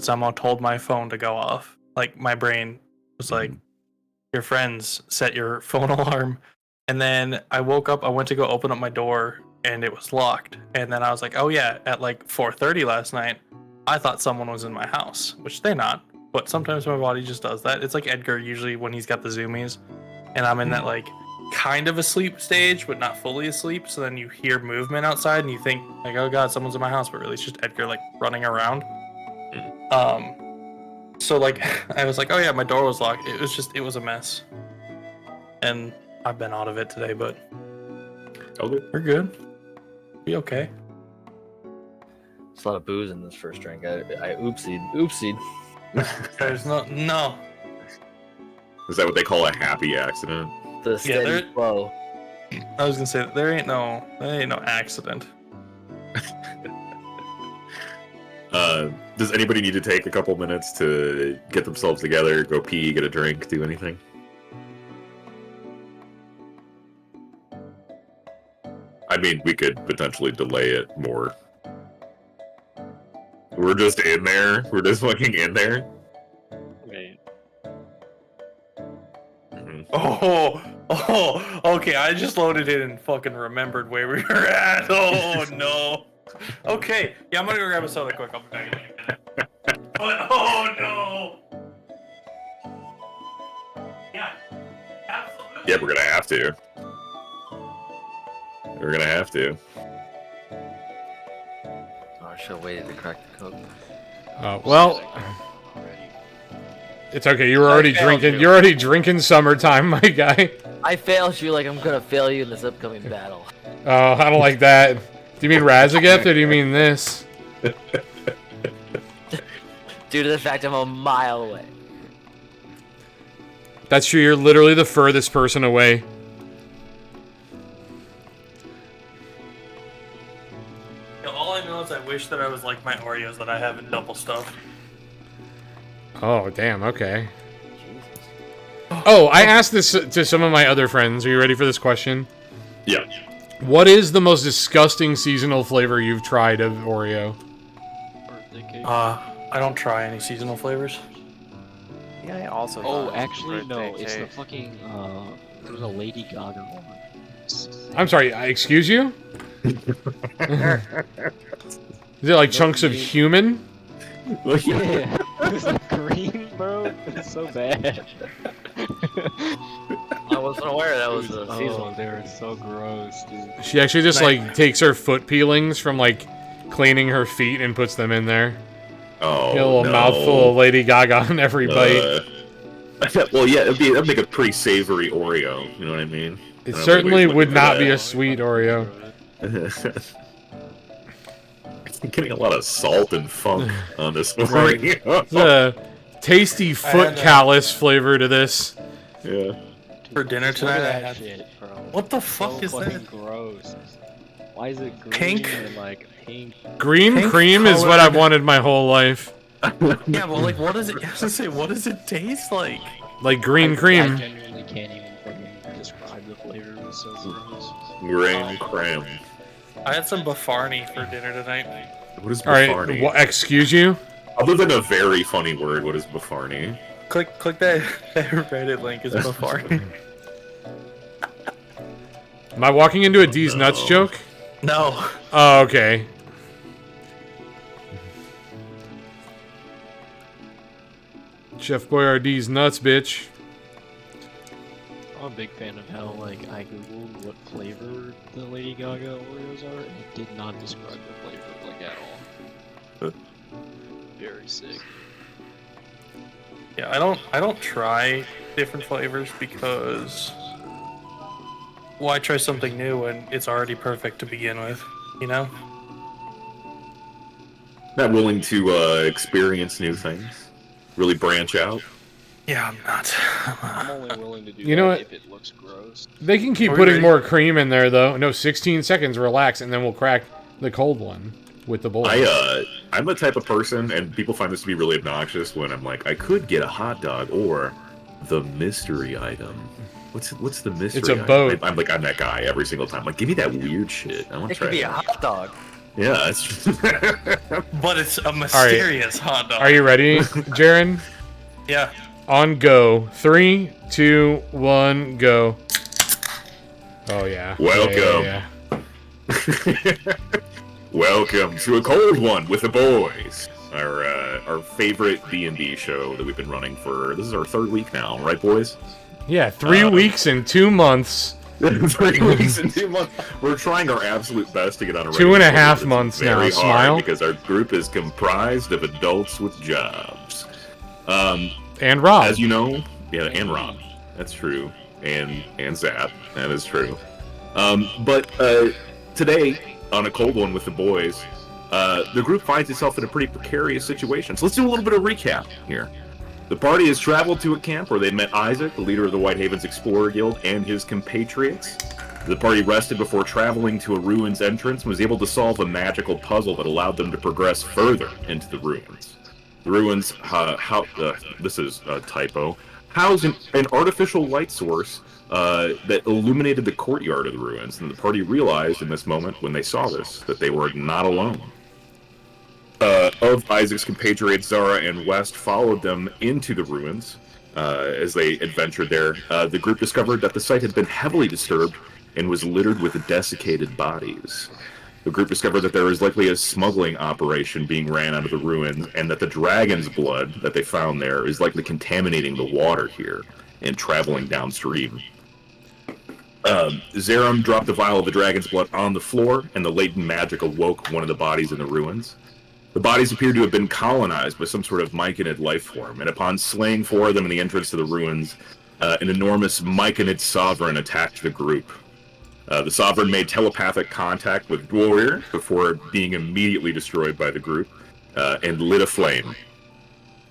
somehow told my phone to go off. Like my brain was like, your friends set your phone alarm. And then I woke up, I went to go open up my door and it was locked. And then I was like, oh yeah, at like 4:30 last night, I thought someone was in my house, which they're not. But sometimes my body just does that. It's like Edgar usually when he's got the zoomies. And I'm in that like kind of asleep stage, but not fully asleep. So then you hear movement outside and you think like, oh god, someone's in my house, but really it's just Edgar like running around. So like I was like, oh yeah, my door was locked. It was a mess. And I've been out of it today, but we're good. Be okay. There's a lot of booze in this first drink. I oopsied. There's no. Is that what they call a happy accident? The steady flow. I was gonna say there ain't no accident. Does anybody need to take a couple minutes to get themselves together, go pee, get a drink, do anything? I mean, we could potentially delay it more. We're just in there. We're just fucking in there. Wait. Oh, okay. I just loaded in and fucking remembered where we were at. Oh no. Okay, yeah, I'm gonna go grab a soda quick. I'll be back in a minute. Oh no. Yeah, absolutely. Yeah, we're gonna have to. We're gonna have to. Oh, I should have waited to crack the coke. Well, it's okay. You were already drinking. You're already drinking summertime, my guy. I failed you like I'm gonna fail you in this upcoming battle. Oh, I don't like that. Do you mean Razageth or do you mean this? Due to the fact I'm a mile away. That's true. You're literally the furthest person away. All I know is I wish that I was like my Oreos that I have in double stuff. Oh, damn. Okay. Oh, I asked this to some of my other friends. Are you ready for this question? Yeah. What is the most disgusting seasonal flavor you've tried of Oreo? Birthday cake. I don't try any seasonal flavors. Yeah, I also. Oh, actually, no. birthday It's the cake. fucking. There's a Lady Gaga one. I'm sorry, excuse you? Is it like chunks of human? Yeah. It's like green, bro. It's so bad. I wasn't aware that was a seasonal. Oh, they were so gross, dude. She actually just like takes her foot peelings from like cleaning her feet and puts them in there. Oh, Get a little no. mouthful of Lady Gaga on every bite. Well, yeah, that'd make a pretty savory Oreo. You know what I mean? It I don't know certainly if anybody's would looking not for be a that. sweet Oreo. I'm getting a lot of salt and funk on this Right. Oreo. It's a tasty foot callus flavor to this. Yeah. For dinner Look at tonight, I that had. shit, bro. What the So fuck is fucking that? gross. Why is it green Pink? and like pink? Green Pink cream is what I've colored- wanted my whole life. Yeah, but like, what does it? I was gonna say, what does it taste like? Like green I cream. genuinely can't even fucking describe the flavor. It was so gross. Grain cram. I had some Bafarni for dinner tonight. What is Alright, Bafarni? excuse you? Other than a very funny word, what is Bafarni? Click that Reddit link. Is Bafarni? Am I walking into a D's Nuts joke? No. Oh, okay. Chef Boyardee's nuts, bitch. I'm a big fan of how, like, I googled what flavor the Lady Gaga Oreos are, and it did not describe the flavor, like, at all. Very sick. Yeah, I don't try different flavors because why try something new when it's already perfect to begin with, you know? Not willing to experience new things? Really branch out? Yeah, I'm not. I'm only willing to do You know that what? if it looks gross. They can keep Are we putting ready? more cream in there, though. No, 16 seconds, relax, and then we'll crack the cold one with the bowl. I'm the type of person, and people find this to be really obnoxious when I'm like, I could get a hot dog or the mystery item. What's the mystery It's a item? boat. I'm that guy every single time. Like, give me that weird shit. I want It to try could be it. a hot dog. Yeah, it's But it's a mysterious hot dog. Are you ready, Jaren? Yeah. On go. 3, 2, 1, go. Oh yeah. Welcome. Yeah. Welcome to a cold one with the boys. Our favorite D&D show that we've been running for, this is our 3rd week now, right, boys? Yeah, 3 weeks and 2 months. 3 weeks and 2 months. We're trying our absolute best to get on a 2.5 months now. very hard Smile. because our group is comprised of adults with jobs. And Rob. As you know, yeah, and Rob. That's true. And Zap. That is true. But today, on a cold one with the boys, the group finds itself in a pretty precarious situation. So let's do a little bit of recap here. The party has traveled to a camp where they met Isaac, the leader of the Whitehaven's Explorer Guild, and his compatriots. The party rested before traveling to a ruins entrance and was able to solve a magical puzzle that allowed them to progress further into the ruins. The ruins, this is a typo, housed an artificial light source that illuminated the courtyard of the ruins, and the party realized in this moment, when they saw this, that they were not alone. Of Isaac's compatriots, Zara and West followed them into the ruins. As they adventured there, the group discovered that the site had been heavily disturbed and was littered with desiccated bodies. The group discovered that there was likely a smuggling operation being ran out of the ruins, and that the dragon's blood that they found there is likely contaminating the water here and traveling downstream. Zerum dropped the vial of the dragon's blood on the floor, and the latent magic awoke one of the bodies in the ruins. The bodies appeared to have been colonized by some sort of myconid life form, and upon slaying 4 of them in the entrance to the ruins, an enormous myconid sovereign attacked the group. The Sovereign made telepathic contact with Warrior before being immediately destroyed by the group, and lit a flame.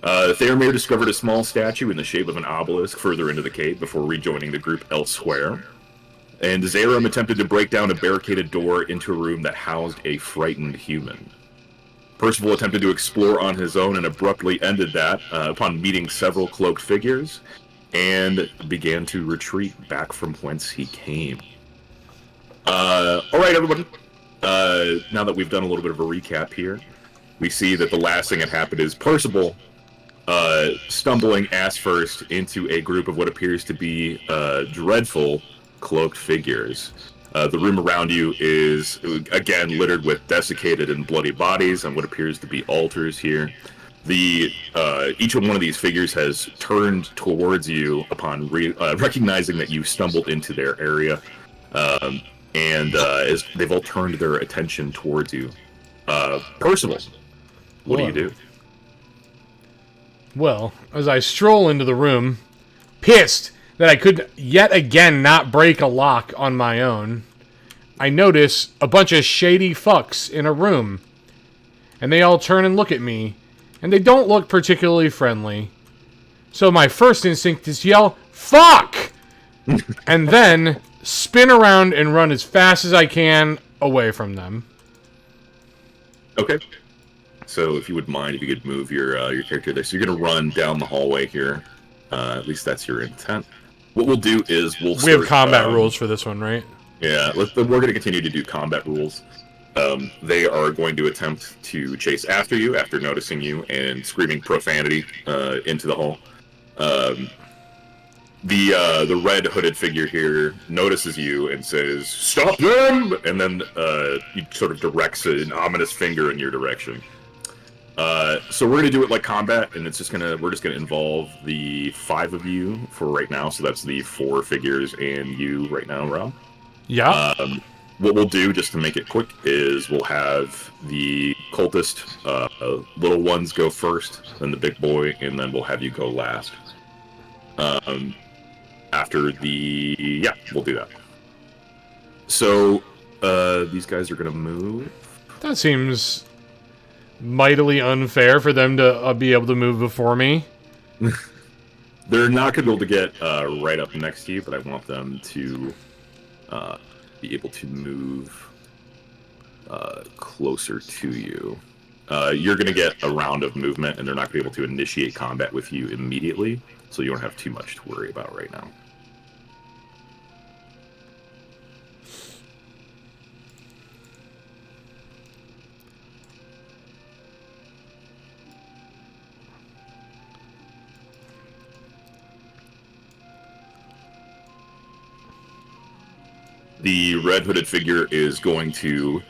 Theramir discovered a small statue in the shape of an obelisk further into the cave before rejoining the group elsewhere. And Zerum attempted to break down a barricaded door into a room that housed a frightened human. Percival attempted to explore on his own and abruptly ended that upon meeting several cloaked figures, and began to retreat back from whence he came. Alright, everybody. Now that we've done a little bit of a recap here, we see that the last thing that happened is Percival stumbling ass first into a group of what appears to be dreadful cloaked figures. The room around you is, again, littered with desiccated and bloody bodies on what appears to be altars here. Each one of these figures has turned towards you upon recognizing that you stumbled into their area. As they've all turned their attention towards you. Percival, what do you do? Well, as I stroll into the room, pissed that I could yet again not break a lock on my own, I notice a bunch of shady fucks in a room. And they all turn and look at me, and they don't look particularly friendly. So my first instinct is to yell, "Fuck!" and then spin around and run as fast as I can away from them. Okay. So if you would mind, if you could move your character there. So you're going to run down the hallway here. At least that's your intent. What we'll do is we have combat rules for this one, right? Yeah, we're going to continue to do combat rules. They are going to attempt to chase after you after noticing you and screaming profanity into the hall. The red hooded figure here notices you and says, "Stop them!" And then he sort of directs an ominous finger in your direction. So we're gonna do it like combat, and we're just gonna involve the 5 of you for right now. So that's the 4 figures and you right now, Rob. Yeah. What we'll do, just to make it quick, is we'll have the cultist little ones go first, then the big boy, and then we'll have you go last. We'll do that. So, these guys are gonna move. That seems mightily unfair for them to be able to move before me. They're not gonna be able to get right up next to you, but I want them to be able to move closer to you. You're gonna get a round of movement, and they're not gonna be able to initiate combat with you immediately, so you don't have too much to worry about right now. the red hooded figure is going to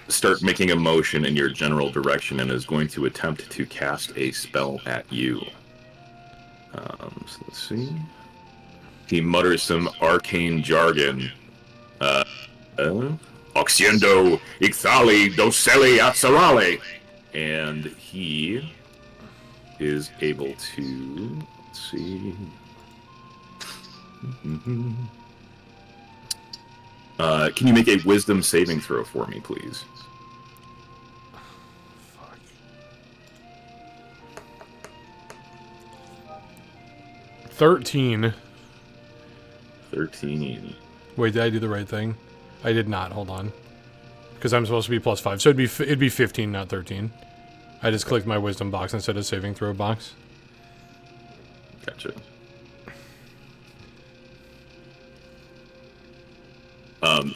start making a motion in your general direction and is going to attempt to cast a spell at you. So let's see. He mutters some arcane jargon. Oxiendo Ixali Doseli Atzarale. And he is able to. Let's see. Can you make a wisdom saving throw for me, please? 13. 13. Wait, did I do the right thing? I did not. Hold on. Because I'm supposed to be +5. So it'd be 15, not 13. I just clicked my wisdom box instead of saving throw box. Gotcha.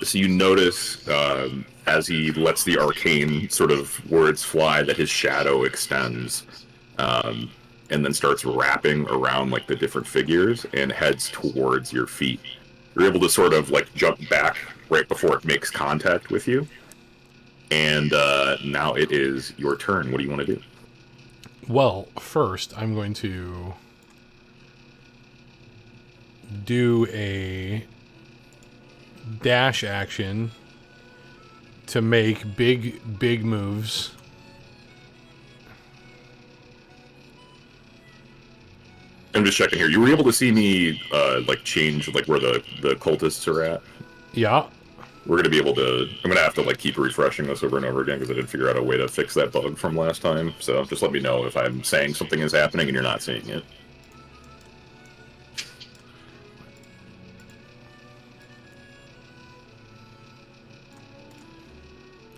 So you notice as he lets the arcane sort of words fly that his shadow extends and then starts wrapping around like the different figures and heads towards your feet. You're able to sort of like jump back right before it makes contact with you. And now it is your turn. What do you want to do? Well, first I'm going to do a dash action to make big moves. I'm just checking here. You were able to see me like change like where the cultists are at? Yeah. We're going to be able to... I'm going to have to like keep refreshing this over and over again because I didn't figure out a way to fix that bug from last time. So just let me know if I'm saying something is happening and you're not seeing it.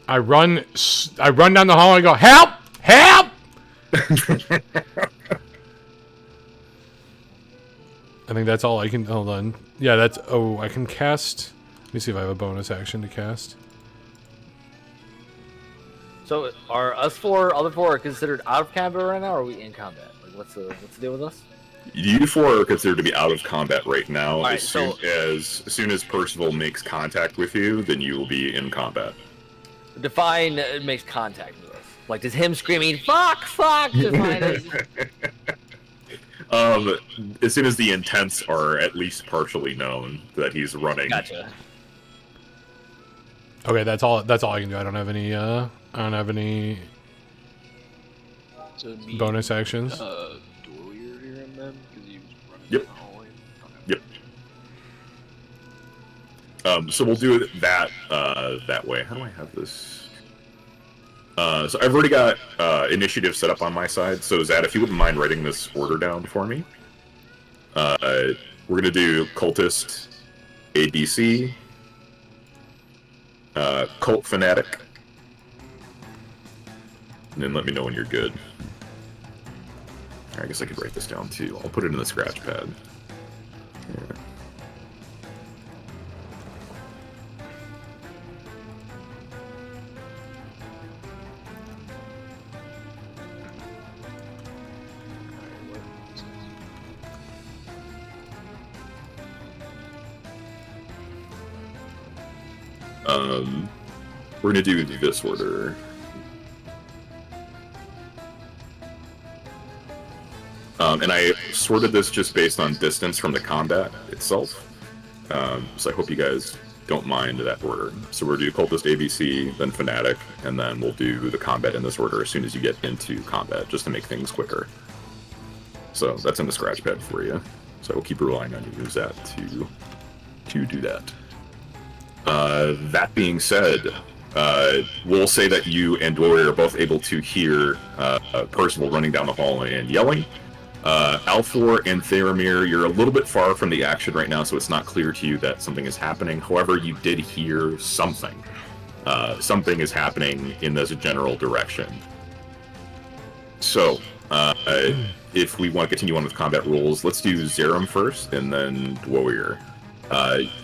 I run down the hall and go, help! Help! I think that's all I can... Hold on. Yeah, that's... Oh, I can cast... Let me see if I have a bonus action to cast. So are other four considered out of combat right now, or are we in combat? Like, what's the deal with us? You four are considered to be out of combat right now. Right, as soon as Percival makes contact with you, then you will be in combat. Define makes contact with us. Like, does him screaming "fuck, fuck" define us? As soon as the intents are at least partially known that he's running. Gotcha. Okay, that's all I can do. I don't have any So me, bonus actions. Dory are hearing them because he was running Yep. down the hallway. Okay. Yep. So we'll do it that way. How do I have this? So I've already got initiative set up on my side. So Zad, if you wouldn't mind writing this order down for me. We're gonna do cultist, ABC, cult fanatic, and then let me know when you're good. I guess I could write this down too. I'll put it in the scratch pad. Yeah. We're gonna do this order. And I sorted this just based on distance from the combat itself. So I hope you guys don't mind that order. So we'll do Cultist ABC, then Fanatic, and then we'll do the combat in this order as soon as you get into combat, just to make things quicker. So that's in the scratch pad for you. So we'll keep relying on you to use that to do that. That being said, we'll say that you and Dory are both able to hear Percival running down the hallway and yelling. Alfor and Theramir, you're a little bit far from the action right now, so it's not clear to you that something is happening. However, you did hear something. Something is happening in this general direction. So, if we want to continue on with combat rules, let's do Zerum first, and then Dwoir.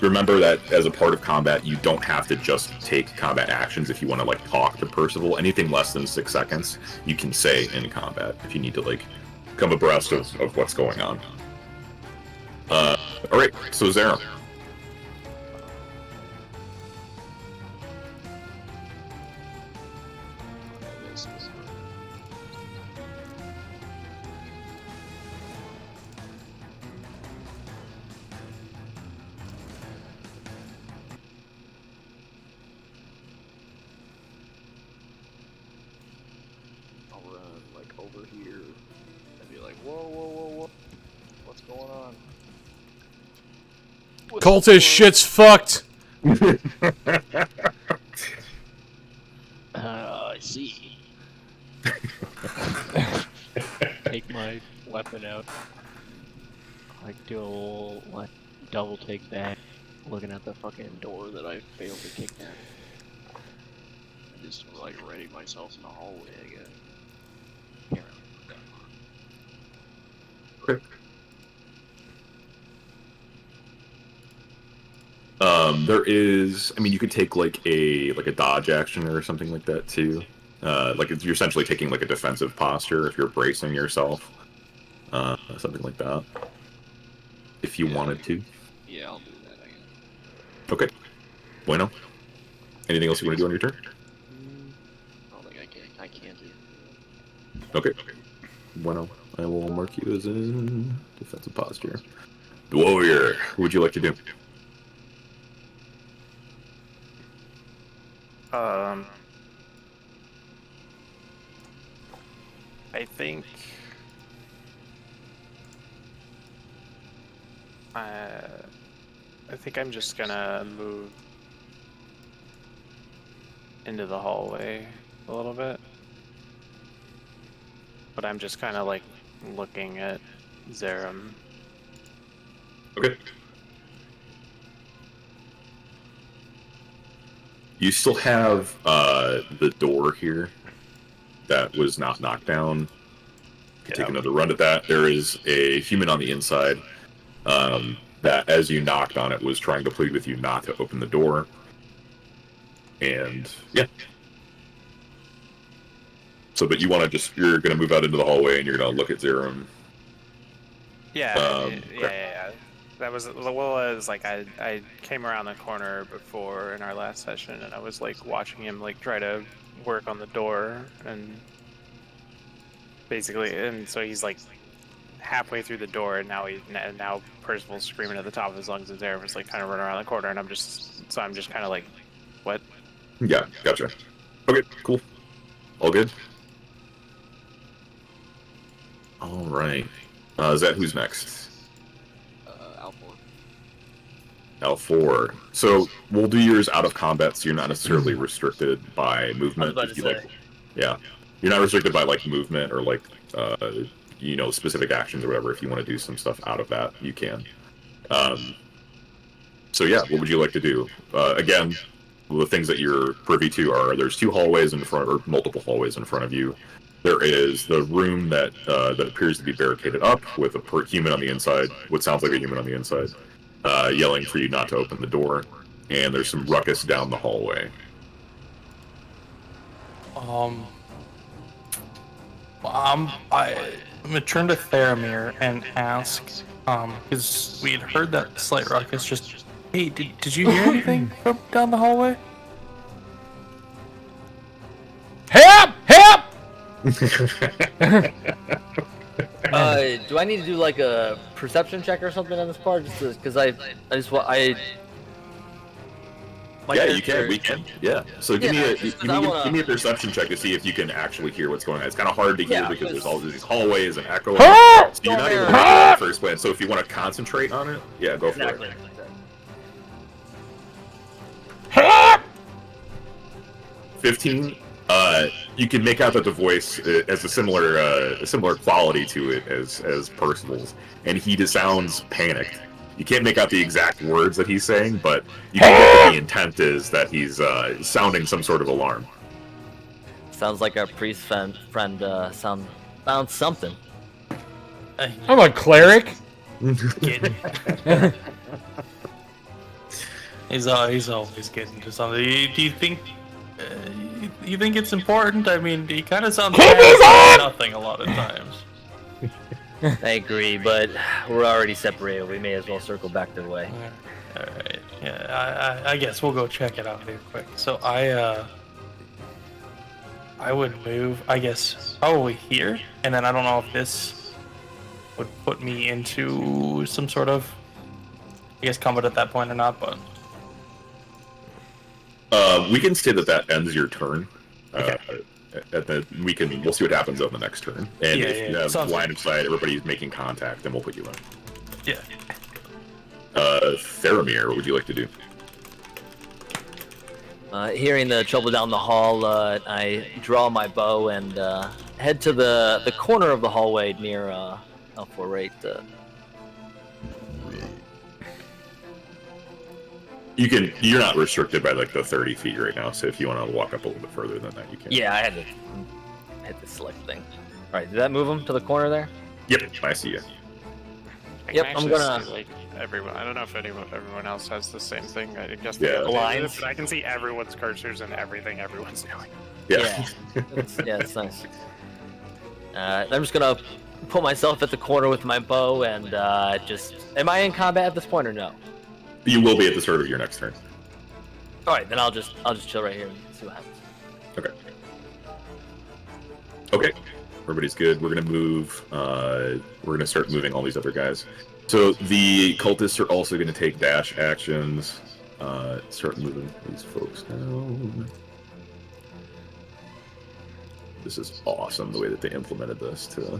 Remember that as a part of combat, you don't have to just take combat actions if you want to, like, talk to Percival. Anything less than 6 seconds, you can say in combat if you need to, like, come abreast of what's going on. Alright, so Zerum. Whoa. What's going on? Cultist shit's fucked. I see. Take my weapon out. I do a little, like, double take back, looking at the fucking door that I failed to kick down. I just, like, ready myself in the hallway, I guess. Can't really Okay. There is. I mean, you could take like a dodge action or something like that too. You're essentially taking like a defensive posture if you're bracing yourself, something like that. If you wanted to. Yeah, I'll do that, I guess. Okay. Bueno. Anything else you want to do on your turn? I don't think I can do. Okay. Bueno. I will mark you as in defensive posture. The warrior. What would you like to do? I think I'm just gonna move into the hallway a little bit, but I'm just kind of like looking at Zerum. Okay. You still have the door here that was not knocked down. You can take another run at that. There is a human on the inside that, as you knocked on it, was trying to plead with you not to open the door. And yeah. So, but you want to you're going to move out into the hallway and you're going to look at Zerum. Yeah. That was like I came around the corner before in our last session, and I was like watching him like try to work on the door, and basically, and so he's like halfway through the door, and now Percival's screaming at the top of his lungs, and Zereph's like kind of running around the corner, and I'm just kind of like, what? Yeah, gotcha. Okay, cool. All good. All right. Is that who's next? L4. So we'll do yours out of combat, so you're not necessarily restricted by movement. I was about to say. Yeah, you're not restricted by like movement or like specific actions or whatever. If you want to do some stuff out of that, you can. So yeah, what would you like to do? Again, the things that you're privy to are there's two hallways in front, or multiple hallways in front of you. There is the room that appears to be barricaded up with a human on the inside. What sounds like a human on the inside. Yelling for you not to open the door, and there's some ruckus down the hallway. I'm gonna turn to Theramir and ask, because we had heard that slight ruckus. Just, hey, did you hear anything from down the hallway? Help! Help! Do I need to do like a perception check or something on this part? Just because I yeah, you can. We can. Yeah. So give me a perception check to see if you can actually hear what's going on. It's kind of hard to hear because there's all these hallways and echoing. So you're not able to hear it at first glance. So if you want to concentrate on it, yeah, go for it. 15. You can make out that the voice has a similar quality to it as Percival's, and he just sounds panicked. You can't make out the exact words that he's saying, but you can get that the intent is that he's sounding some sort of alarm. Sounds like our priest friend found something. I'm a cleric. He's always getting to something. Do you think? You think it's important? I mean, he kind of sounds like nothing a lot of times. I agree, but we're already separated. We may as well circle back their way. All right. Yeah, I guess we'll go check it out real quick. So I would move, I guess, probably here, and then I don't know if this would put me into some sort of, I guess, combat at that point or not, but. We can say that ends your turn. Okay. we'll see what happens on the next turn. And Yeah, if yeah, you have sounds line of sight, everybody's making contact, then we'll put you in. Yeah. Faramir, what would you like to do? Hearing the trouble down the hall, I draw my bow and head to the corner of the hallway near L48. You're not restricted by like the 30 feet right now, so if you want to walk up a little bit further than that, you can. Yeah, I had to hit the select thing. All right, did that move him to the corner there? Yep, I see you. I Yep, can I'm actually gonna- see, like everyone. I don't know if everyone else has the same thing. I guess Yeah. the Lines. but I can see everyone's cursors and everything everyone's doing. Yeah. It's nice. I'm just gonna put myself at the corner with my bow and just. Am I in combat at this point or no? You will be at the start of your next turn. All right, then I'll just chill right here and see what happens. Okay. Everybody's good. We're gonna move. We're gonna start moving all these other guys. So the cultists are also gonna take dash actions. Start moving these folks down. This is awesome the way that they implemented this to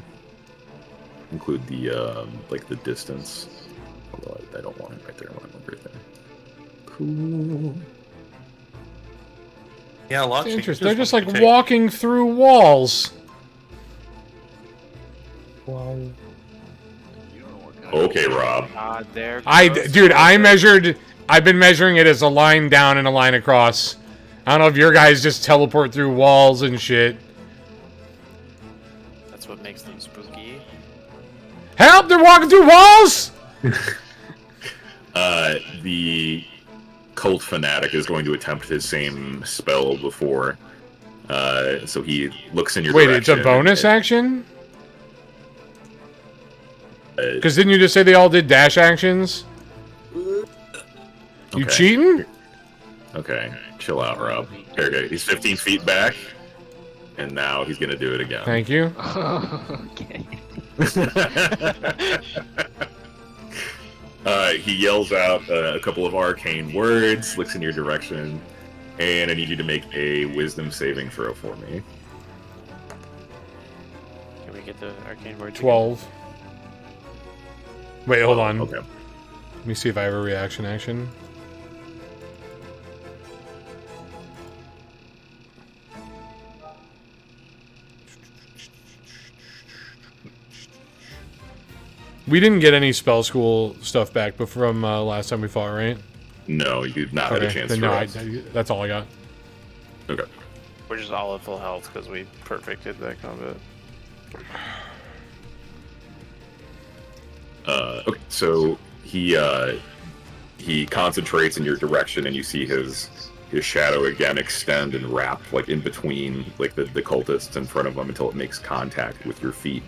include the like the distance. Although I don't want it right there. I want it right there. Cool. Yeah, a lot. It's of interesting. changes They're just when like you take- walking through walls. Okay, Rob. There. Dude, I've been measuring it as a line down and a line across. I don't know if your guys just teleport through walls and shit. That's what makes them spooky. Help! They're walking through walls! The cult fanatic is going to attempt his same spell before. So he looks in your Wait, it's direction. a bonus action? Because didn't you just say they all did dash actions? You Okay. cheating? Okay, chill out, Rob. Okay, he's 15 feet back, and now he's gonna do it again. Thank you. Okay. He yells out a couple of arcane words, looks in your direction, and I need you to make a wisdom saving throw for me. Can we get the arcane word? 12. Wait, hold on. Okay. Let me see if I have a reaction action. We didn't get any spell school stuff back but from last time we fought, right? No, you did not have a chance then to no, rest. that's all I got. Okay. We're just all at full health because we perfected that combat. Okay, so he concentrates in your direction, and you see his shadow again extend and wrap like in between like the cultists in front of him until it makes contact with your feet.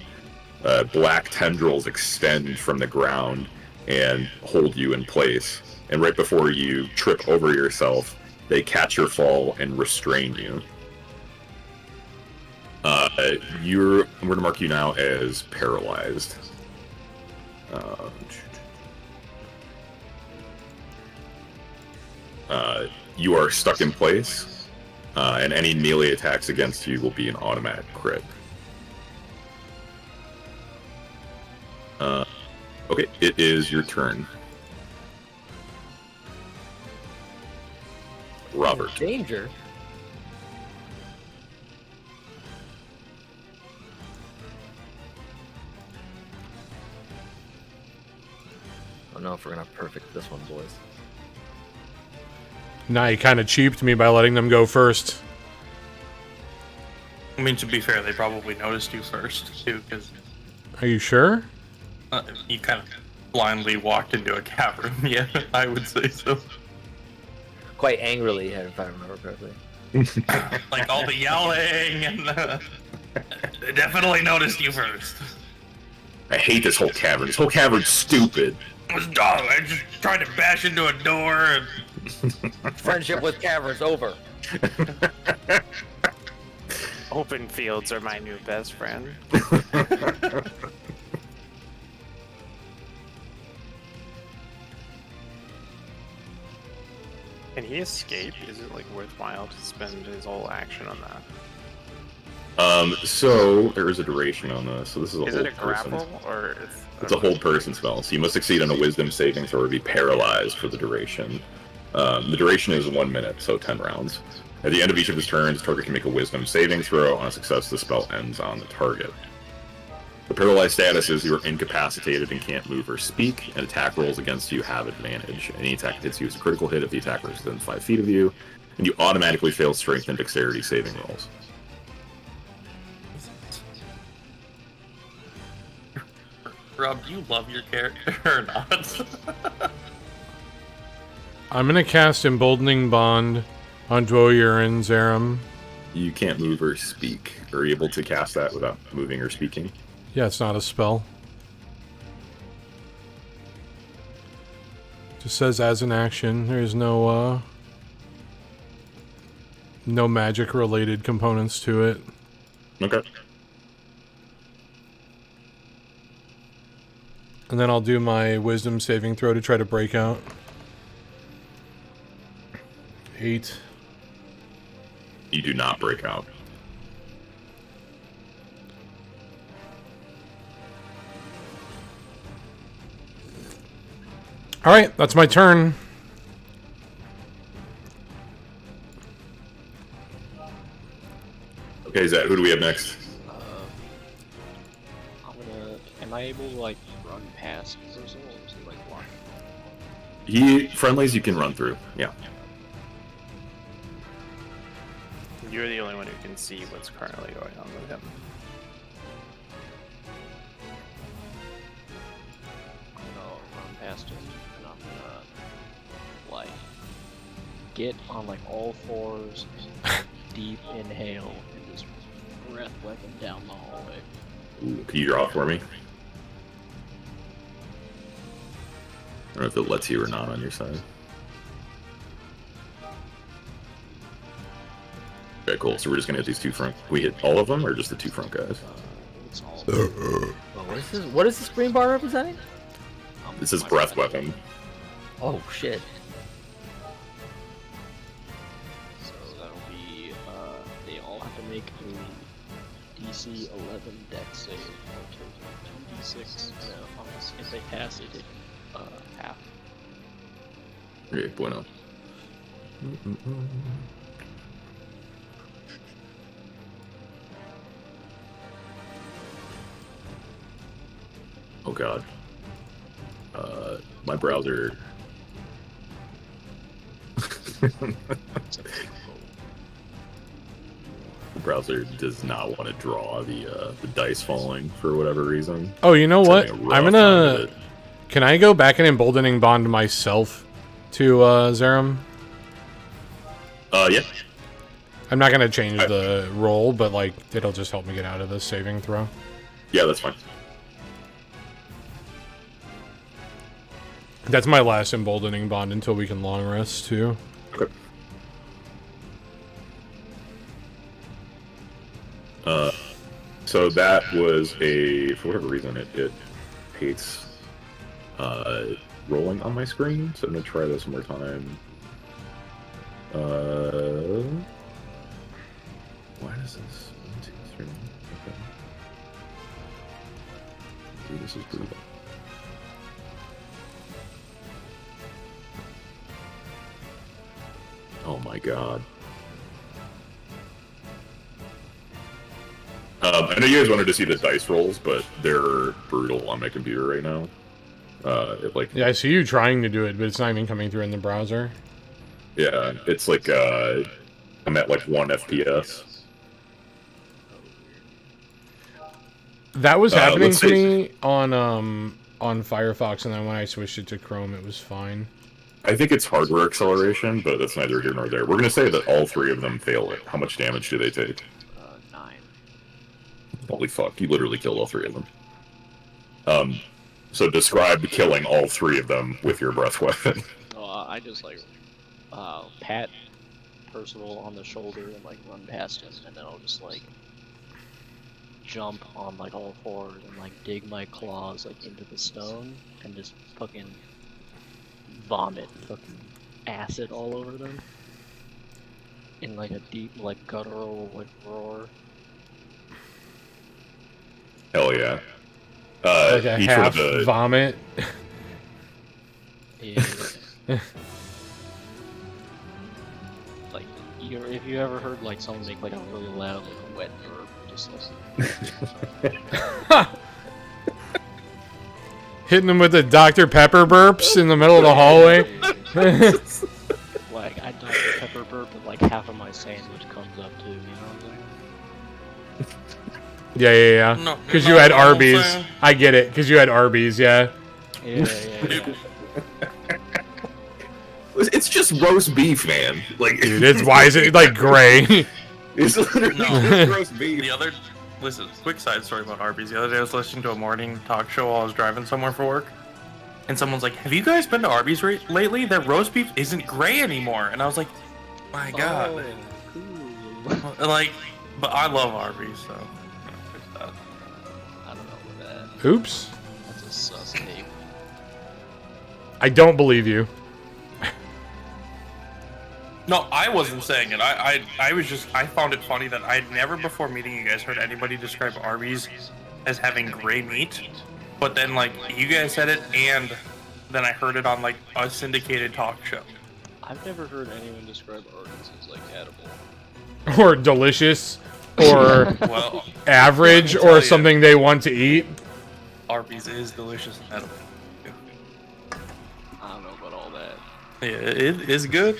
Black tendrils extend from the ground and hold you in place. And right before you trip over yourself, they catch your fall and restrain you. I'm going to mark you now as paralyzed. You are stuck in place, and any melee attacks against you will be an automatic crit. Okay, it is your turn. Robert. Danger. I don't know if we're gonna perfect this one, boys. Nah, you kind of cheaped me by letting them go first. I mean, to be fair, they probably noticed you first too, because Are you sure? you kind of blindly walked into a cavern. Yeah, I would say so. Quite angrily, if I remember correctly. Like all the yelling and they definitely noticed you first. I hate this whole cavern. This whole cavern's stupid. It was dumb. I just tried to bash into a door and Friendship with caverns over. Open fields are my new best friend. Can he escape? Is it like worthwhile to spend his whole action on that? So there is a duration on this. So this is a Is hold it a person. grapple or It's a hold person spell. So you must succeed on a Wisdom saving throw or be paralyzed for the duration. The duration is 1 minute, so 10 rounds. At the end of each of his turns, the target can make a Wisdom saving throw. On a success, the spell ends on the target. The paralyzed status is you are incapacitated and can't move or speak, and attack rolls against you have advantage. Any attack that hits you is a critical hit if the attacker is within 5 feet of you, and you automatically fail strength and dexterity saving rolls. Rob, do you love your character or not? I'm gonna cast Emboldening Bond on Dwoyurin Zerum. You can't move or speak. Are you able to cast that without moving or speaking? Yeah, it's not a spell. Just says as an action. There's no magic related components to it. Okay. And then I'll do my wisdom saving throw to try to break out. 8. You do not break out. Alright, that's my turn. Okay, Zed, who do we have next? Am I able to like run past Crystal, or is he like blocking? Friendlies you can run through, yeah. You're the only one who can see what's currently going on with him. I'm gonna run past him, and I'm gonna like get on like all fours, deep inhale, and just breath weapon down the hallway. Ooh, can you draw for me? I don't know if it lets you or not on your side. Okay, cool. So we're just gonna hit these two front. We hit all of them, or just the two front guys? It's all. Oh, what is this green bar representing? This is breath weapon. Oh shit. So that'll be they all have to make a DC 11 dex save, or 2d6. If they pass it, it half. Okay, bueno. Oh god. My browser. The browser does not want to draw the dice falling for whatever reason. Oh, you know It's what? having a I'm rough time gonna... with it. Can I go back and Emboldening Bond myself to Zerum? Yeah. I'm not gonna change the roll, but like, it'll just help me get out of the saving throw. Yeah, that's fine. That's my last Emboldening Bond until we can long rest, too. Okay. So that was a, for whatever reason, it hates rolling on my screen, so I'm gonna try this one more time. Why does this? 1, 2, 3. Okay. Ooh, this is brutal. Oh my god. I know you guys wanted to see the dice rolls, but they're brutal on my computer right now. Yeah, I see you trying to do it, but it's not even coming through in the browser. Yeah, it's like, I'm at like 1 FPS. That was happening let's to see. me on Firefox, and then when I switched it to Chrome, it was fine. I think it's hardware acceleration, but that's neither here nor there. We're gonna say that all 3 of them fail it. How much damage do they take? 9. Holy fuck, you literally killed all 3 of them. So describe killing all 3 of them with your breath weapon. I just like pat Percival on the shoulder and like run past him, and then I'll just like jump on like all fours and like dig my claws like into the stone and just fucking vomit fucking acid all over them in like a deep like guttural like roar. Hell yeah. Like a each half one of the vomit. Yeah. Like, if you ever heard like someone make like a really loud, like a wet burp, just listen. Hitting them with the Dr. Pepper burps in the middle of the hallway. Like, I Dr. Pepper burp, and like half of my sandwich comes up too. You know what I'm saying? Yeah. No, Because no, you had no, I'm Arby's. saying- I get it. Because you had Arby's, yeah. Yeah. It's just roast beef, man. Like, Dude, it's why is it like gray? it's literally No. just roast beef. The other, listen, quick side story about Arby's. The other day I was listening to a morning talk show while I was driving somewhere for work, and someone's like, "Have you guys been to Arby's lately? That roast beef isn't gray anymore." And I was like, "My God!" Oh, cool. Like, but I love Arby's, so. I don't know about that. Oops. That's a sus tape. I don't believe you. No, I wasn't saying it. I found it funny that I'd never before meeting you guys heard anybody describe Arby's as having gray meat. But then, like, you guys said it, and then I heard it on, like, a syndicated talk show. I've never heard anyone describe Arby's as like edible. Or delicious. Or Well, average. Let me tell Or you. something they want to eat. Arby's is delicious and edible. I don't know about all that. Yeah, it is good.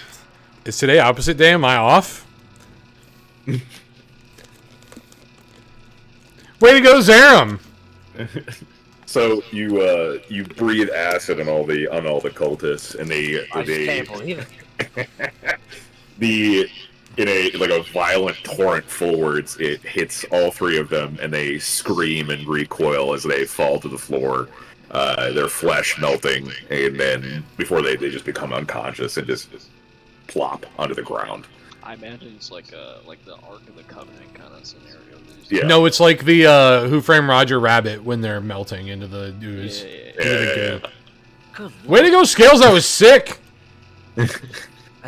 Is today opposite day? Am I off? Way to go, Zarum! So you breathe acid on all the cultists, and I just can't believe it. in a violent torrent forwards, it hits all three of them, and they scream and recoil as they fall to the floor, their flesh melting, and then before they just become unconscious and just plop onto the ground. I imagine it's like the Ark of the Covenant kind of scenario. Yeah. No, it's like the Who Framed Roger Rabbit when they're melting into the ooze. Yeah. Into the goo. Good Way to go, Scales! That was sick! I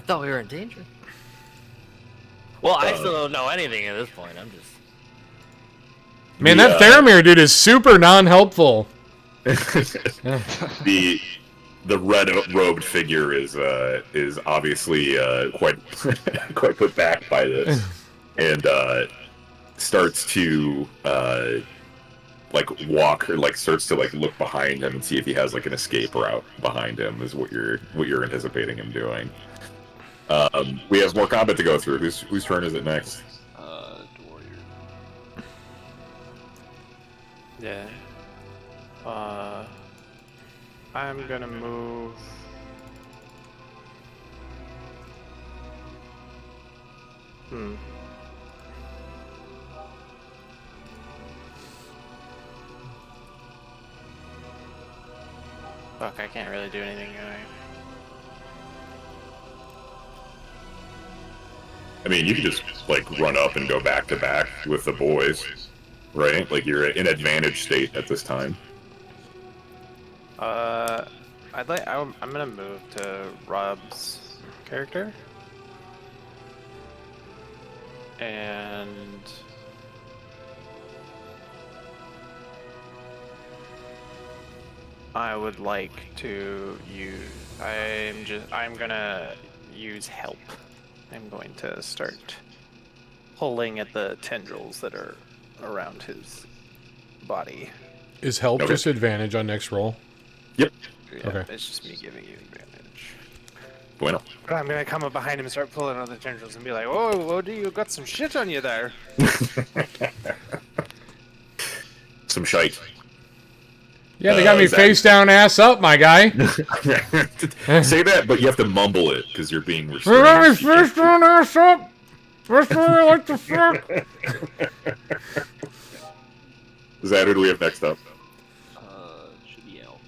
thought we were in danger. Well, I still don't know anything at this point. I'm just. Man, that Faramir dude is super non-helpful. The red-robed figure is obviously quite quite put back by this, and starts to walk, or starts to look behind him and see if he has an escape route behind him. Is what you're anticipating him doing. We have more combat to go through. Whose turn is it next? Warrior. Yeah. I'm gonna move. Fuck, I can't really do anything. I mean, you can just run up and go back to back with the boys, right? You're in advantage state at this time. I'm gonna move to Rob's character, and I would like to use. I'm gonna use help. I'm going to start pulling at the tendrils that are around his body. Is help Okay. just advantage on next roll? Yep. Yeah, Okay. it's just me giving you advantage. Bueno. But I'm gonna come up behind him and start pulling on the tendrils and be like, "Whoa, Odie, you got some shit on you there." Some shite. Yeah, they got me is that- face down, ass up, my guy. Say that, but you have to mumble it because you're being They got me restrained. face down, ass up. That's what I like to fuck. Is that who do we have next up? Should be Alpha.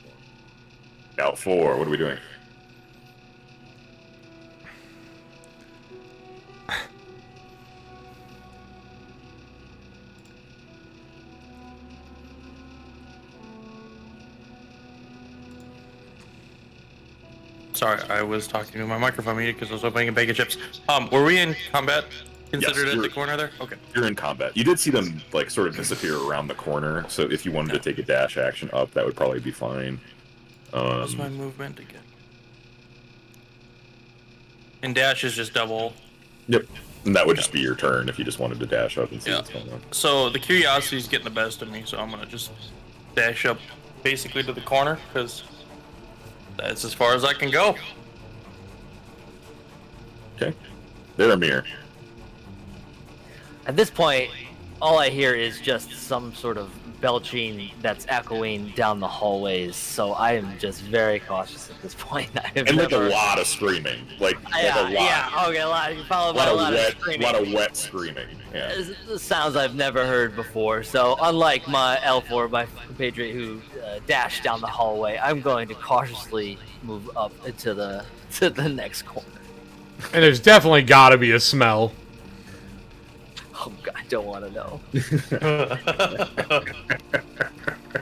Out 4. What are we doing? Sorry, I was talking to my microphone muted because I was opening a bag of chips. Were we in combat considered at you're- the corner there? Okay. You're in combat. You did see them like sort of disappear around the corner, so if you wanted to take a dash action up, that would probably be fine. What's my movement again? And dash is just double. Yep. And that would just be your turn if you just wanted to dash up and see what's going on. So the curiosity's getting the best of me, so I'm gonna just dash up basically to the corner, because that's as far as I can go. Okay. There, Amir. At this point, all I hear is just some sort of belching that's echoing down the hallways. So I am just very cautious at this point. And like a lot of screaming. Like a lot. Yeah, okay, a lot. Followed by a lot of screaming. A lot of wet screaming. Yeah. This sounds I've never heard before. So unlike my elf or my compatriot who dashed down the hallway, I'm going to cautiously move up to the next corner. And there's definitely got to be a smell. Oh God, I don't want to know.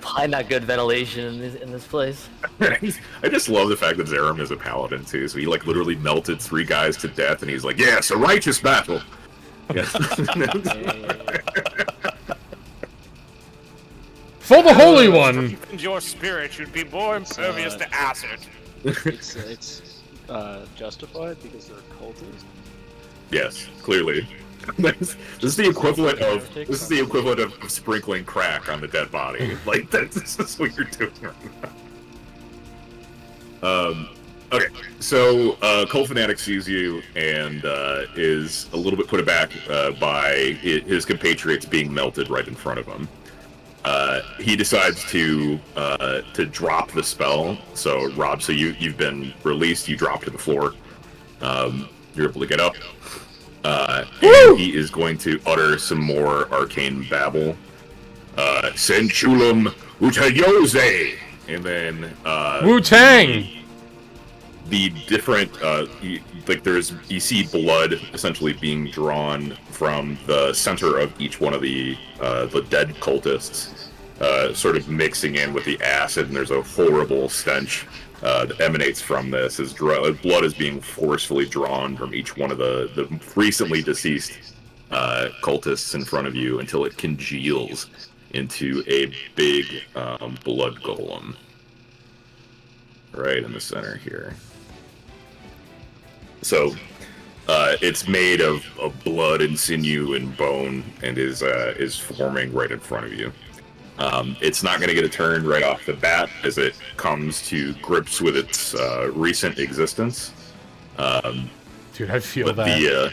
Probably not good ventilation in this place. I just love the fact that Zerum is a paladin too. So he like literally melted 3 guys to death, and he's like, "Yes, a righteous battle." Yeah. For the Holy One! And your spirit should be more impervious to acid. It's justified because they're cultists. Yes, clearly. This is the equivalent of sprinkling crack on the dead body. Like this is what you're doing right now. Okay, so Cult Fanatic sees you and is a little bit put aback by his compatriots being melted right in front of him. He decides to drop the spell. So Rob, you've been released. You drop to the floor. You're able to get up. And he is going to utter some more arcane babble. Senchulum Utayose! And then, Wu-Tang! The different, you see blood essentially being drawn from the center of each one of the dead cultists, sort of mixing in with the acid, and there's a horrible stench that emanates from this as blood is being forcefully drawn from each one of the recently deceased cultists in front of you until it congeals into a big blood golem right in the center here. So it's made of blood and sinew and bone and is forming right in front of you. It's not going to get a turn right off the bat as it comes to grips with its recent existence. Dude, I feel that.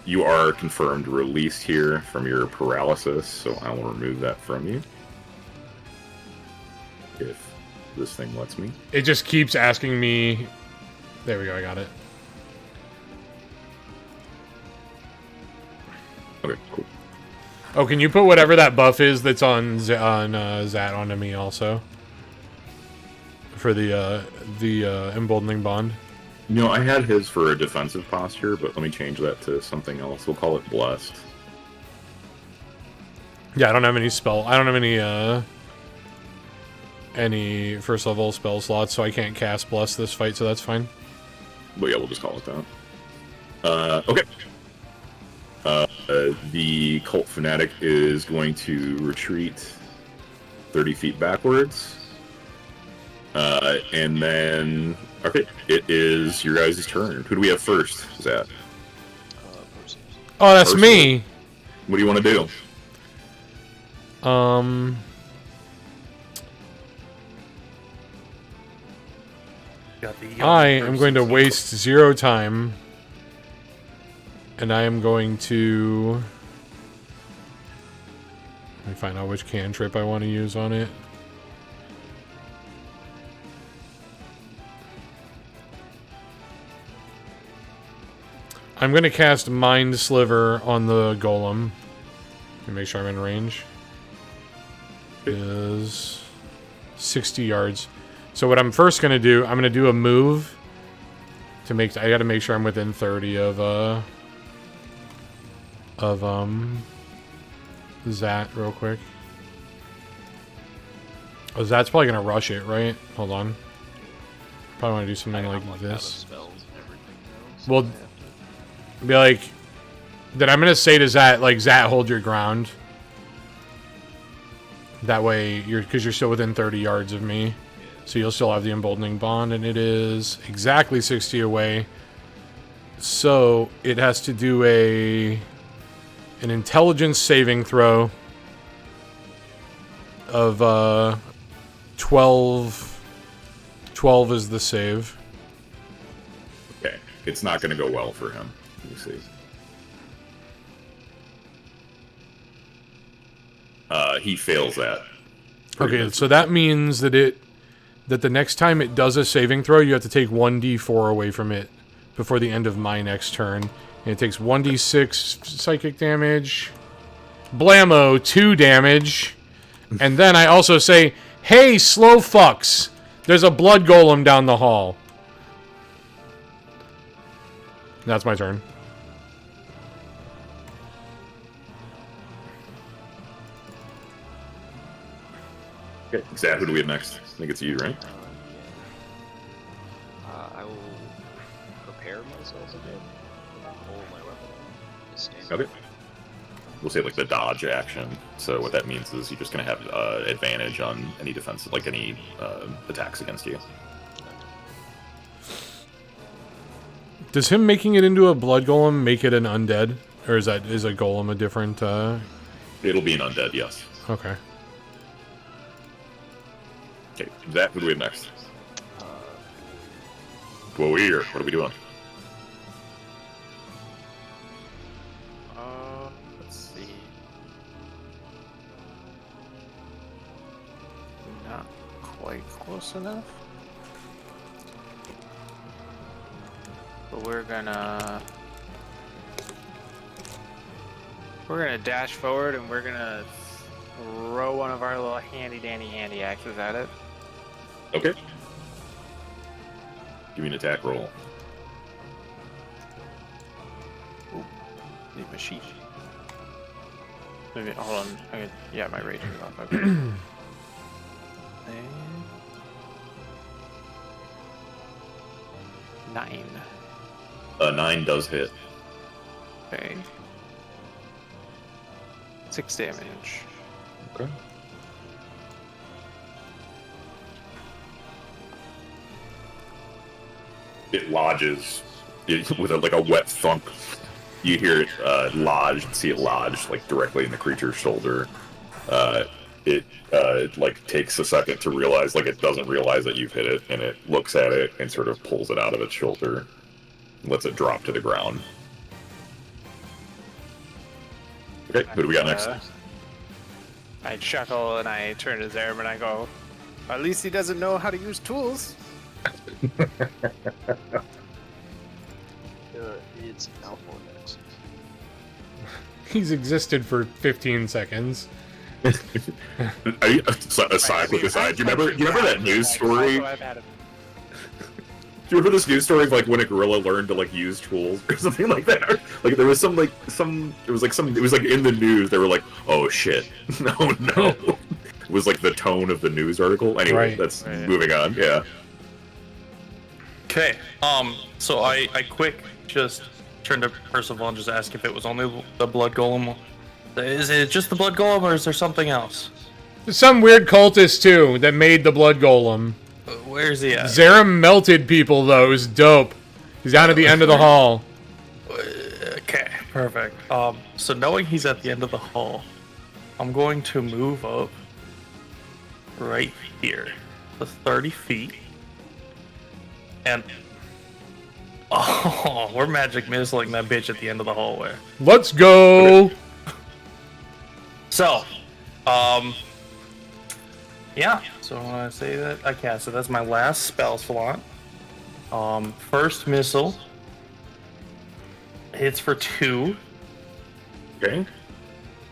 You are confirmed released here from your paralysis, so I will remove that from you. If this thing lets me. It just keeps asking me... There we go, I got it. Okay, cool. Oh, can you put whatever that buff is that's on Zat onto me also? For the emboldening bond? You know, I had his for a defensive posture, but let me change that to something else. We'll call it blessed. Yeah, I don't have any first level spell slots, so I can't cast bless this fight, so that's fine. But yeah, we'll just call it that. Okay. The Cult Fanatic is going to retreat 30 feet backwards. And then... Okay, it is your guys' turn. Who do we have first, Zat? Oh, that's me! What do you want to do? I am going to waste 0 time. And I am going to... Let me find out which cantrip I want to use on it. I'm going to cast Mind Sliver on the Golem. Let me make sure I'm in range. Is 60 yards. So what I'm first going to do, I'm going to do a move to make... I got to make sure I'm within 30 of Zat real quick. Oh, Zat's probably going to rush it, right? Hold on. Probably want to do something I'm, like out of this. spells and everything now, so Well, yeah. be like, then I'm gonna say to Zat, like, Zat, hold your ground. That way, because you're still within 30 yards of me, so you'll still have the emboldening bond, and it is exactly 60 away. So it has to do an intelligence saving throw of 12. 12 is the save. Okay, it's not going to go well for him. You see. He fails that. Okay, so that means that the next time it does a saving throw, you have to take 1d4 away from it before the end of my next turn. And it takes 1d6 psychic damage. Blammo, 2 damage. And then I also say, hey, slow fucks, there's a blood golem down the hall. That's my turn. Okay, Zat, who do we have next? I think it's you, right? I will prepare myself a bit. Pull my weapon. Stand Okay. We'll say like the dodge action. So what that means is you're just gonna have advantage on any defense, like any attacks against you. Does him making it into a blood golem make it an undead? Or is a golem a different, It'll be an undead, yes. Okay. Okay, Zat, who do we have next? Well, we're here. What are we doing? Let's see. Not quite close enough. But we're gonna dash forward and we're gonna throw one of our little handy dandy handy axes at it. Okay. Give me an attack roll. Ooh, need my sheet. Maybe hold on. Yeah, my rage is off. Okay. And 9. 9 does hit. Okay. 6 damage. Okay. It lodges with like a wet thump. You hear it lodge, see it lodge like directly in the creature's shoulder. It like takes a second to realize, like it doesn't realize that you've hit it, and it looks at it and sort of pulls it out of its shoulder, and lets it drop to the ground. Okay, who do we got next? I chuckle and I turn to Zarim and I go, at least he doesn't know how to use tools. It's Alfor next. He's existed for 15 seconds. Are you, aside with aside, do you remember that news story? Also, I've had a Do you remember this news story of like when a gorilla learned to like use tools or something like that? Like there was it was like in the news. They were like, "Oh shit, no." It was like the tone of the news article. Anyway, Right. that's moving on. Yeah. Okay. So I quick just turned to Percival and just asked if it was only the blood golem. Is it just the blood golem, or is there something else? There's some weird cultist, too, that made the blood golem. Where's he at? Zarim melted people, though. It was dope. He's down at the end of the hall. Okay, perfect. So knowing he's at the end of the hall, I'm going to move up right here to 30 feet. And we're magic missiling that bitch at the end of the hallway. Let's go! So, yeah. So when I say that, I cast it. That's my last spell slot. First missile hits for 2. Okay.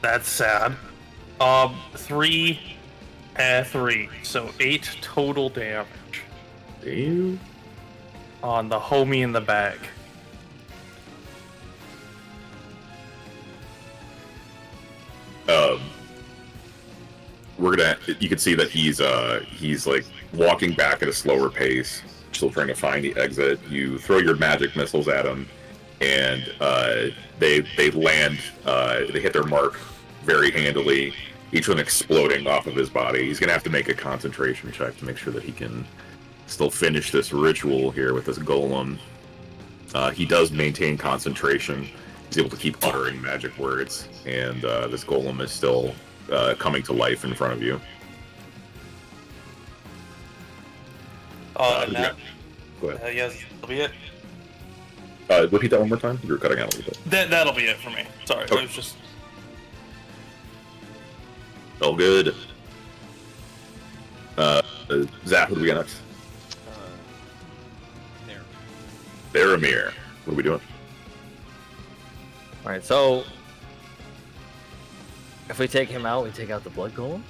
That's sad. 3, 3. So 8 total damage Damn. on the homie in the bag. You can see that he's like walking back at a slower pace, still trying to find the exit. You throw your magic missiles at him, and they land. They hit their mark very handily. Each one exploding off of his body. He's gonna have to make a concentration check to make sure that he can still finish this ritual here with this golem. He does maintain concentration. He's able to keep uttering magic words, and this golem is still coming to life in front of you. And that, Go ahead. yes, that'll be it. Repeat that one more time. You were cutting out a little bit. That'll be it for me. Sorry, Okay. it was just. All good. Zach, what do we got next? There. Faramir. What are we doing? All right, so if we take him out, we take out the blood golem.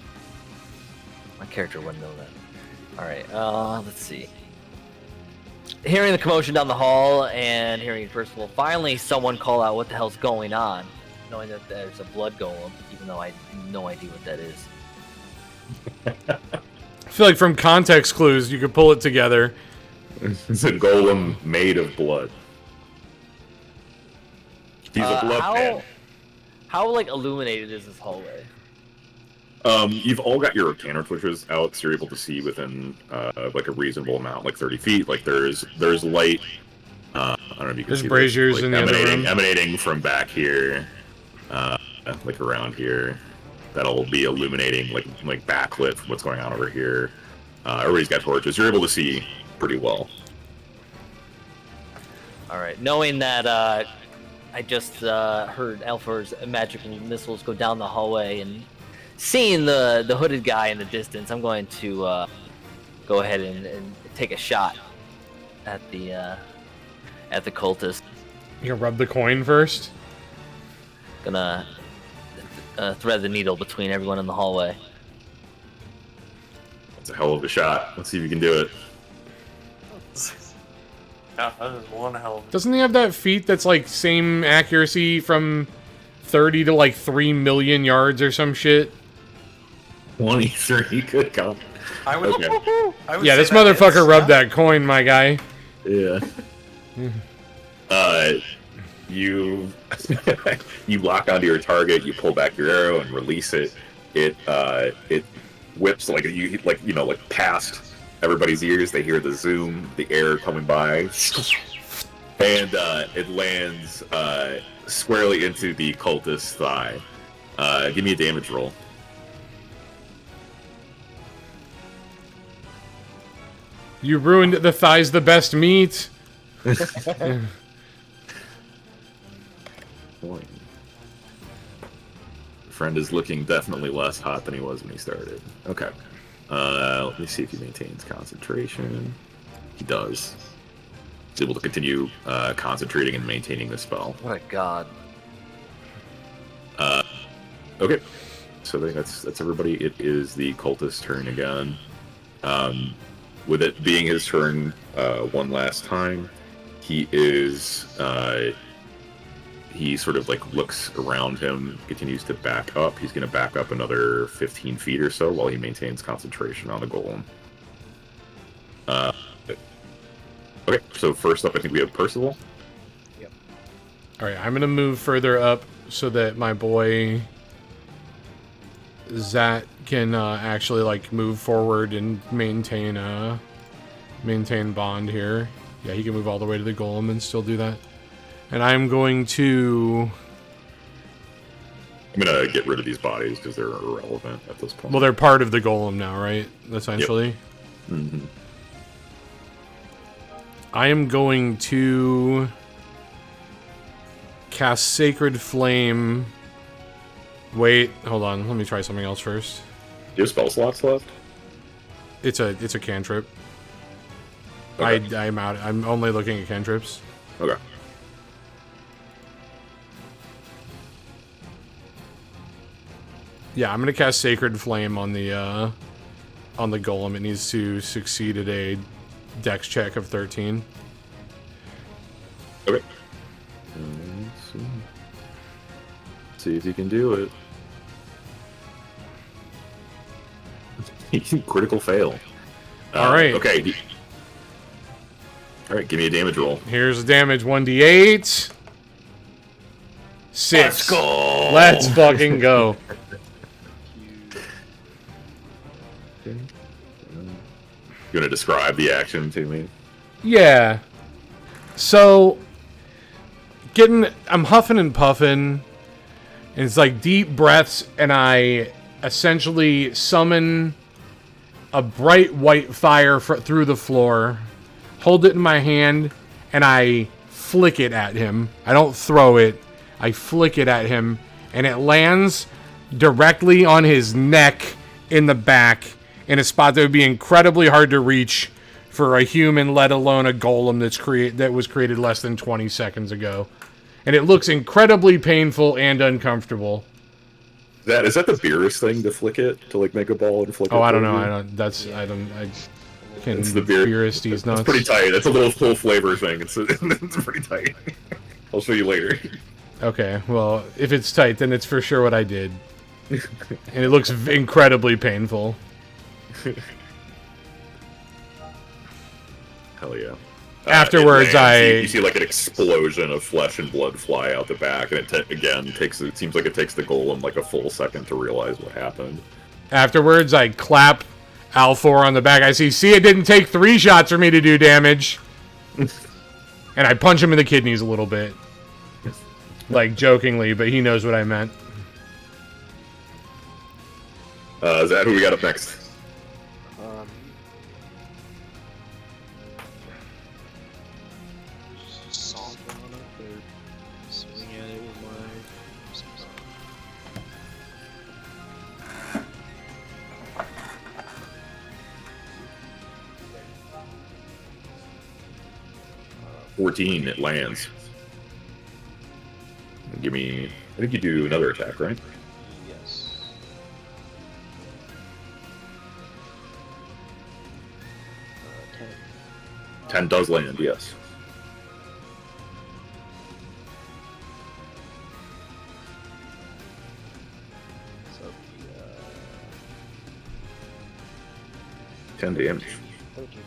My character wouldn't know that. All right, let's see. Hearing the commotion down the hall and hearing Percival, finally someone call out what the hell's going on, knowing that there's a blood golem, even though I have no idea what that is. I feel like from context clues, you could pull it together. It's a golem made of blood. He's a blood man. How like illuminated is this hallway? You've all got your counter twitches out, so you're able to see within like a reasonable amount, like 30 feet. Like there's light. I don't know if you can There's see braziers like, in the other room. emanating from back here, like around here. That'll be illuminating, like backlit from what's going on over here. Everybody's got torches. You're able to see pretty well. All right, knowing that I just heard Alfar's magical missiles go down the hallway and seeing the hooded guy in the distance, I'm going to go ahead and take a shot at the cultist. You gonna rub the coin first? Gonna thread the needle between everyone in the hallway. It's a hell of a shot. Let's see if you can do it. Yeah, that is one hell of. Doesn't he have that feat that's like same accuracy from 30 to like 3 million yards or some shit? 23. Good God. I would. Okay. I would Yeah, say this that motherfucker hits, rubbed yeah. that coin, my guy. Yeah. You you lock onto your target. You pull back your arrow and release it. It whips like past everybody's ears. They hear the zoom, the air coming by, and it lands squarely into the cultist's thigh. Give me a damage roll. You ruined it. The thigh's the best meat. Boy. Friend is looking definitely less hot than he was when he started. Okay. Let me see if he maintains concentration. He does. He's able to continue concentrating and maintaining the spell. What a god. Okay. So I think that's everybody. It is the cultist's turn again. With it being his turn one last time, he is... he sort of like looks around him, continues to back up. He's going to back up another 15 feet or so while he maintains concentration on the golem. Okay, so first up, I think we have Percival. Yep. All right, I'm gonna move further up so that my boy Zat can actually like move forward and maintain bond here. Yeah, he can move all the way to the golem and still do that. And I'm going to... I'm going to get rid of these bodies because they're irrelevant at this point. Well, they're part of the golem now, right? Essentially. Yep. Mm-hmm. I am going to cast Sacred Flame. Wait, hold on. Let me try something else first. Do you have spell slots left? It's a cantrip. Okay. I'm out. I'm only looking at cantrips. Okay. Yeah, I'm gonna cast Sacred Flame on the golem. It needs to succeed at a Dex check of 13. Okay. Let's see if you can do it. Critical fail. All right. Okay. All right, give me a damage roll. Here's the damage, 1d8. 6. Let's go. Let's fucking go. You want to describe the action to me? Yeah. So, I'm huffing and puffing, and it's like deep breaths, and I essentially summon a bright white fire through the floor, hold it in my hand, and I flick it at him. I don't throw it. I flick it at him, and it lands directly on his neck in the back, in a spot that would be incredibly hard to reach for a human, let alone a golem that was created less than 20 seconds ago. And it looks incredibly painful and uncomfortable. Is that the Beerus thing to flick it to like make a ball and flick it? Oh, I don't know. It's the beer. Beerus these nuts. It's pretty tight. It's a little full flavor thing. It's pretty tight. I'll show you later. Okay, well, if it's tight, then it's for sure what I did. And it looks incredibly painful. Hell yeah. Afterwards, you see like an explosion of flesh and blood fly out the back, and it seems like it takes the golem like a full second to realize what happened. Afterwards, I clap Alfor on the back. I see, it didn't take 3 shots for me to do damage. And I punch him in the kidneys a little bit. Like, jokingly, but he knows what I meant. Is that who we got up next? Stomp on it or swing at it with my. 14, it lands. Give me... I think you do another attack, right? Yes. Uh, 10. 10 does land, yes. So the 10 damage. 13 total.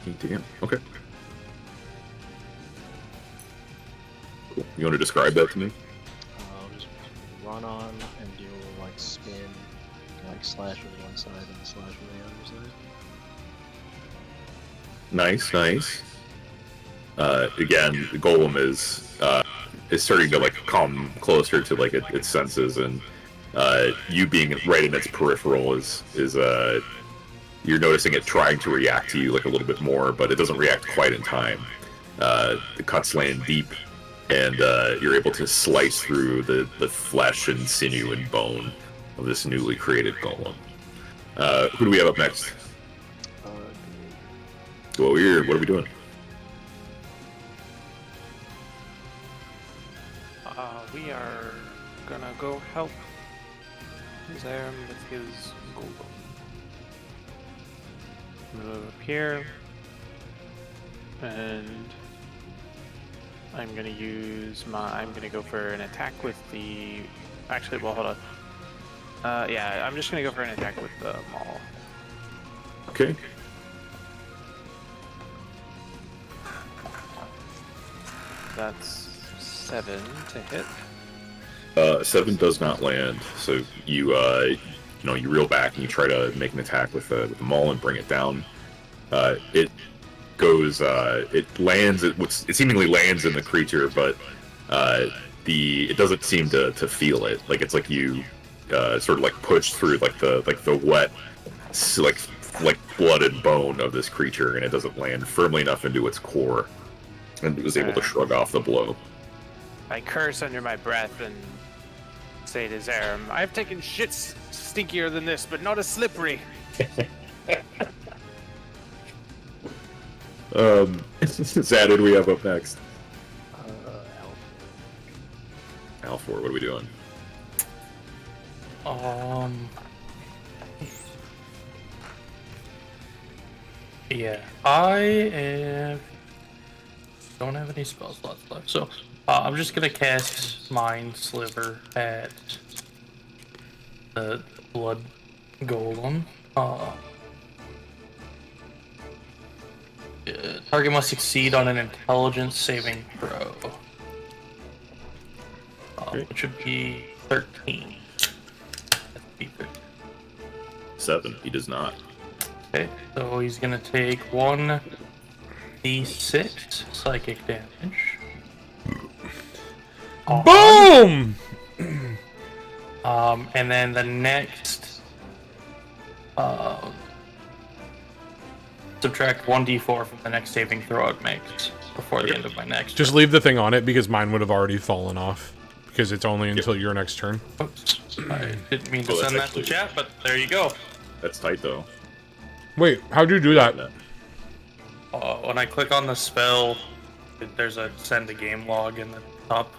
8 damage. Okay. Cool. You want to describe that to me? I'll just run on and do like spin, like slash with one side and slash with the other side. Nice. Again, the golem is starting to like come closer to like its senses, and you being right in its peripheral is you're noticing it trying to react to you like a little bit more, but it doesn't react quite in time. The cuts land deep, and you're able to slice through the flesh and sinew and bone of this newly created golem. Who do we have up next? What are we doing? We are gonna go help Zaram with his golem. Move up here, and I'm gonna go for an attack with the. Actually, well, hold on. Yeah, I'm just gonna go for an attack with the maul. Okay. That's 7 to hit. 7 does not land, so you reel back and you try to make an attack with the maul and bring it down. It lands. It seemingly lands in the creature, but it doesn't seem to feel it. Like it's like you sort of like push through like the wet like blood and bone of this creature, and it doesn't land firmly enough into its core, and it was able to shrug off the blow. I curse under my breath and say to Zaram, I've taken shits stinkier than this, but not as slippery. Zad, who do we have up next? Alpha. Alfor, what are we doing? Yeah, I don't have any spell slots left, so I'm just gonna cast Mind Sliver at the blood golem. Target must succeed on an intelligence saving throw. Which would be 13. That'd be 13. 7. He does not. Okay, so he's gonna take 1d6 psychic damage. Boom! And then the next, subtract 1d4 from the next saving throw it makes before the end of my next. Just leave the thing on it because mine would have already fallen off. Because it's only until your next turn. Oops, I didn't mean to Oh, that's send that actually- to chat, but there you go. That's tight, though. Wait, how'd you do that? When I click on the spell, there's a send a game log in the top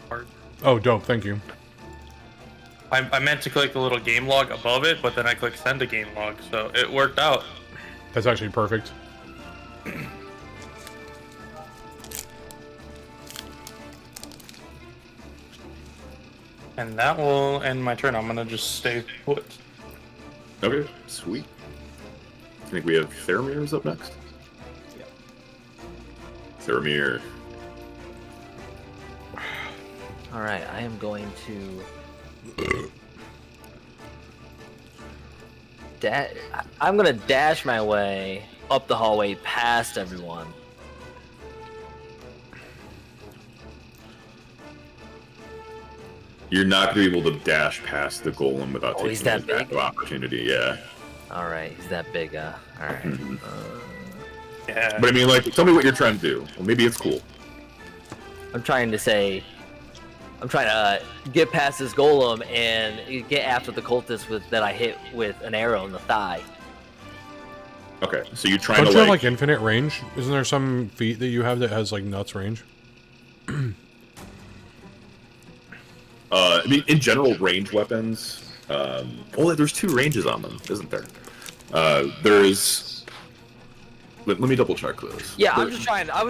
part. Oh, dope, thank you. I meant to click the little game log above it, but then I clicked send a game log, so it worked out. That's actually perfect. And that will end my turn. I'm gonna just stay put. Okay, sweet. I think we have Theramir's up next. Yep. Theramir. Alright, I am going to... I'm gonna dash my way up the hallway past everyone. You're not going to be able to dash past the golem without Oh, he's taking that an big? opportunity, yeah. Alright, he's that big, alright. Mhm. Yeah. But I mean, like, tell me what you're trying to do. Well, maybe it's cool. I'm trying to get past this golem and get after the cultist that I hit with an arrow in the thigh. Okay, so you're trying Don't to, you have, like... like, infinite range? Isn't there some feat that you have that has, like, nuts range? I mean, in general, range weapons... well, there's 2 ranges on them, isn't there? There's... Let me double-check this. Yeah, I was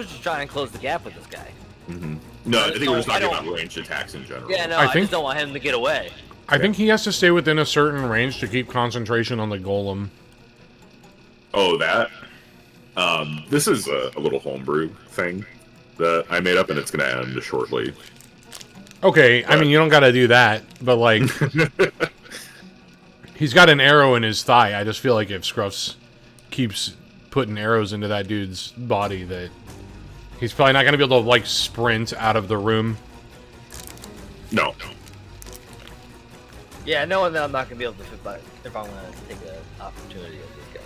just trying to close the gap with this guy. Mm-hmm. No, I think we're just I talking don't- about ranged attacks in general. Yeah, no, I I think- just don't want him to get away. I think he has to stay within a certain range to keep concentration on the golem. Oh, that? This is a little homebrew thing that I made up, and it's going to end shortly. Okay, I mean, you don't gotta do that, but, like... he's got an arrow in his thigh. I just feel like if Scruffs keeps putting arrows into that dude's body, that he's probably not gonna be able to, like, sprint out of the room. No. Yeah, knowing that I'm not gonna be able to if I'm gonna take an opportunity of this guy.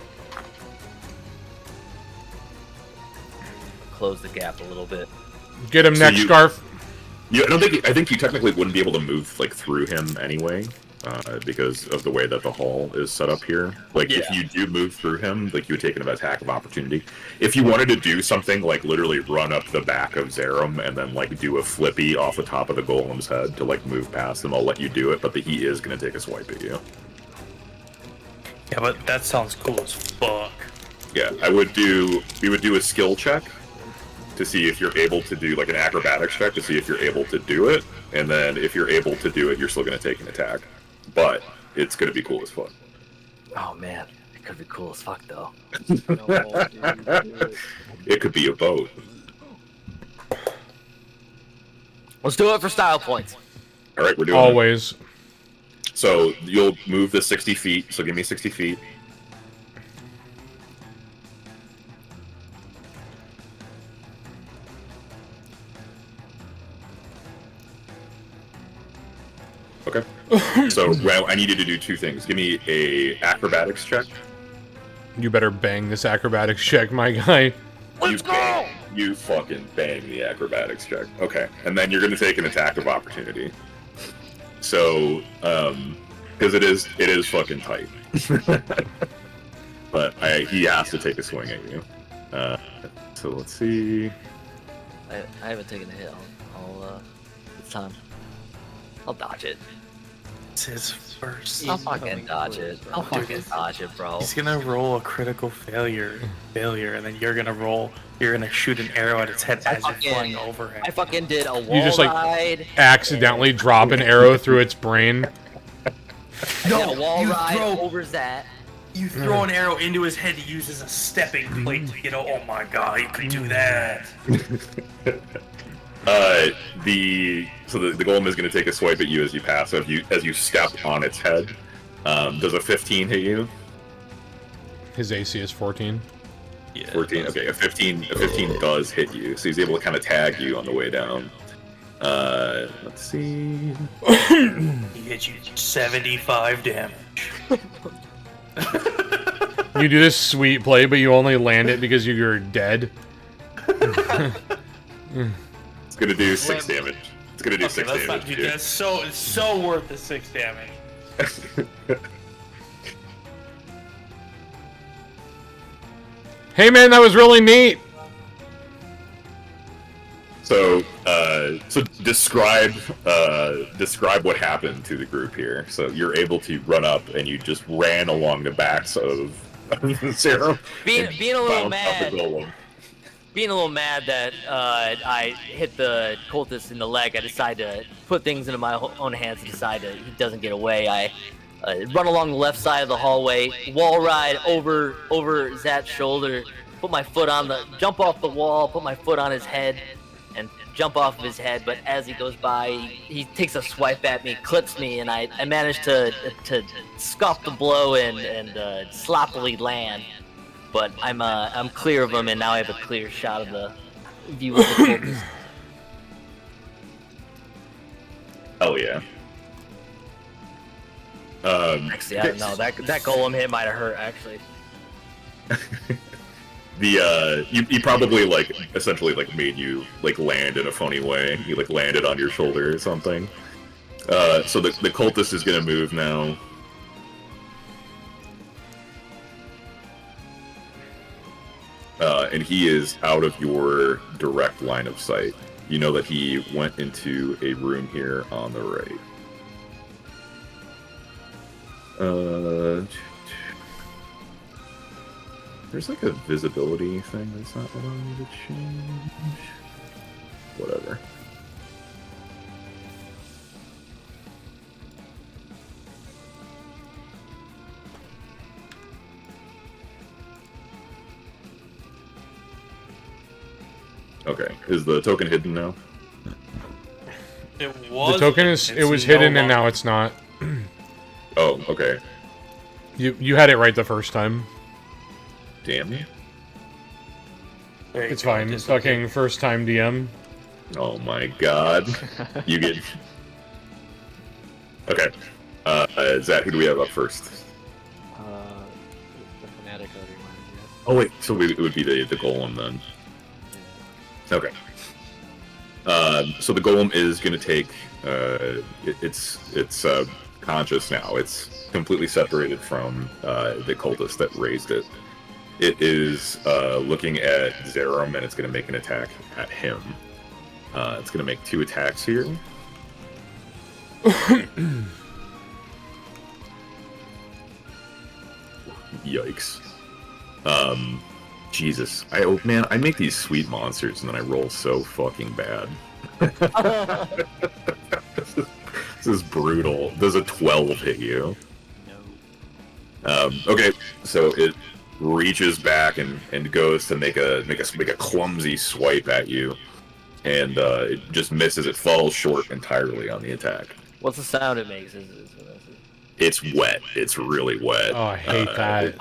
Close the gap a little bit. Get him, So neck you- scarf. Yeah, I think you technically wouldn't be able to move, like, through him anyway, because of the way that the hall is set up here. Like, if Yeah. you do move through him, like, you would take an attack of opportunity. If you wanted to do something like literally run up the back of Zerum and then, like, do a flippy off the top of the golem's head to, like, move past them, I'll let you do it, but he is going to take a swipe at you. Yeah, but that sounds cool as fuck. Yeah, we would do a skill check to see if you're able to do, like, an acrobatics check to see if you're able to do it, and then if you're able to do it, you're still going to take an attack. But it's going to be cool as fuck. Oh man, it could be cool as fuck though. No, dude. It could be a boat. Let's do it for style points. All right, we're doing it. Always. So you'll move the 60 feet, so give me 60 feet. Okay. So well, I need you to do 2 things. Give me a acrobatics check. You better bang this acrobatics check, my guy. Let's go! You fucking bang the acrobatics check. Okay. And then you're going to take an attack of opportunity. So, because it is fucking tight. But he has to take a swing at you. So let's see. I haven't taken a hit. This time. I'll dodge it. It's his first. I'll fucking dodge it. I'll fucking dodge it, bro. He's gonna roll a critical failure, and then you're gonna shoot an arrow at its head as you're flying over him. I fucking did a wall just, like, ride. Accidentally drop an arrow through its brain. I did a wall ride over that. You throw an arrow into his head to use as a stepping plate to get. Oh my god, you could do that. The golem is going to take a swipe at you as you pass. So as you step on its head, does a 15 hit you? His AC is 14. Yeah, 14. Okay, a 15 does hit you, so he's able to kind of tag you on the way down. Let's see. He hits you 75 damage. You do this sweet play, but you only land it because you're dead. It's gonna do 6 damage. It's gonna do 6 that's damage. Not, dude, that's so worth the 6 damage. Hey man, that was really neat. So describe what happened to the group here. So you're able to run up, and you just ran along the backs of Sarah. Being a little mad. Being a little mad that I hit the cultist in the leg, I decide to put things into my own hands and decide that he doesn't get away. I run along the left side of the hallway, wall ride over Zat's shoulder, put my foot on jump off the wall, put my foot on his head, and jump off of his head. But as he goes by, he takes a swipe at me, clips me, and I manage to scuff the blow and sloppily land. But I'm clear of him, and now I have a clear shot of the view of the cultist. Hell yeah. Actually, I don't know. That golem hit might have hurt, actually. He probably essentially made you land in a funny way. He landed on your shoulder or something. So the cultist is gonna move now. And he is out of your direct line of sight. You know that he went into a room here on the right. There's a visibility thing that's not allowing me to change. Whatever. Okay, is the token hidden now? It was. The token is. It was hidden, and now it's not. Oh, okay. You had it right the first time. Damn you. It's fine. It's fucking first time DM. Oh my god. You get. Okay. Zach, who do we have up first? The fanatic already reminded me. Oh wait, so it would be the golem then. Okay. So the golem is going to take. It's conscious now. It's completely separated from the cultist that raised it. It is looking at Zerum, and it's going to make an attack at him. It's going to make 2 attacks here. Yikes. Jesus. I make these sweet monsters, and then I roll so fucking bad. This is brutal. Does a 12 hit you? No. Okay, so it reaches back and goes to make a clumsy swipe at you, and it just misses. It falls short entirely on the attack. What's the sound it makes? It's wet. It's really wet. Oh, I hate that.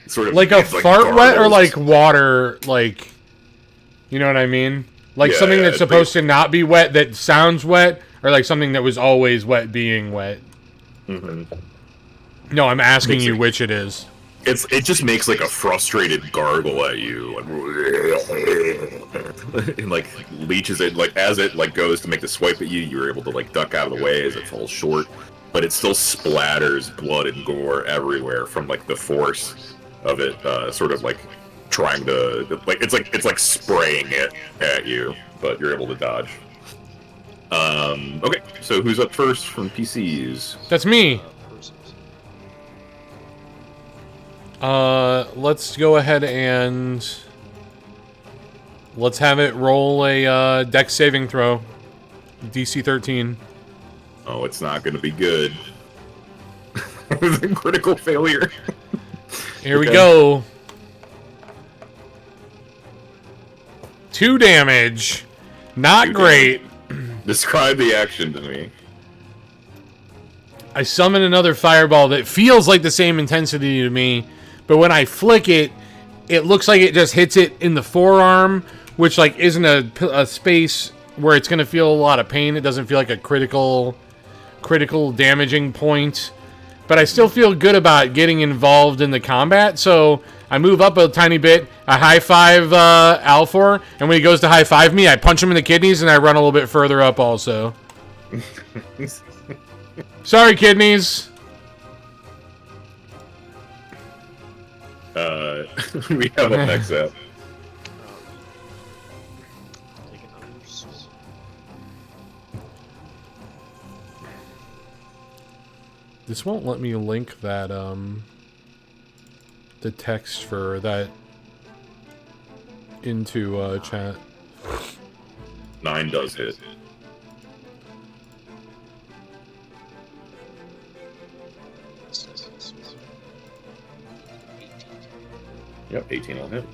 Sort of Like a fart gargles. wet or like water, like, you know what I mean? Like Yeah, something that's it's supposed to not be wet that sounds wet, or like something that was always wet being wet. Mm-hmm. No, I'm asking you which it is. It just makes a frustrated gargle at you, and leeches it. As it goes to make the swipe at you, you're able to duck out of the way as it falls short, but it still splatters blood and gore everywhere from the force of it, sort of trying to it's spraying it at you, but you're able to dodge. Okay, so who's up first from PCs? That's me. Persons. Let's go ahead and let's have it roll a dex saving throw. DC 13. Oh, it's not going to be good. Critical failure. Here we go. 2 damage. Not 2 great. Describe the action to me. I summon another fireball that feels like the same intensity to me, but when I flick it, it looks like it just hits it in the forearm, which like isn't a space where it's going to feel a lot of pain. It doesn't feel like a critical damaging point. But I still feel good about getting involved in the combat, so I move up a tiny bit, I high-five Alfor, and when he goes to high-five me, I punch him in the kidneys, and I run a little bit further up also. Sorry, kidneys! We have up next up. Take another This won't let me link that, the text for that into, chat. 9 does hit. Yep, 18 will hit.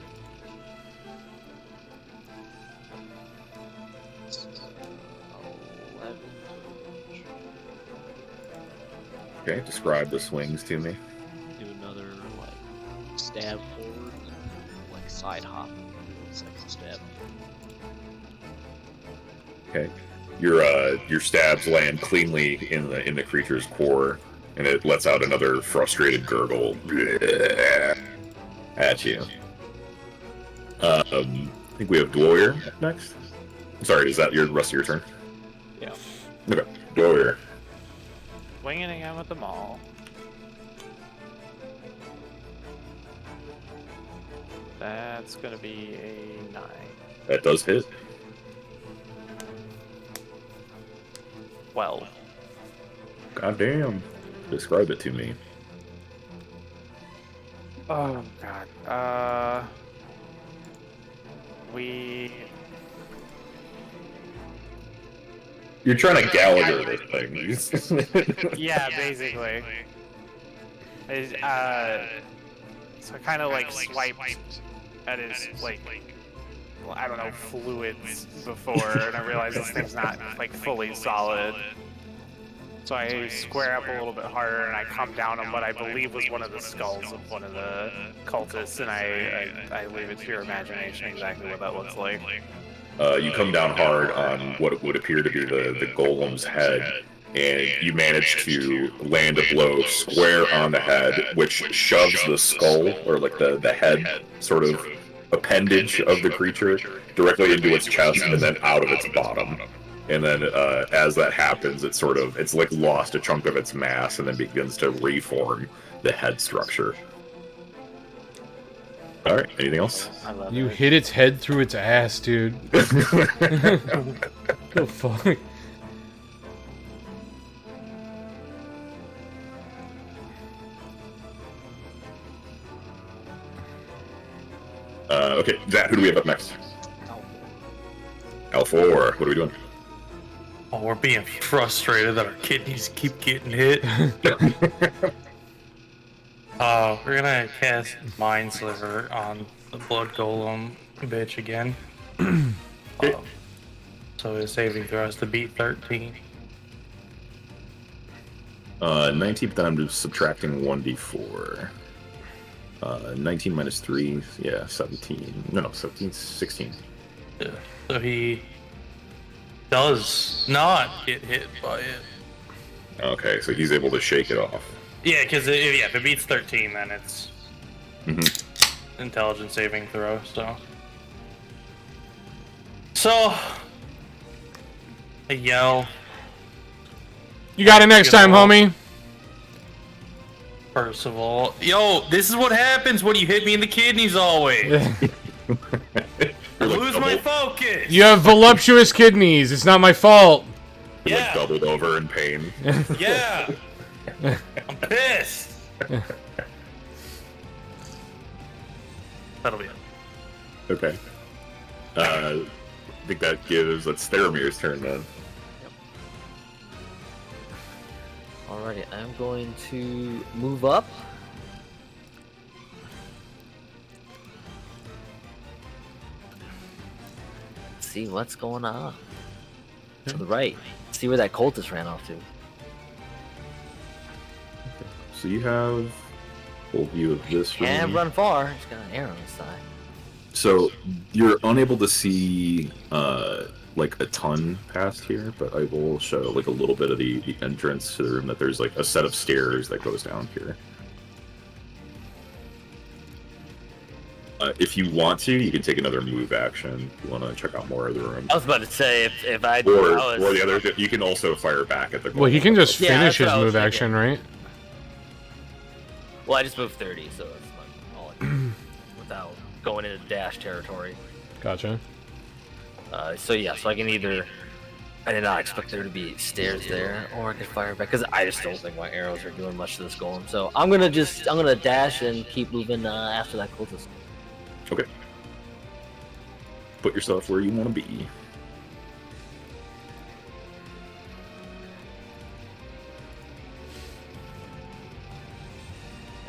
Okay, describe the swings to me. Do another like stab forward, like side hop. It's like a stab. Okay, your stabs land cleanly in the creature's core, and it lets out another frustrated gurgle at you. I think we have Dwarrior next. Sorry, is that your rest of your turn? Yeah. Okay, Dwarrior. Swinging again with the maul. That's gonna be a 9. That does hit. 12. God damn. Describe it to me. Oh god. You're trying to Gallagher this thing. Yeah, basically. So I kind of like swiped at his like I don't know, fluids before, and I realized this thing's not like fully solid. So I square up a little bit harder, and I come down on what I believe was one of the skulls of one of the cultists, and I leave it to your imagination exactly what that looks like. You come down hard on what would appear to be the golem's head, and you manage to land a blow square on the head, which shoves the skull, or like the head sort of appendage of the creature, directly into its chest and then out of its bottom. And then as that happens, it's like lost a chunk of its mass and then begins to reform the head structure. All right, anything else? You hit its head through its ass, dude. The fuck? Okay, Zach, who do we have up next? L4, what are we doing? Oh, we're being frustrated that our kidneys keep getting hit. We're gonna cast Mind Sliver on the Blood Golem bitch again. So his saving throw has to beat 13. 19, but then I'm just subtracting 1d4. 19 minus 3, yeah, 17. No, 17, 16. Yeah. So he does not get hit by it. Okay, so he's able to shake it off. Yeah, because if it beats 13, then it's intelligence saving throw. So I yell. You got it next time, homie. First of all, yo, this is what happens when you hit me in the kidneys always. I lose my focus. You have voluptuous kidneys. It's not my fault. You're Yeah. like doubled over in pain. Yeah. I'm pissed. That'll be it. Okay. I think that's Theramir's turn then. Alrighty, I'm going to move up. See what's going on. To the right. See where that cultist ran off to. So you have full view of this Can't room. run far. Just got an arrow on the side. So you're unable to see like a ton past here, but I will show like a little bit of the entrance to the room. That there's like a set of stairs that goes down here. If you want to, you can take another move action. If you want to check out more of the room, I was about to say if I or the other, you can also fire back at the. Well, he can just Yeah, finish that's his what I was move action, right? Well, I just moved 30, so that's all I can without going into dash territory. Gotcha. So yeah, so I can either. I did not expect there to be stairs there, or I could fire back because I just don't think my arrows are doing much to this golem. So I'm gonna dash and keep moving after that cultist. Okay. Put yourself where you want to be.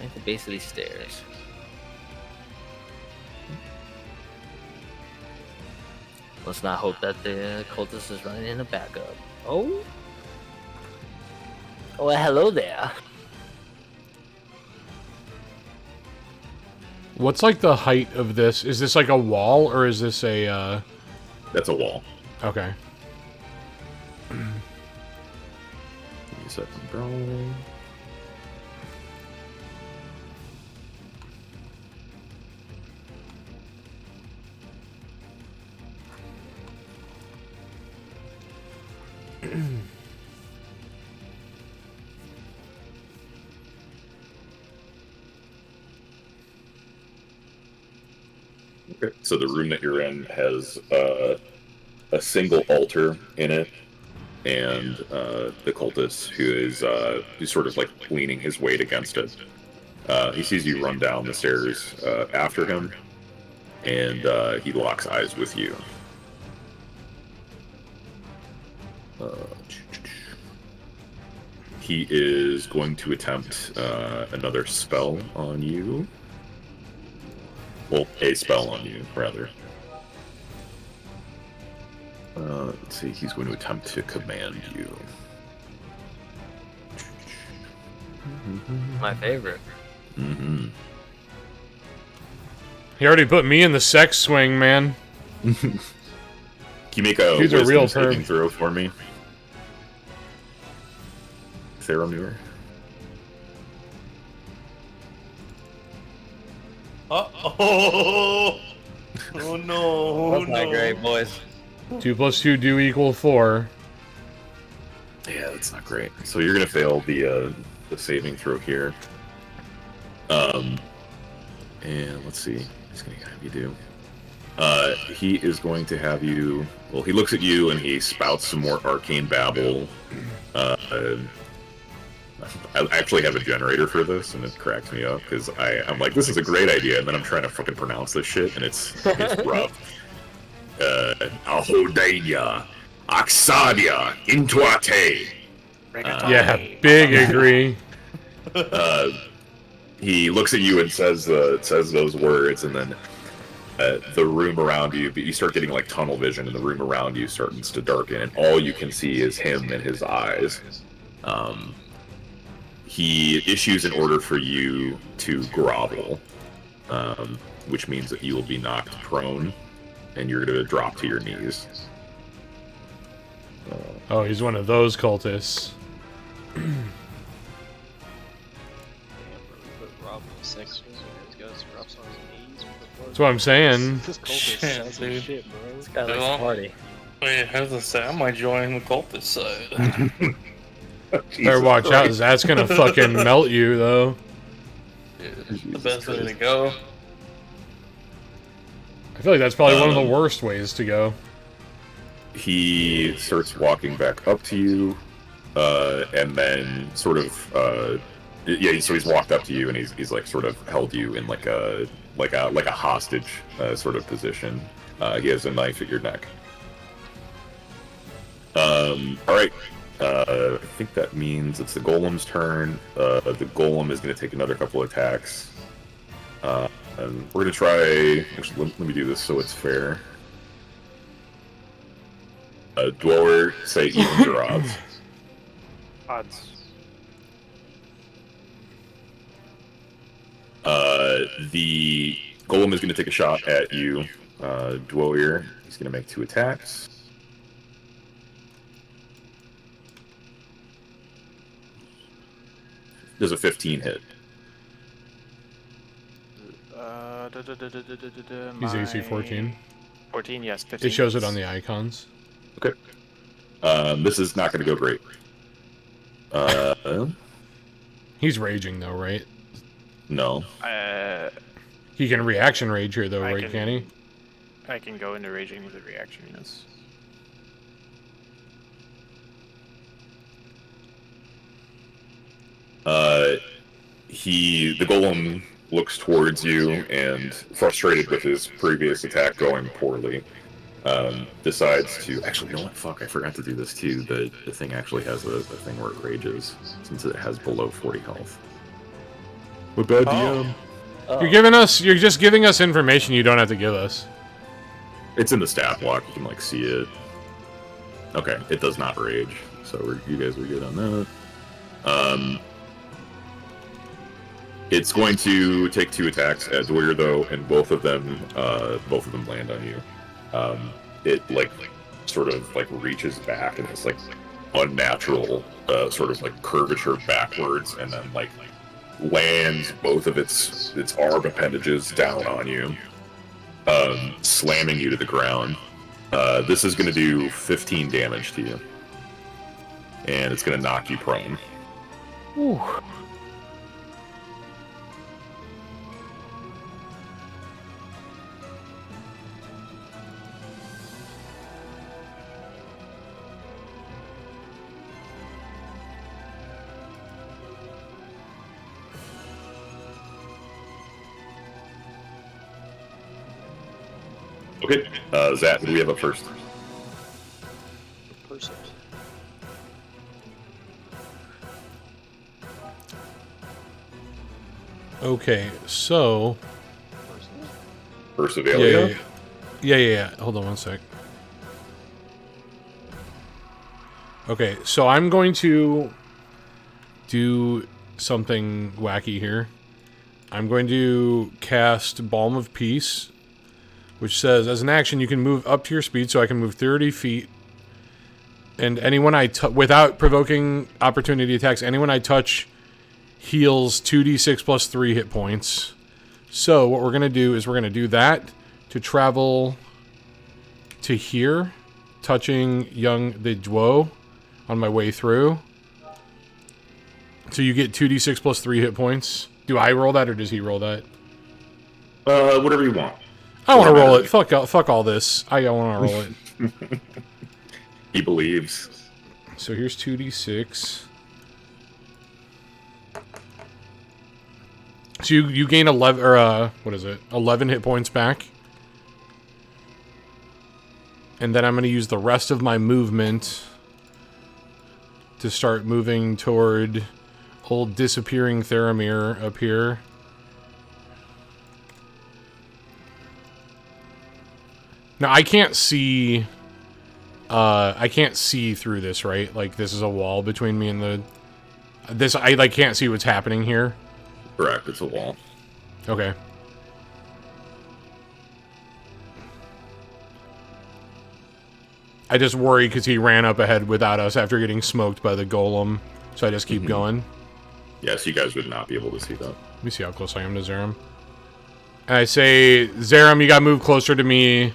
At the base of these stairs. Let's not hope that the cultist is running in a backup. Oh? Oh, well, hello there. What's like the height of this? Is this like a wall or is this a? That's a wall. Okay. Give me a second, bro. Okay. So the room that you're in has a single altar in it, and the cultist who is who's sort of like leaning his weight against it. He sees you run down the stairs after him, and he locks eyes with you. He is going to attempt another spell on you. Well, a spell on you, rather. Let's see, he's going to attempt to command you. My favorite. Mm-hmm. He already put me in the sex swing, man. Can you make a He's a wisdom real saving perv. throw for me? Faramir? Oh no! That's not great, boys. 2 + 2 do equal 4. Yeah, that's not great. So you're gonna fail the saving throw here. And let's see. He's gonna have you do. He is going to have you. Well, he looks at you and he spouts some more arcane babble. I actually have a generator for this, and it cracks me up because I'm like, this is a great idea, and then I'm trying to fucking pronounce this shit, and it's rough. Ahodeia, Axadia, Intuate. Yeah, big agree. He looks at you and says those words, and then the room around you, but you start getting like tunnel vision, and the room around you starts to darken, and all you can see is him and his eyes. He issues an order for you to grovel, which means that you will be knocked prone, and you're going to drop to your knees. Oh, he's one of those cultists. That's what I'm saying. This cultist Shit, sounds like dude. shit, bro. This guy likes Well, to party. Wait, how's this say? I might join the cultist side. Better watch out, 'cause that's gonna fucking melt you, though. The best way to go. I feel like that's probably one of the worst ways to go. He starts walking back up to you, and then sort of, yeah. So he's walked up to you, and he's like sort of held you in like a hostage sort of position. He has a knife at your neck. All right. I think that means it's the Golem's turn. The Golem is going to take another couple attacks. And we're going to try... Actually, let me do this so it's fair. Dweller, say evens or odds. Odds. The Golem is going to take a shot at you, Dweller. He's going to make 2 attacks. Does a 15 hit? He's AC 14. 14, yes. 15 It shows it hits. on the icons. Okay. This is not going to go great. He's raging though, right? No. He can reaction rage here though, right? Can he? I can go into raging with a reaction, yes. The Golem looks towards you and, frustrated with his previous attack going poorly, decides to... Actually, you know what? Fuck, I forgot to do this too. The thing actually has a thing where it rages, since it has below 40 health. What bad DM? Oh. You're just giving us information you don't have to give us. It's in the stat block, you can, like, see it. Okay, it does not rage, so you guys are good on that. It's going to take 2 attacks at Dwyer, though, and both of them land on you. It, like, sort of, like, reaches back in this, like, unnatural, sort of, like, curvature backwards, and then, like, lands both of its arm appendages down on you, slamming you to the ground. This is going to do 15 damage to you. And it's going to knock you prone. Ooh. Okay, Zach, who do we have up first? Person. Okay, so Persevalia? yeah. Hold on one sec. Okay, so I'm going to do something wacky here. I'm going to cast Balm of Peace, which says, as an action, you can move up to your speed, so I can move 30 feet. And anyone without provoking opportunity attacks, anyone I touch heals 2d6 plus 3 hit points. So what we're going to do is we're going to do that to travel to here, touching the Dwo on my way through. So you get 2d6 plus 3 hit points. Do I roll that or does he roll that? Whatever you want. I want to roll it. Fuck all this. I want to roll it. He believes. So here's 2d6. So you gain 11 or what is it? 11 hit points back. And then I'm going to use the rest of my movement to start moving toward old disappearing Theramir up here. Now I can't see through this, right? Like this is a wall between me and I like can't see what's happening here. Correct, it's a wall. Okay. I just worry because he ran up ahead without us after getting smoked by the golem. So I just keep going. Yes, you guys would not be able to see that. Let me see how close I am to Zerum. And I say, Zerum, you gotta move closer to me.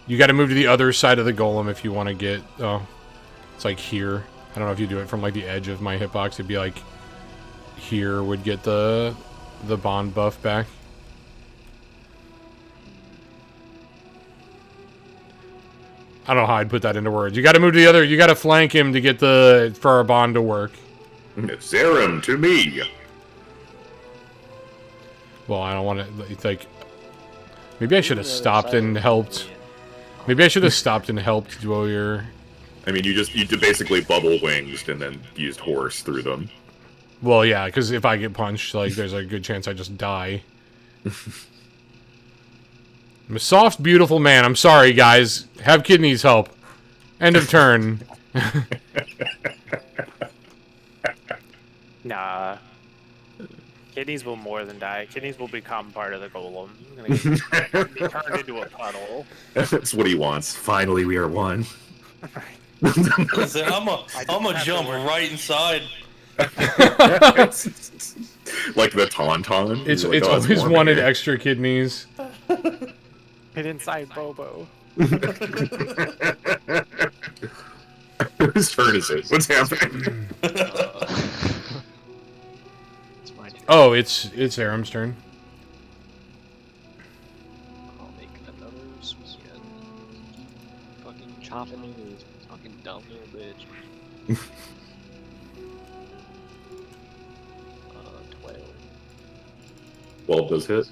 You gotta move to the other side of the golem if you want to get... Oh, it's like here. I don't know if you do it from like the edge of my hitbox. It'd be like here would get the bond buff back. I don't know how I'd put that into words. You gotta move to the other... You gotta flank him to get for our bond to work. It's Zerum to me. Well, I don't want to... It's like... Maybe I should have stopped and helped... Maybe I should have stopped and helped Dwoyer. I mean, you basically bubble wings and then used horse through them. Well, yeah, because if I get punched, like, there's a good chance I just die. I'm a soft, beautiful man. I'm sorry, guys. Have kidneys help. End of turn. Nah. Kidneys will more than die. Kidneys will become part of the golem. He's gonna be turned into a puddle. That's what he wants. Finally, we are one. Listen, I'm gonna jump right inside. Like the tauntaun. It's You're like, "Oh, always warm wanted here." extra kidneys. Get inside Bobo. Whose turn is it? What's happening? It's my turn. Oh, it's Aram's turn. I'll make another swing. Fucking chopping into this fucking dumb little bitch. 12. 12 does hit.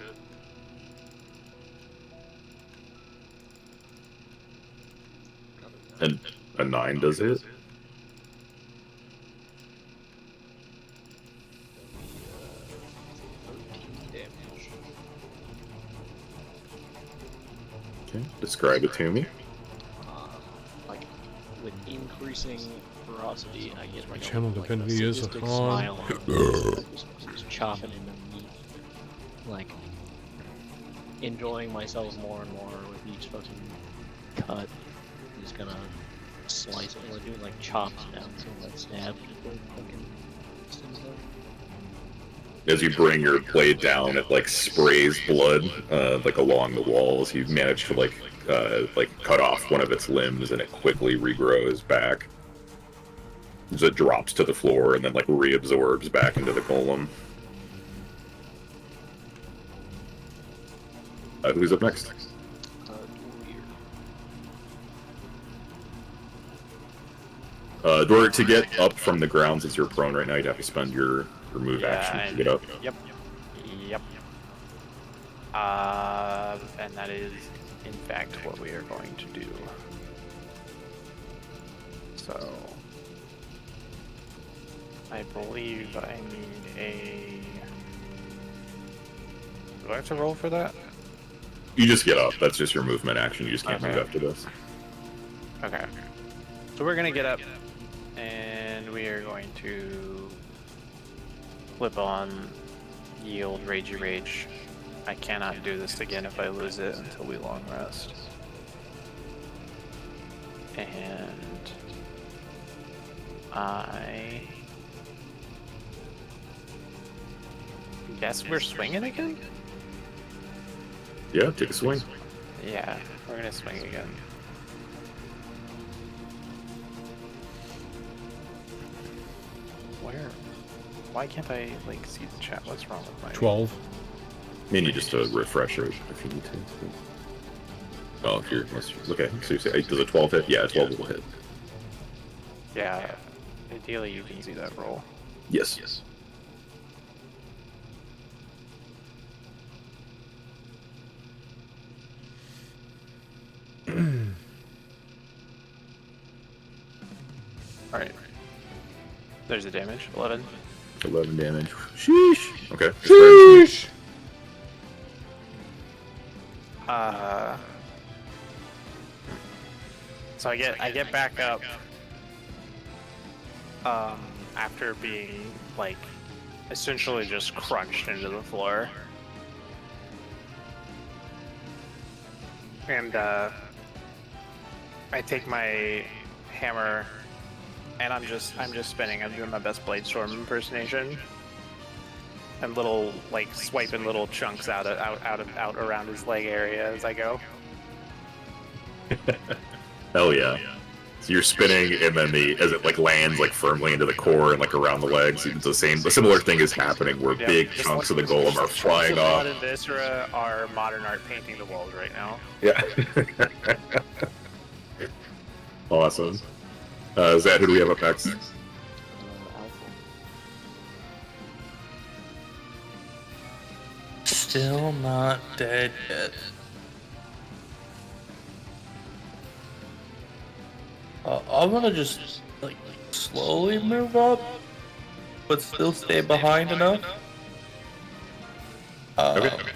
And a 9 does hit. 13 damage. Okay, describe it to me. Like, with increasing ferocity, I get like Channel a divinity is sadistic on. smile on my face, just chopping into meat, like enjoying myself more and more with each fucking cut. I'm just gonna slice it. We're doing like chops now, so like stab people. Fucking As you bring your blade down, it like sprays blood like along the walls. You manage to like cut off one of its limbs, and it quickly regrows back. As it drops to the floor and then like reabsorbs back into the golem. Who's up next? Dor, to get up from the ground, since you're prone right now, you'd have to spend your move action to get up. Yep. And that is, in fact, what we are going to do. So, I believe I need a... Do I have to roll for that? You just get up. That's just your movement action. You just can't Okay. move after this. Okay. So we're gonna get up, and we are going to flip on Yield Ragey Rage. I cannot do this again if I lose it until we long rest. And I guess we're swinging again? Yeah, take a swing. Yeah, we're gonna swing again. Where? Why can't I like see the chat? What's wrong with my 12. I mean, you just refresh it if you need to. Oh, if you're... Okay, so you say, does a 12 hit? Yeah, a 12 will hit. Yeah, ideally you can see that roll. Yes. Yes. Alright. There's the damage. 11. 11 damage. Sheesh. Okay. Sheesh! So I get back up after being like essentially just crunched into the floor. And I take my hammer and I'm just spinning. I'm doing my best Bladestorm impersonation. And little like swiping little chunks out around his leg area as I go. Hell yeah. So you're spinning, and then as it like lands like firmly into the core and like around the legs, it's a similar thing is happening where big just chunks like- of the golem are just flying chunks of off. blood and viscera are modern art painting the walls right now. Yeah. Awesome. Zed, who do we have up next? Alpha. Still not dead yet. I'm gonna just like slowly move up, but still stay behind enough. Okay.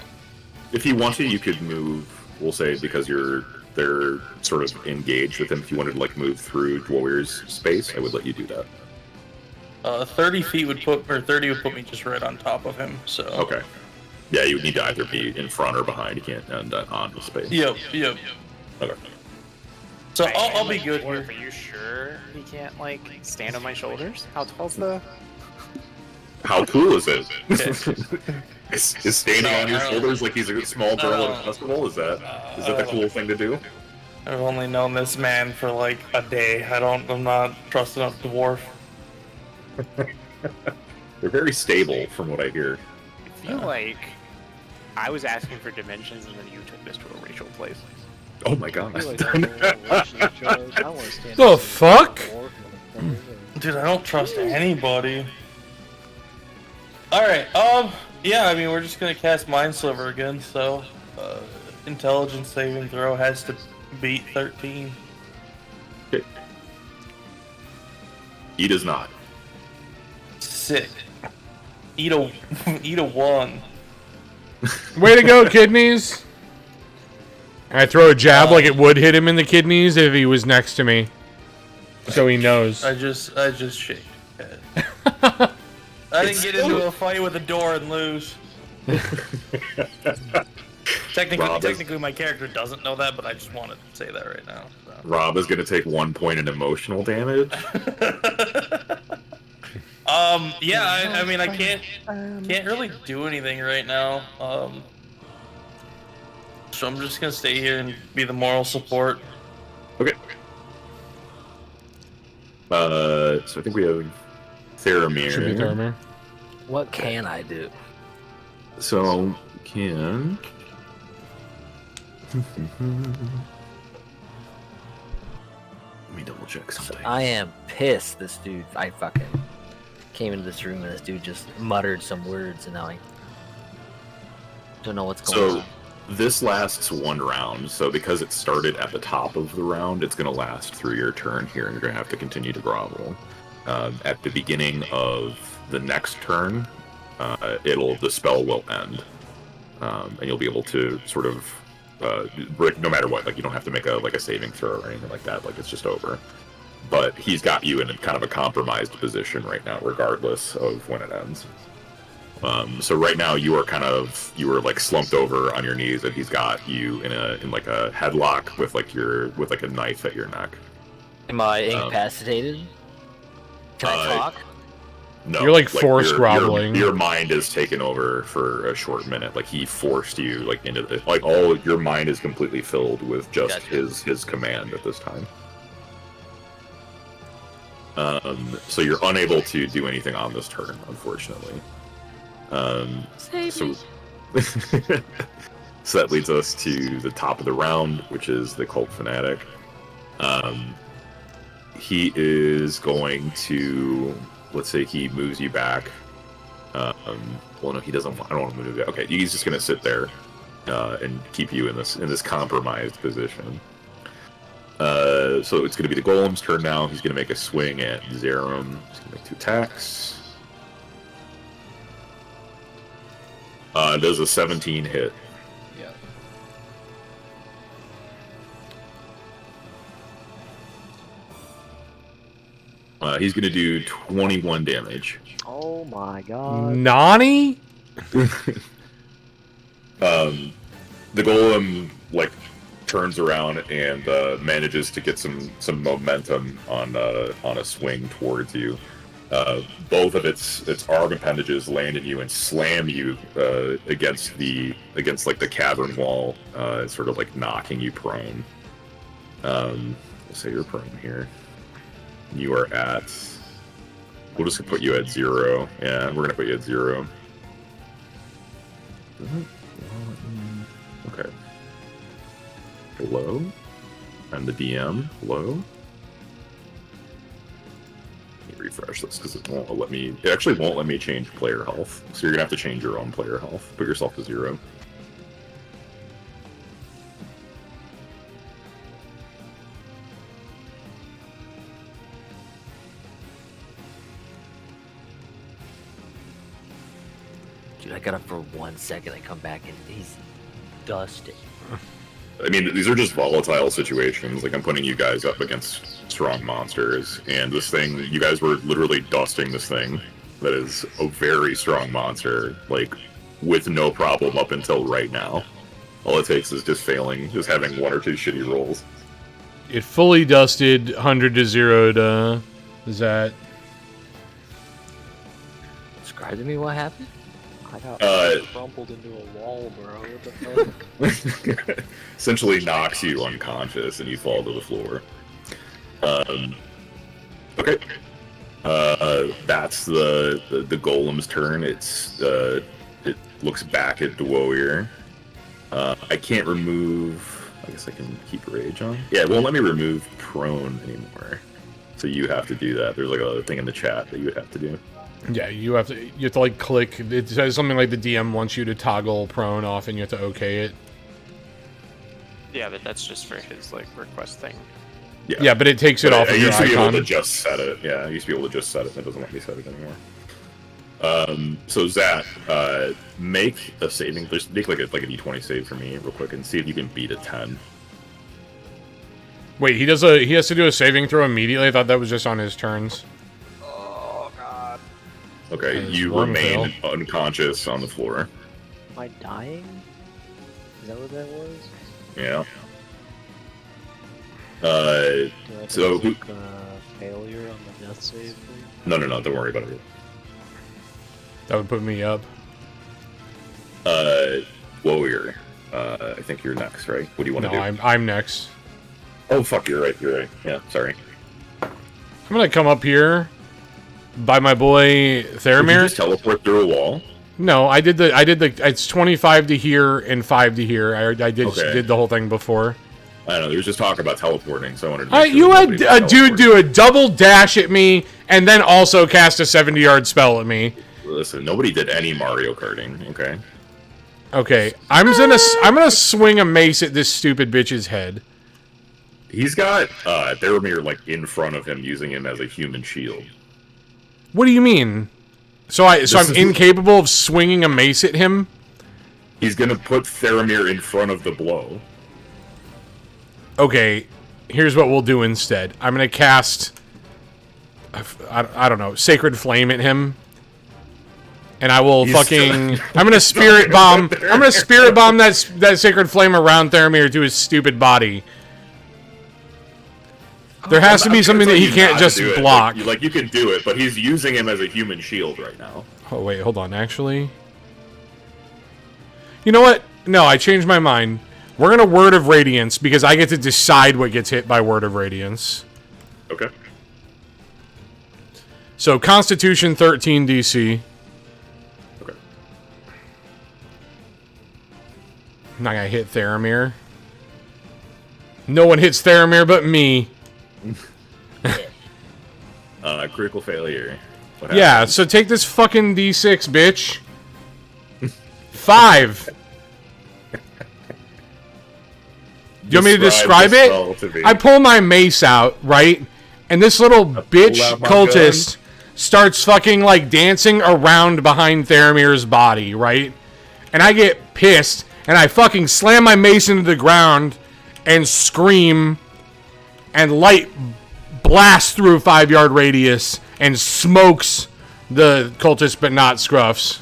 If you want to, you could move. We'll say because they're sort of engaged with him. If you wanted to like move through Warrior's space, I would let you do that. 30 feet would put, or 30 would put me just right on top of him. So. Okay. Yeah, you would need to either be in front or behind. You can't end on the space. Yep. Okay. So I'll be good here. Are you sure he can't like stand on my shoulders? How tall's the? How cool is it? Okay. Is standing on your shoulders like he's a small girl at a festival? Is that the cool thing to do? I've only known this man for like a day. I'm not trusting a dwarf. They're very stable, from what I hear. I feel like I was asking for dimensions and then you took this to a racial place. Oh my god. I feel like I want to stand The fuck? Dude, I don't trust anybody. Alright, yeah, I mean, we're just gonna cast Mind Sliver again, so, intelligence saving throw has to beat 13. Okay. He does not. Sick. Eat a 1. Way to go, kidneys! I throw a jab like it would hit him in the kidneys if he was next to me. So he knows. I just shake his head. I didn't get into a fight with a door and lose. Technically, my character doesn't know that, but I just wanted to say that right now. So. Rob is going to take 1 point in emotional damage. Yeah, I mean, I can't really do anything right now. So I'm just gonna stay here and be the moral support. Okay. So I think we have Theramir. Should be Theramir. What can I do? So you can. Let me double check something. I am pissed. This dude, I fucking came into this room and this dude just muttered some words, and now I don't know what's going on. This lasts 1 round, so because it started at the top of the round, it's going to last through your turn here, and you're going to have to continue to grovel. At the beginning of the next turn, the spell will end, and you'll be able to sort of, no matter what, like you don't have to make a saving throw or anything like that, like it's just over. But he's got you in kind of a compromised position right now, regardless of when it ends. So right now you are like slumped over on your knees, and he's got you in like a headlock with like a knife at your neck. Am I incapacitated? Can I talk? No, you're like force groveling. Your mind is taken over for a short minute. Like he forced you like into the, like all your mind is completely filled with just his command at this time. So you're unable to do anything on this turn, unfortunately. So that leads us to the top of the round, which is the Cult Fanatic. He is going to, let's say he moves you back. Well, no, he doesn't. I don't want to move you back. Okay, he's just going to sit there and keep you in this compromised position. So it's going to be the Golem's turn now. He's going to make a swing at Zerum. He's going to make 2 attacks. Does a 17 hit? Yeah. He's going to do 21 damage. Oh my god. Nani? The Golem like turns around and manages to get some momentum on a swing towards you. Both of its arm appendages land in you and slam you against like the cavern wall, sort of like knocking you prone. We'll say you're prone here. You are at. We'll just put you at 0. Yeah, we're gonna put you at 0. Okay. Hello. I'm the DM. Hello. Refresh this because it won't let me. It actually won't let me change player health. So you're gonna have to change your own player health. Put yourself to 0. Dude, I got up for 1 second. I come back and he's dusted. I mean, these are just volatile situations. Like, I'm putting you guys up against strong monsters, and this thing, you guys were literally dusting this thing that is a very strong monster, like, with no problem up until right now. All it takes is just failing, just having 1 or 2 shitty rolls. It fully dusted 100 to 0 to Zat. Describe to me what happened? I got crumpled into a wall, bro. What the fuck? Essentially knocks you unconscious and you fall to the floor. Okay. That's the golem's turn. It looks back at Dwoir. I can't remove. I guess I can keep rage on. Yeah, it won't let me remove prone anymore. So you have to do that. There's like a thing in the chat that you would have to do. Yeah, you have to like click. It says something like the DM wants you to toggle prone off, and you have to okay it. Yeah, but that's just for his like request thing. Yeah, but it takes it off of your used to be able icon. to just set it. Yeah, I used to be able to just set it. It doesn't let me set it anymore. So Zat, make a saving. Just make like a d20 save for me real quick and see if you can beat a 10. Wait, he has to do a saving throw immediately. I thought that was just on his turns. Oh god. Okay, There's you one remain unconscious on the floor. Am I dying? Is that what that was? Yeah. Do I have So to who? click, failure on the death save thing? No, don't worry about it. That would put me up. Warrior. I think you're next, right? What do you want No, to do? I'm next. Oh fuck, you're right. Yeah, sorry. I'm gonna come up here by my boy Did you Theramir. just teleport through a wall? No, I did the. It's 25 to here and 5 to here. I did Okay. did the whole thing before. I don't know. There was just talk about teleporting, so I wanted to. Make sure You that had nobody a was dude do teleporting. a double dash at me and then also cast a 70-yard spell at me. Listen, nobody did any Mario Karting. Okay. Okay, I'm gonna swing a mace at this stupid bitch's head. He's got Theramir like in front of him, using him as a human shield. What do you mean? So I'm incapable of swinging a mace at him? He's gonna put Theramir in front of the blow. Okay, here's what we'll do instead. I'm gonna cast, I don't know, Sacred Flame at him, and I will I'm gonna Spirit Bomb. I'm gonna Spirit Bomb that Sacred Flame around Theramir to his stupid body. There has to be something that he can't just block. Like you can do it, but he's using him as a human shield right now. Oh wait, hold on. Actually, you know what? No, I changed my mind. We're gonna Word of Radiance because I get to decide what gets hit by Word of Radiance. Okay. So Constitution 13 DC. Okay. I'm not gonna hit Theramir. No one hits Theramir but me. Critical failure. What Yeah, happened? so take this fucking D6, bitch. 5. You want me to describe the it? spell to me. I pull my mace out, right? And this little bitch out my cultist starts fucking like dancing around behind Theramir's body, right? And I get pissed and I fucking slam my mace into the ground and scream, and light blasts through a 5-yard radius and smokes the cultist, but not Scruffs.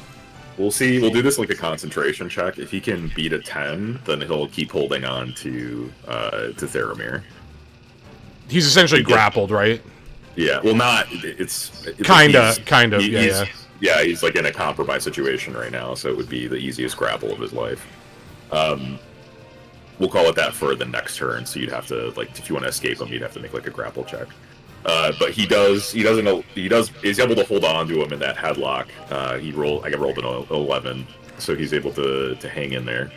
We'll see. We'll do this like a concentration check. If he can beat a 10, then he'll keep holding on to Theramir. He's essentially grappled, right? Yeah. Well, not. It's Kinda, he's- yeah. Yeah, he's like in a compromised situation right now, so it would be the easiest grapple of his life. We'll call it that for the next turn. So you'd have to like, if you want to escape him, you'd have to make like a grapple check. But he's able to hold on to him in that headlock. I rolled an 11, so he's able to hang in there.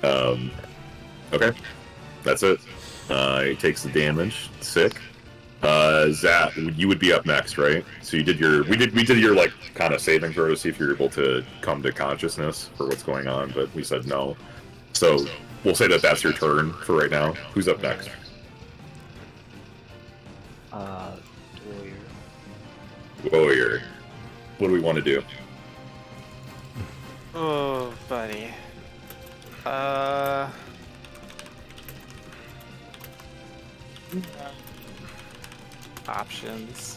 Okay, that's it. He takes the damage. Sick. Zat, you would be up next, right? So we did your like kind of saving throw to see if you're able to come to consciousness for what's going on, but we said no. So we'll say that that's your turn for right now. Who's up next? Warrior. Warrior. What do we want to do? Oh, buddy. Options.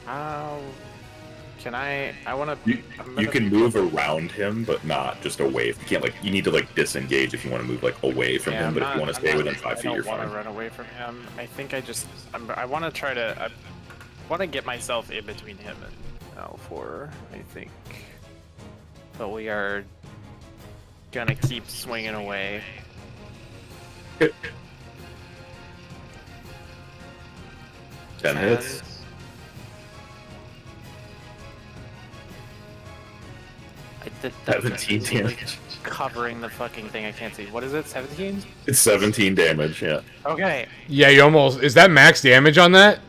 How can I want to. You can move around him, but not just away. You can't like. You need to like disengage if you want to move like away from him. But if you want to stay within 5 feet, you're fine. I don't want to run away from him. I think I want to try to. I want to get myself in between him and L4. I think, but we are gonna keep swinging away. 10 hits. I did 17 damage. Covering the fucking thing. I can't see. What is it? 17? It's 17 damage. Yeah. Okay. Yeah, you almost... Is that max damage on that?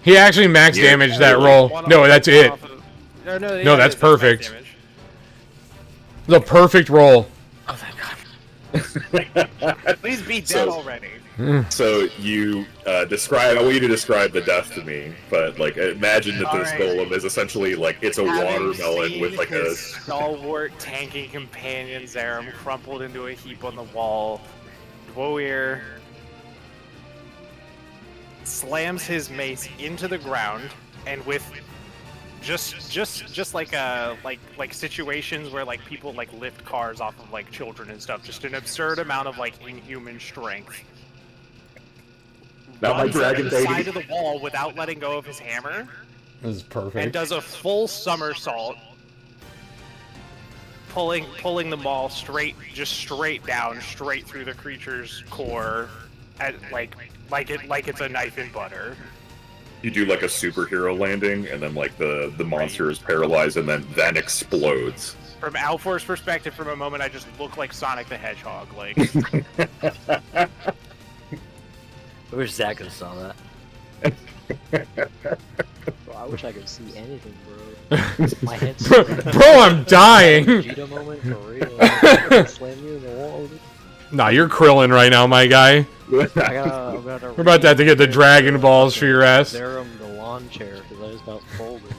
He actually max damaged that roll. No, that's it. No, that's perfect. The perfect roll. Oh, thank God. Please be dead already. So you describe. I want you to describe the death to me, but like imagine that this golem is essentially like it's a watermelon with like a stalwart tanking companion Zarum crumpled into a heap on the wall. Dwoir slams his mace into the ground, and with just like situations where like people like lift cars off of like children and stuff, just an absurd amount of like inhuman strength. Now my dragon to the side of the wall without letting go of his hammer. This is perfect. And does a full somersault, pulling the maul straight down, straight through the creature's core, at like it's a knife in butter. You do like a superhero landing, and then like the monster is paralyzed, and then explodes. From Alfor's perspective, from a moment, I just look like Sonic the Hedgehog. Like, I wish Zach could have saw that. Bro, I wish I could see anything, bro. My head's Bro, I'm dying. Vegeta moment for real. Slam you in the wall. Nah, you're Krillin right now, my guy. We're about to have to get the Dragon Balls for your ass. Zarum the lawn chair because I was about folded.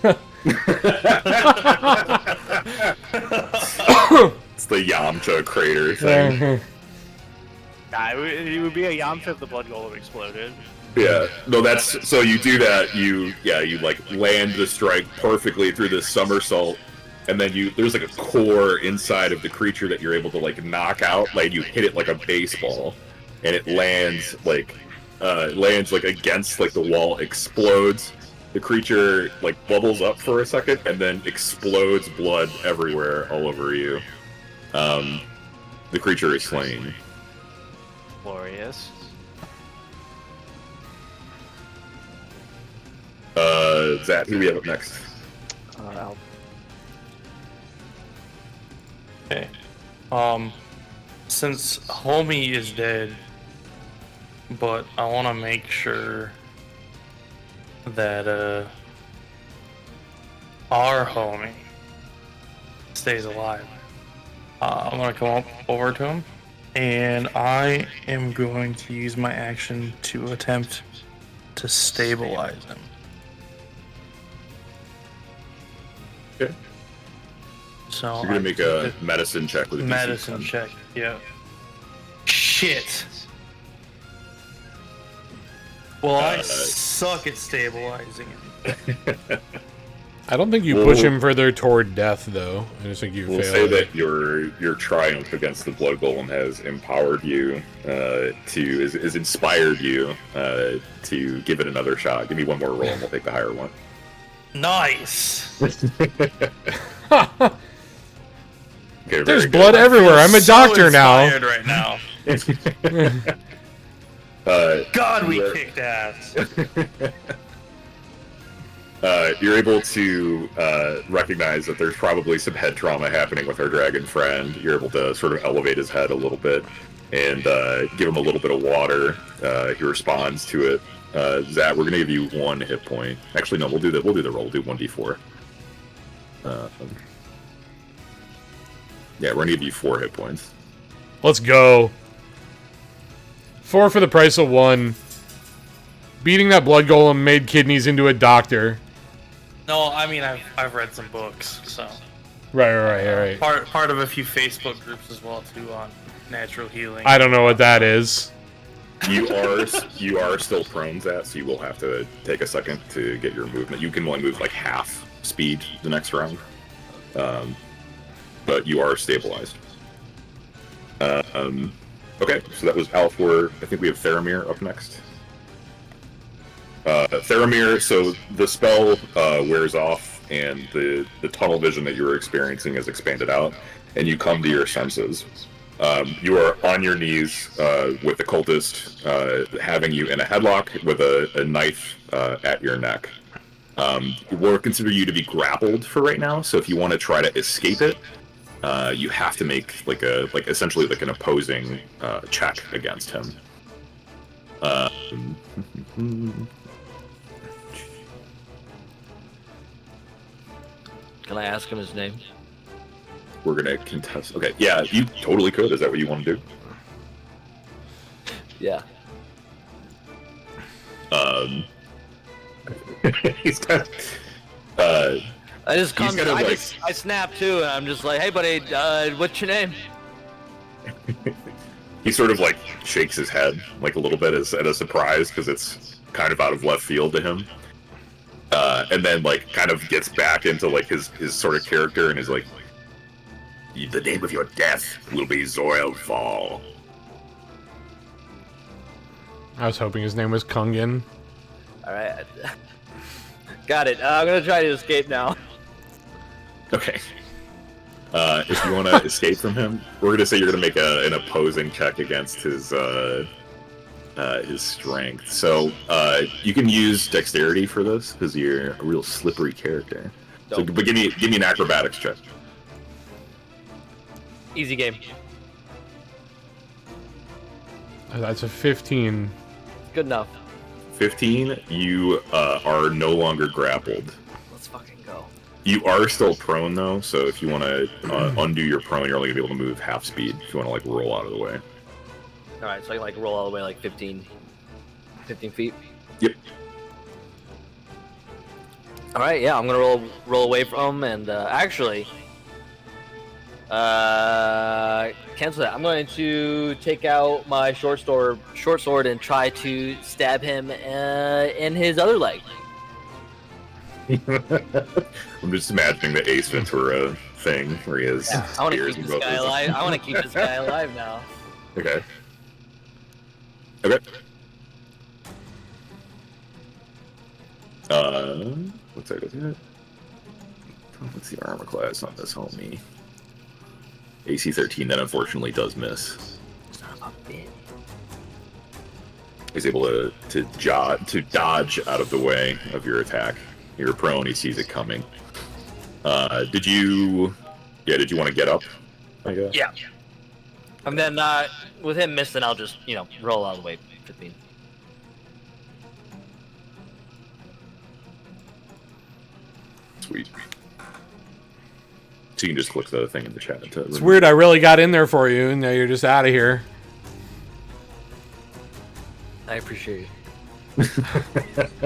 It's the Yamcha crater thing. it would be a Yamcha if the blood golem exploded. Yeah, no, that's so you do that. You like land the strike perfectly through this somersault, and then there's like a core inside of the creature that you're able to like knock out. Like you hit it like a baseball, and it lands like against like the wall, explodes. The creature like bubbles up for a second, and then explodes, blood everywhere, all over you. The creature is slain. Glorious. Zach, who do we have up next? Okay. Since homie is dead, but I want to make sure that our homie stays alive. I'm gonna come up over to him, and I am going to use my action to attempt to stabilize him. Okay. So you're gonna make a medicine check with a medicine check. Yeah. Shit. Well, I suck at stabilizing him. I don't think you push him further toward death, though. I just think you fail. We'll say that your triumph against the blood golem has empowered you has inspired you to give it another shot. Give me one more roll, and we'll take the higher one. Nice. Okay, there's blood everywhere. I'm a doctor now. Right now. God, we kicked ass. You're able to recognize that there's probably some head trauma happening with our dragon friend. You're able to sort of elevate his head a little bit and give him a little bit of water. He responds to it. Zach, we're gonna give you 1 hit point. Actually, no, we'll do the roll. We'll do 1d4. Yeah, we're gonna give you 4 hit points. Let's go. 4 for the price of 1. Beating that blood golem made Kidneys into a doctor. No, I mean I've read some books, so Right. part of a few Facebook groups as well too on natural healing. I don't know what that is. You are still prone, Zat, so you will have to take a second to get your movement. You can only move like half speed the next round, but you are stabilized. Okay, so that was Alfor. I think we have Theramir up next. Theramir, so the spell wears off, and the tunnel vision that you were experiencing has expanded out, and you come to your senses. You are on your knees with the cultist having you in a headlock with a knife at your neck. We'll consider you to be grappled for right now, so if you want to try to escape it, you have to make essentially an opposing check against him. Can I ask him his name? We're gonna contest. Okay, yeah, you totally could. Is that what you want to do? Yeah. He's kind of. I just come. He's kind of I snap too, and I'm just like, "Hey, buddy, what's your name?" He sort of like shakes his head like a little bit as at a surprise because it's kind of out of left field to him, and then like kind of gets back into like his sort of character and is like, "The name of your death will be Zoilfall." I was hoping his name was Kungin. All right. Got it. I'm gonna try to escape now. Okay. If you want to escape from him, we're gonna say you're gonna make an opposing check against his strength. So you can use dexterity for this because you're a real slippery character. So, but give me an acrobatics check. Easy game. That's a 15. Good enough. 15. You are no longer grappled. Let's fucking go. You are still prone though, so if you want to undo your prone, you're only gonna be able to move half speed. If you want to like roll out of the way. All right, so I can like roll all the way like 15 feet. Yep. All right, yeah, I'm gonna roll away from him, and actually, cancel that. I'm going to take out my short sword and try to stab him in his other leg. I'm just imagining the Ace Ventura thing where he has I want to spears keep in this both guy his- alive. I want to keep this guy alive now. Okay. Okay. What's that? What's the armor class on this homie? AC 13. That unfortunately does miss. He's able to dodge out of the way of your attack. You're prone. He sees it coming. Did you want to get up? I guess. Yeah. And then with him missing, I'll just roll all the way 15. Sweet. So you can just click the thing in the chat. It's weird, I really got in there for you, and now you're just out of here. I appreciate it.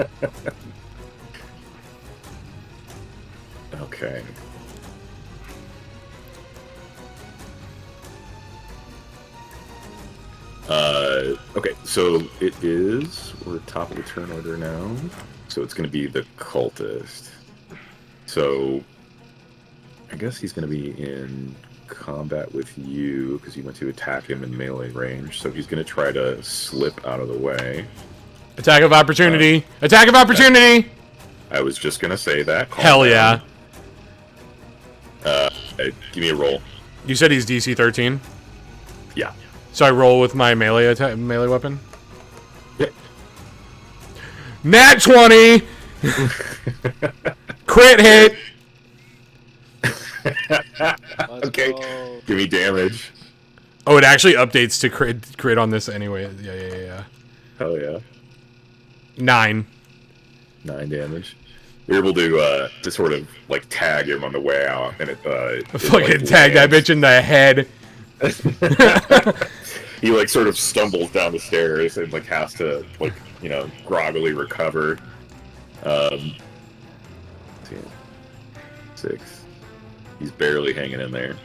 Okay. Okay, so it is, we're top of the turn order now, so it's going to be the cultist. So, I guess he's going to be in combat with you, because you went to attack him in melee range, so he's going to try to slip out of the way. Attack of opportunity! Attack of opportunity! I was just going to say that. Hell yeah. Give me a roll. You said he's DC 13? Yeah. So I roll with my melee weapon? Yep. Nat 20! Crit hit! Okay. Give me damage. Oh, it actually updates to crit on this anyway. Yeah. Hell yeah. 9. 9 damage. You're able to sort of like tag him on the way out, and it Fucking like, tag that bitch in the head. He like sort of stumbles down the stairs and like has to like groggily recover. 6. He's barely hanging in there.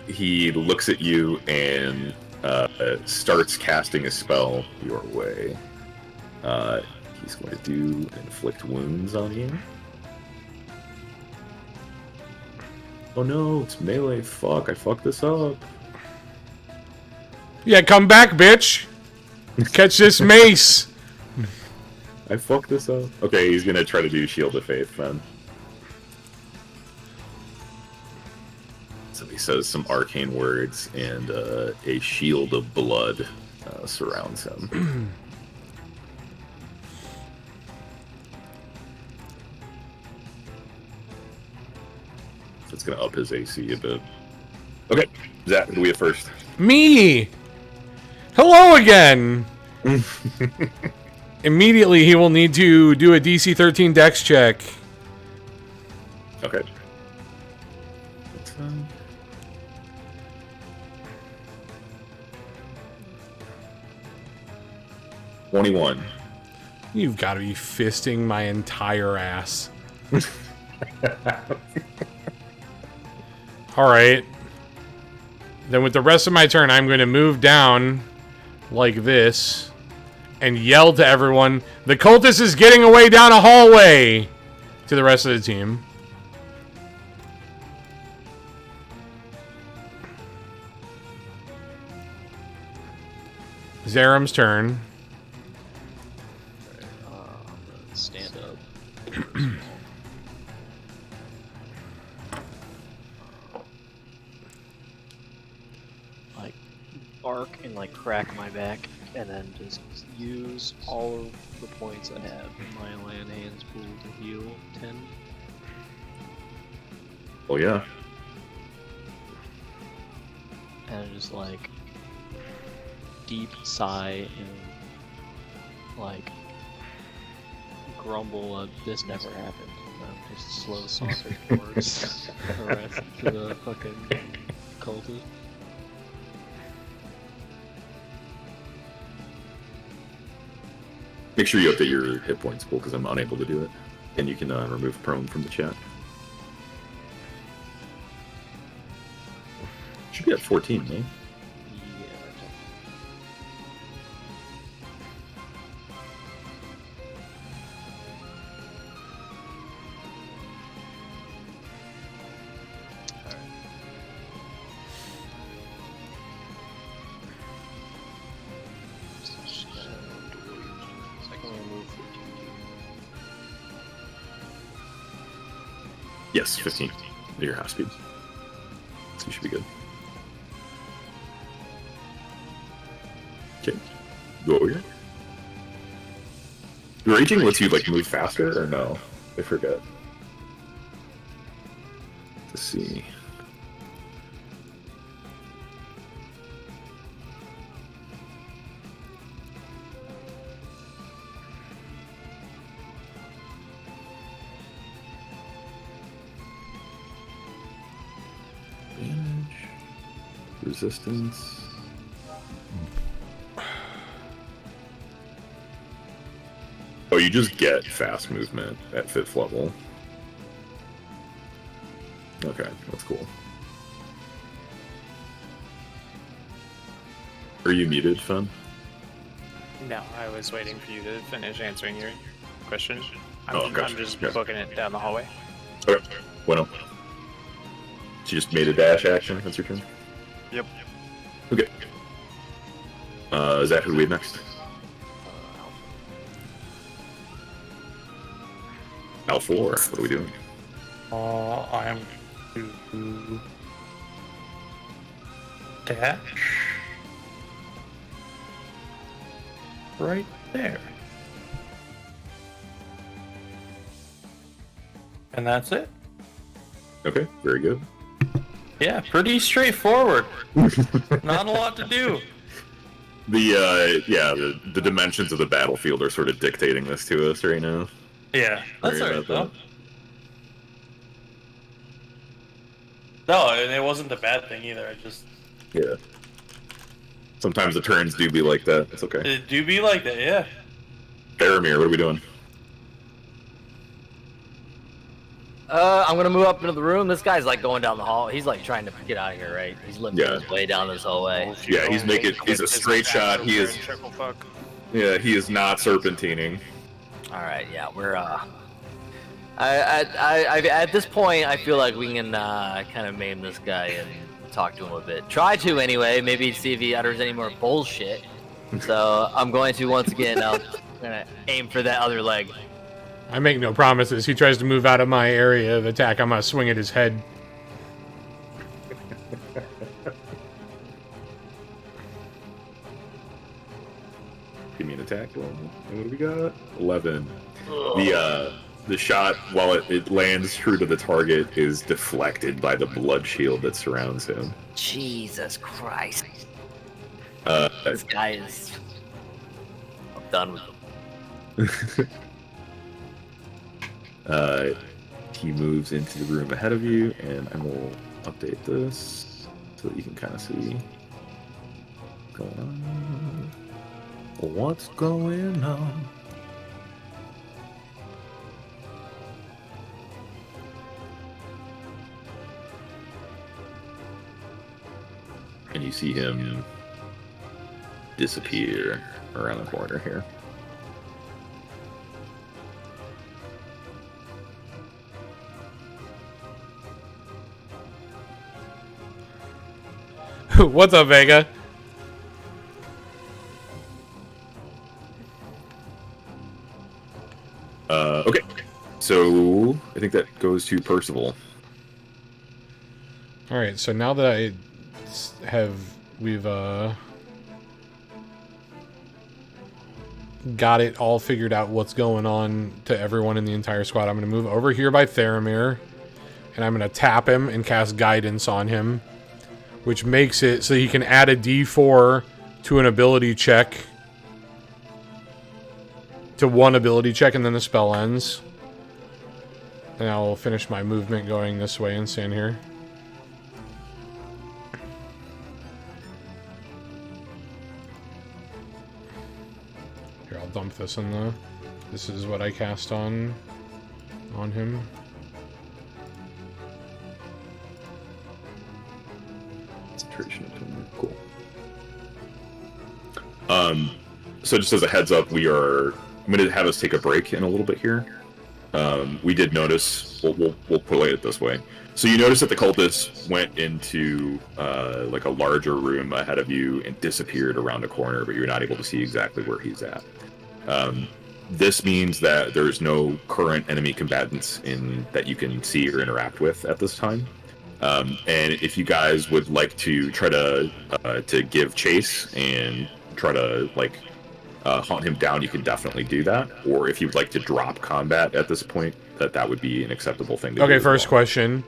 He looks at you and starts casting a spell your way. He's going to do inflict wounds on you. Oh no, it's melee. Fuck, I fucked this up. Yeah, come back, bitch. Catch this mace. I fucked this up. Okay, he's gonna try to do Shield of Faith then. So he says some arcane words, and a shield of blood surrounds him. So it's gonna up his AC a bit. Okay, Zach, who do we have first? Me. Hello again. Immediately, he will need to do a DC 13 Dex check. Okay. 21. You've got to be fisting my entire ass. Alright. Then with the rest of my turn, I'm going to move down like this and yell to everyone, the cultist is getting away down a hallway, to the rest of the team. Zaram's turn. Stand up. Like, bark and like crack my back, and then just use all of the points I have in my land hands pool to heal 10. Oh yeah. And just like deep sigh and like grumble of this never happened. And I'm just slow saucer towards the rest of the fucking cultist. Make sure you update your hit points pool because I'm unable to do it. And you can remove prone from the chat. Should be at 14, no? Yeah. Yes, 15. At your half speed. So you should be good. Okay. Go over here. Raging lets you like move faster or no? I forget. Let's see. Advantage. Resistance. Oh, you just get fast movement at 5th level. Okay, that's cool. Are you muted, Fun? No, I was waiting for you to finish answering your question. Oh, gotcha. I'm just Yeah. booking it down the hallway. Okay. Bueno. She just made a dash action. That's your turn? Yep. Okay. Is that who we have next? L4. What are we doing? I am to dash right there. And that's it. Okay, very good. Yeah, pretty straightforward. Not a lot to do. The dimensions of the battlefield are sort of dictating this to us right now. Yeah, that's Sorry alright about though. No, and it wasn't a bad thing either. I just Yeah. Sometimes the turns do be like that. It's okay. it do be like that, yeah. Faramir, what are we doing? I'm gonna move up into the room. This guy's like going down the hall. He's like trying to get out of here, right? He's limping his way down this hallway. Yeah, he's a straight shot. He is. Yeah, he is not serpentining. All right, yeah, we're at this point, I feel like we can kind of maim this guy and talk to him a bit. Try to anyway. Maybe see if he utters any more bullshit. So I'm going to once again. I'm gonna aim for that other leg. I make no promises. He tries to move out of my area of attack. I'm gonna swing at his head. Give me an attack roll. What do we got? 11. The shot, while it lands true to the target, is deflected by the blood shield that surrounds him. Jesus Christ! Uh, This guy is. I'm done with him. He moves into the room ahead of you, and I will update this so that you can kind of see what's going on. What's going on? And you see him disappear around the corner here. What's up, Vega? Okay. So I think that goes to Percival. All right. So now that we've got it all figured out what's going on to everyone in the entire squad, I'm going to move over here by Theramir, and I'm going to tap him and cast Guidance on him, which makes it so he can add a D4 to an ability check, to one ability check, and then the spell ends. And I'll finish my movement going this way and stand here. Here, I'll dump this in the... This is what I cast on him. Concentration. Cool. So just as a heads up, I'm going to have us take a break in a little bit here. We did notice, we'll play it this way. So you notice that the cultist went into like a larger room ahead of you and disappeared around a corner, but you're not able to see exactly where he's at. This means that there's no current enemy combatants that you can see or interact with at this time. And if you guys would like to try to give chase and try to hunt him down, you can definitely do that. Or if you'd like to drop combat at this point, that would be an acceptable thing to do. Okay, first question.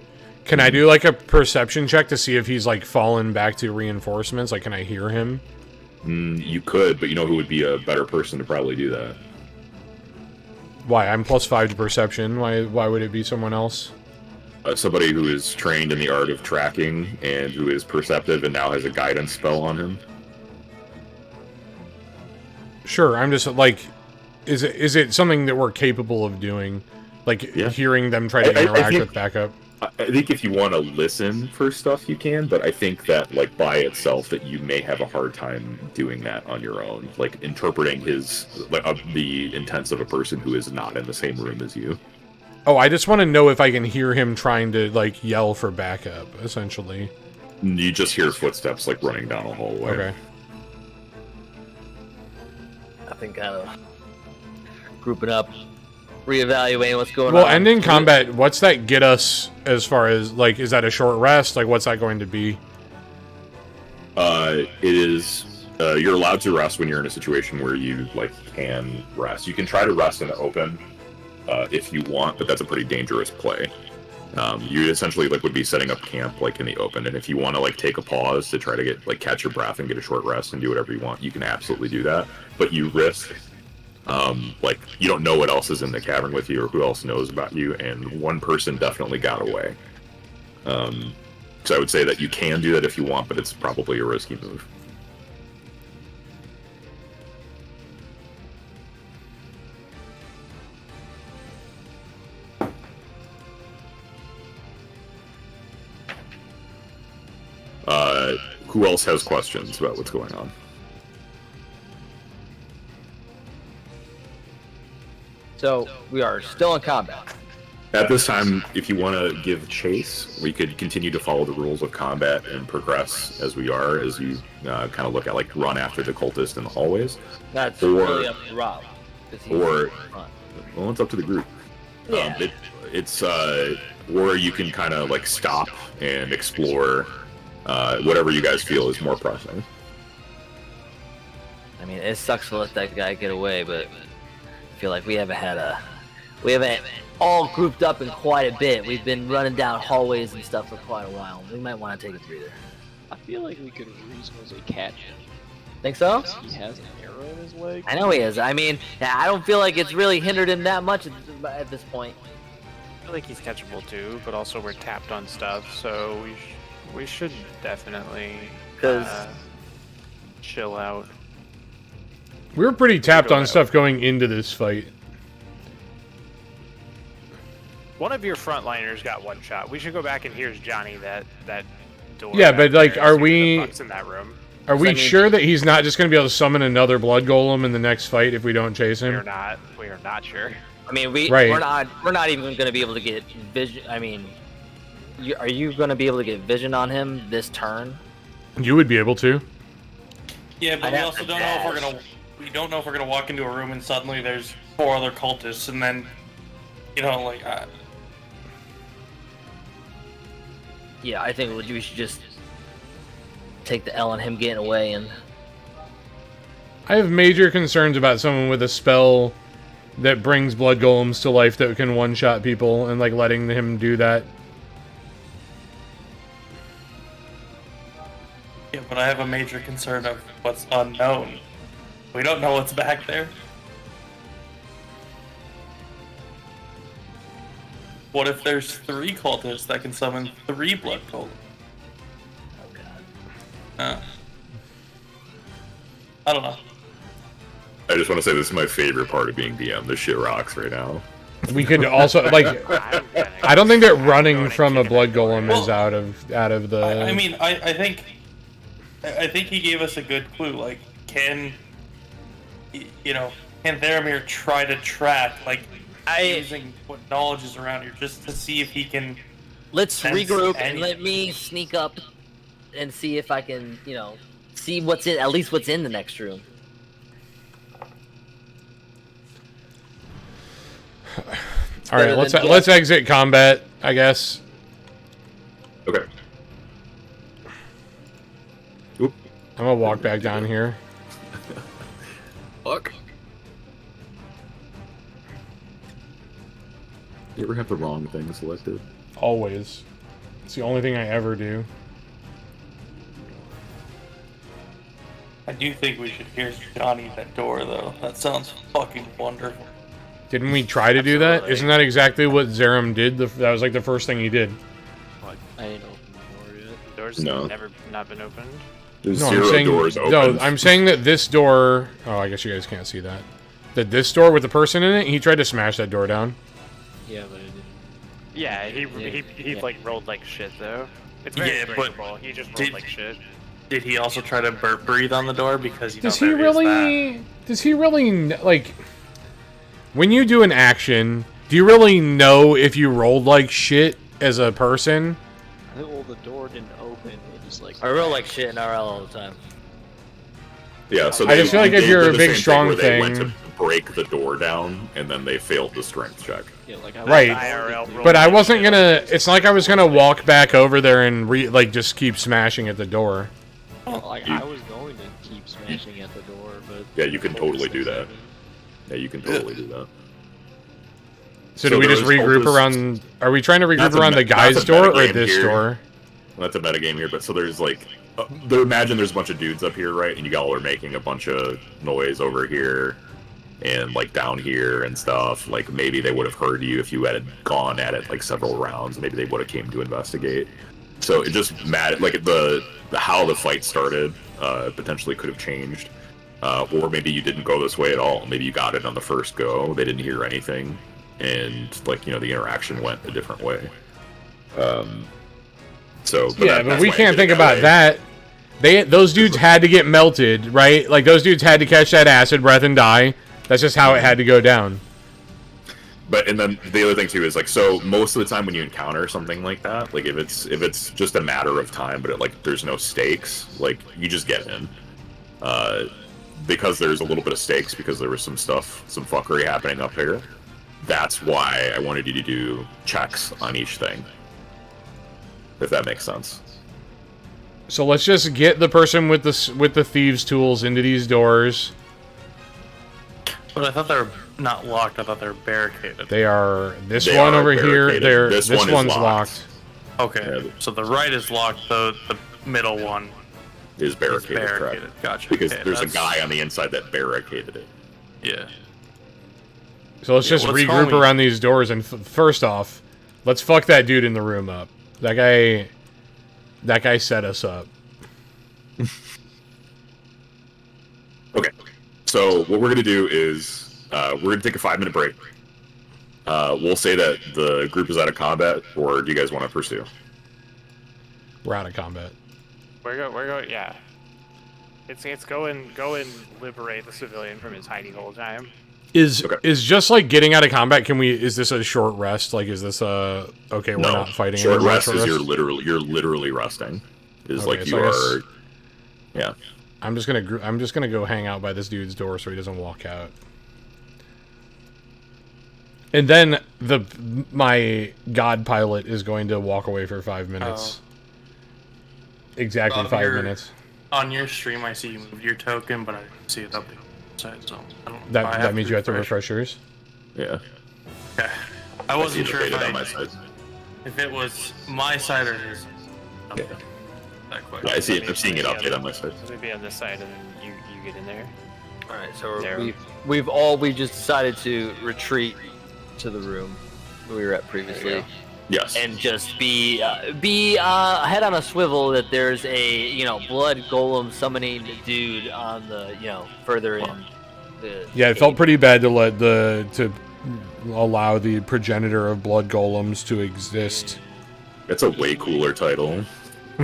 Can I do like a perception check to see if he's like fallen back to reinforcements? Like, can I hear him? You could, but you know who would be a better person to probably do that? Why? I'm +5 to perception. Why would it be someone else? Somebody who is trained in the art of tracking and who is perceptive and now has a guidance spell on him. Sure, I'm just like, is it something that we're capable of doing? Like, hearing them try to interact with backup? I think if you want to listen for stuff, you can, but I think that, like, by itself, that you may have a hard time doing that on your own. Like, interpreting the intents of a person who is not in the same room as you. Oh, I just want to know if I can hear him trying to, like, yell for backup, essentially. You just hear footsteps, like, running down a hallway. Okay. I think kind of grouping up, reevaluating what's going on. Well, ending combat, what's that get us as far as, like, is that a short rest? Like, what's that going to be? It is, you're allowed to rest when you're in a situation where you, like, can rest. You can try to rest in the open, if you want, but that's a pretty dangerous play. You essentially, like, would be setting up camp, like, in the open, and if you want to, like, take a pause to try to get, like, catch your breath and get a short rest and do whatever you want, you can absolutely do that, but you risk, like, you don't know what else is in the cavern with you or who else knows about you, and one person definitely got away. So I would say that you can do that if you want, but it's probably a risky move. Who else has questions about what's going on? So we are still in combat. At this time, if you want to give chase, we could continue to follow the rules of combat and progress as we are, as you kind of look at, like, run after the cultist in the hallways. That's Or- really up to Rob. 'cause he's or- in front. Well, it's up to the group. Yeah. It's or you can kind of, like, stop and explore whatever you guys feel is more pressing. I mean, it sucks to let that guy get away, but I feel like we haven't all grouped up in quite a bit. We've been running down hallways and stuff for quite a while. We might want to take a breather. I feel like we could reasonably catch him. Think so? He has an arrow in his leg. I know he is. I mean, I don't feel like it's really hindered him that much at this point. I feel like he's catchable too, but also we're tapped on stuff, so we should definitely 'Cause- chill out. We were pretty tapped Go on out. stuff going into this fight. One of your frontliners got one shot. We should go back and here's Johnny that door. Yeah, back but, like, there, are see what we- the fuck's in that room? Are we I mean- sure that he's not just going to be able to summon another blood golem in the next fight if we don't chase We are him? not. We are not sure. I mean, Right. we're not even going to be able to get vision. I mean, are you going to be able to get vision on him this turn? You would be able to. Yeah, but I'd we have also to don't know if we're dash. gonna. We don't know if we're gonna walk into a room and suddenly there's 4 other cultists, and then, you know, like. Yeah, I think we should just take the L on him getting away and. I have major concerns about someone with a spell that brings blood golems to life that can one-shot people and, like, letting him do that. Yeah, but I have a major concern of what's unknown. We don't know what's back there. What if there's 3 cultists that can summon 3 blood golems? Oh god. I don't know. I just want to say this is my favorite part of being DM. This shit rocks right now. We could also, like, I'm gonna- I don't think that I'm running going from a to blood kick it. golem is out of the. I mean, I think he gave us a good clue. Like, can Theramir try to track, like, using what knowledge is around here just to see if he can. Let's Sense regroup and any- let me sneak up and see if I can, see what's in, at least what's in the next room. All right, let's exit combat, I guess. Okay. Oop. I'm gonna walk back down here. Fuck. You ever have the wrong thing selected? Always. It's the only thing I ever do. I do think we should hear Johnny that door, though. That sounds fucking wonderful. Didn't we try to do that? Absolutely. Isn't that exactly what Zerum did? That was like the first thing he did. I ain't opened the door yet. The door's No. never not been opened. There's No, 0 I'm saying doors open. no. I'm saying that this door. Oh, I guess you guys can't see that. That this door with the person in it, he tried to smash that door down. Yeah, but I didn't. Yeah, he Yeah. like rolled like shit though. It's very Yeah, but breakable. He just rolled did- like shit. Did he also try to burp breathe on the door? Because, Does he there is really? Does he really like? When you do an action, do you really know if you rolled like shit as a person? I think, well, the door didn't open. It just like. I roll like shit in RL all the time. Yeah, so I just feel like if they you're did a the big, same strong where they went thing- to break the door down, and then they failed the strength check. Yeah, like Right. IRL roll But I like wasn't shit. gonna. It's not like I was gonna walk back over there and like just keep smashing at the door. Like I was going to keep smashing at the door, but. Yeah, you can totally do that. 6-7. Yeah, you can totally do that. So do So we just those regroup cultists- around? Are we trying to regroup That's a around me- the guy's that's a door or metagame this here. door? Well, that's a metagame here, but so there's like, imagine there's a bunch of dudes up here, right? And you all are making a bunch of noise over here and like down here and stuff. Like maybe they would have heard you if you had gone at it like several rounds. Maybe they would have came to investigate. So it just mattered, like the how the fight started potentially could have changed, or maybe you didn't go this way at all. Maybe you got it on the first go. They didn't hear anything, and like the interaction went a different way. But we can't think about that. Those dudes had to get melted, right? Like those dudes had to catch that acid breath and die. That's just how it had to go down. But and then the other thing too is like, so most of the time when you encounter something like that, like if it's just a matter of time, but there's no stakes, like you just get in, because there's a little bit of stakes because there was some fuckery happening up here. That's why I wanted you to do checks on each thing, if that makes sense. So let's just get the person with the thieves' tools into these doors. But I thought they were not locked. I thought they were barricaded. They are. They one are over here. barricaded. This one's locked. Okay, Yeah. so the right is locked. The middle one Is barricaded, is correct? barricaded. Gotcha. Because Okay, there's a that's- guy on the inside that barricaded it. Yeah. So let's just what's regroup homie? around these doors. And first off, let's fuck that dude in the room up. That guy set us up. Okay. So what we're gonna do is we're gonna take a 5-minute break. We'll say that the group is out of combat, or do you guys want to pursue? We're out of combat. We're going. Yeah. It's go and liberate the civilian from his hiding hole time. Is Okay. is just like getting out of combat? Is this a short rest? Like, is this a okay? We're No. not fighting. Short anymore, rest short is rest? you're literally resting. Is Okay, like so you I are. guess- Yeah. I'm just gonna go hang out by this dude's door so he doesn't walk out. And then my god pilot is going to walk away for 5 minutes. Exactly On 5 your- minutes. On your stream, I see you moved your token, but I didn't see it up inside. So I don't. I That means you have to refresh yours. Yeah. Okay. I wasn't see sure the if, data on my side. if it was my side or his. Yeah. That quick. Yeah, I see it. I'm seeing it update on my side. So maybe on this side, and then you get in there. All right, so There. we've just decided to retreat to the room we were at previously, Yes. and just be head on a swivel that there's a blood golem summoning dude on the further in. Yeah, it felt pretty bad to allow the progenitor of blood golems to exist. It's a way cooler title.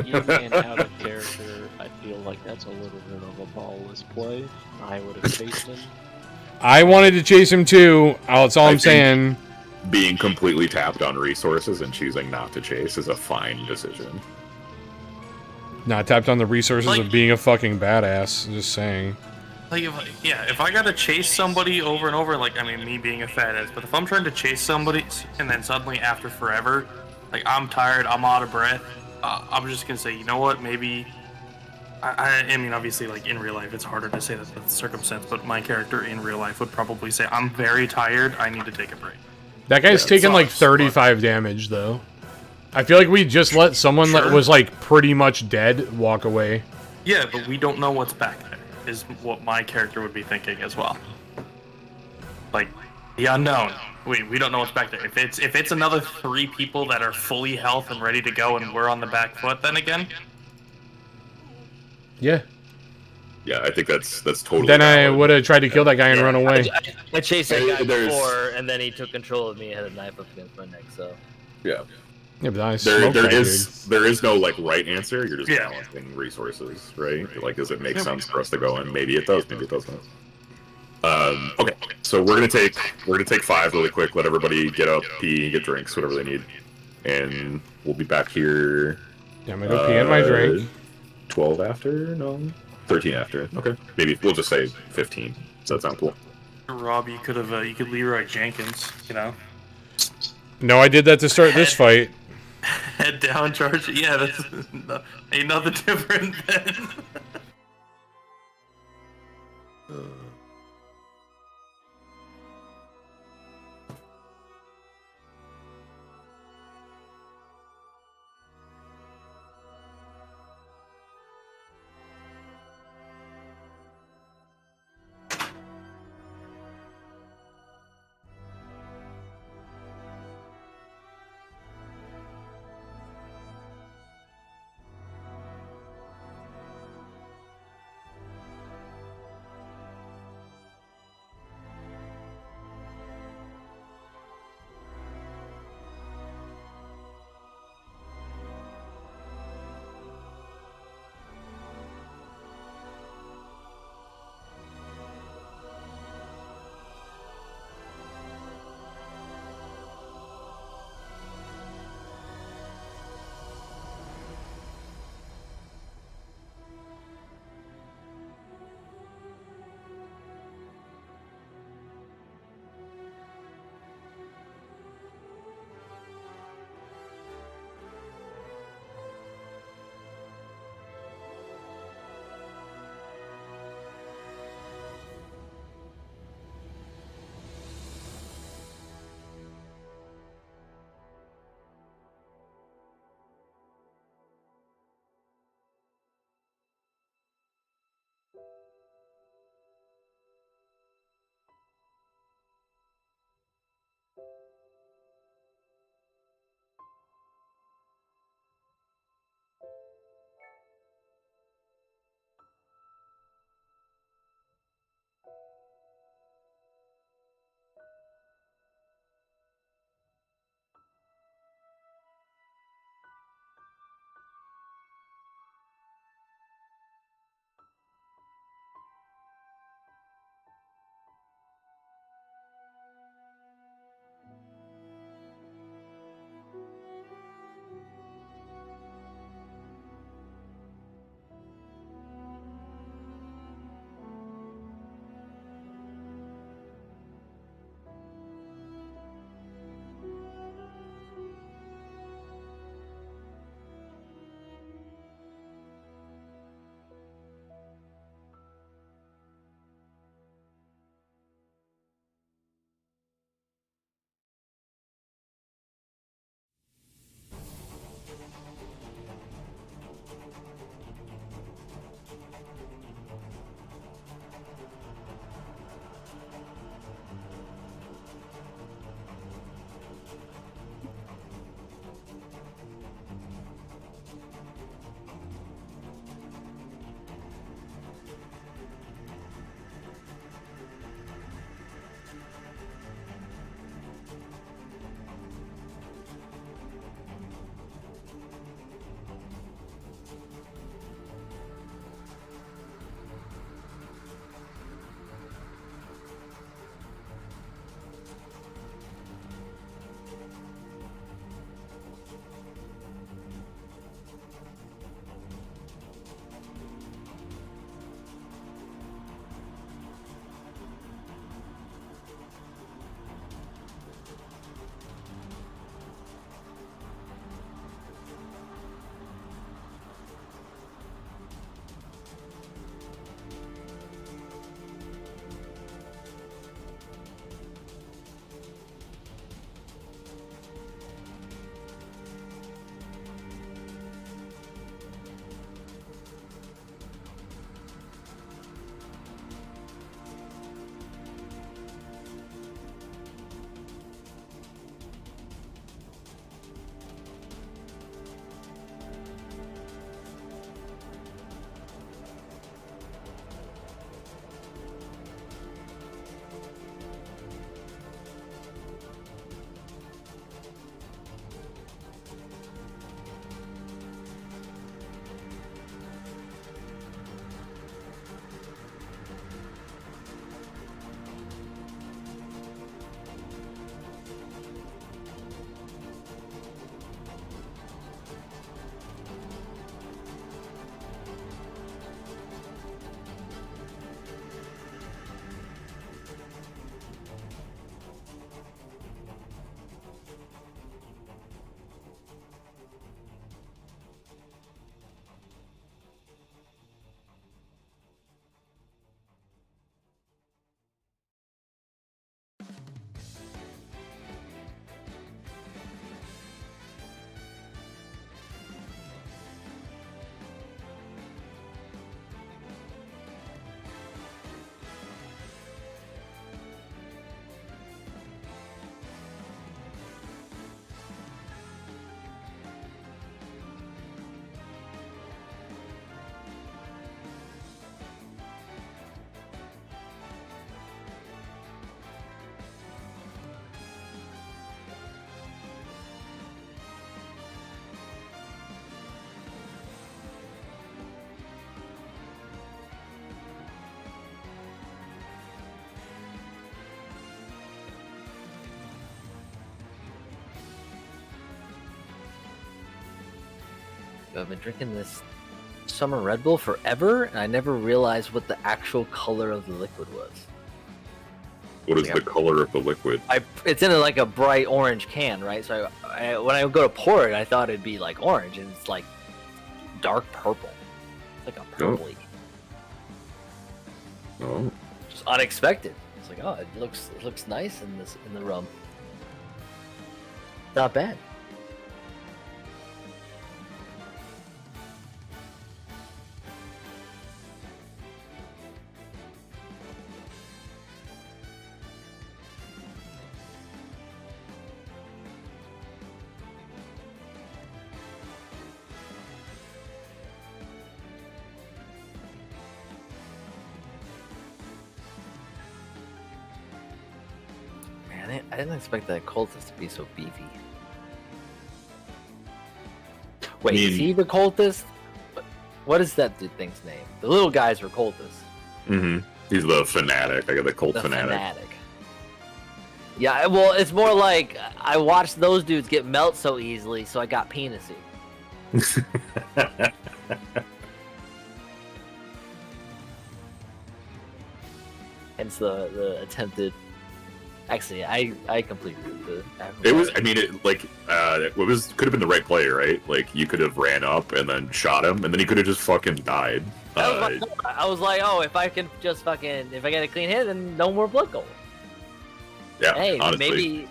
Even out of character, I feel like that's a little bit of a ballless play. I would have chased him. I wanted to chase him too. That's all I I'm think- saying. Being completely tapped on resources and choosing not to chase is a fine decision. Not tapped on the resources Like- of being a fucking badass. Just saying. Like if I gotta chase somebody over and over, like I mean me being a fat ass, but if I'm trying to chase somebody and then suddenly after forever, like I'm tired, I'm out of breath, I'm just gonna say, you know what, maybe. I mean, obviously, like in real life, it's harder to say that with the circumstance, but my character in real life would probably say, I'm very tired, I need to take a break. That guy's Yeah, it taken like sucks, 35 damage though. I feel like we just let someone that Sure. was like pretty much dead walk away. Yeah, but we don't know what's back there, is what my character would be thinking as well. Like, the unknown. We don't know what's back there. If it's another 3 people that are fully health and ready to go and we're on the back foot, then again, Yeah. Yeah, I think that's totally. Then I valid. would have tried to kill that guy and run away. I chased that guy There's- before, and then he took control of me and had a knife up against my neck. So Yeah. Yeah, but I There smoked that there is no like right answer. You're just Yeah. balancing resources, right? Like, does it make sense for us to go in? Maybe it does. Maybe it doesn't. Okay, so we're gonna take 5 really quick. Let everybody get up, pee, get drinks, whatever they need, and we'll be back here. Yeah, I'm gonna go pee in my drink. 12 after? No, 13 after. Okay, maybe we'll just say 15. Does that sound cool? Rob, you could Leroy Jenkins, No, I did that to start this fight. head down, charge. Yeah, that's ain't nothing different than. I've been drinking this summer Red Bull forever, and I never realized what the actual color of the liquid was. What is the color of the liquid? It's in like a bright orange can, right? So when I go to pour it, I thought it'd be like orange, and it's like dark purple. It's like a purpley. Oh. Just unexpected. It's like, oh, it looks nice in the rum. Not bad. I didn't expect that cultist to be so beefy. Wait, is he the cultist? What is that thing's name? The little guys are cultists. Mm-hmm. He's the fanatic. I got the cult fanatic. Yeah, well, it's more like I watched those dudes get melt so easily, so I got penisy. Hence the attempted. Actually, I completely the. It was. I mean, it was could have been the right play, right? Like you could have ran up and then shot him, and then he could have just fucking died. I was like, oh, if I can just if I get a clean hit, then no more blood gold. Yeah. Hey, honestly.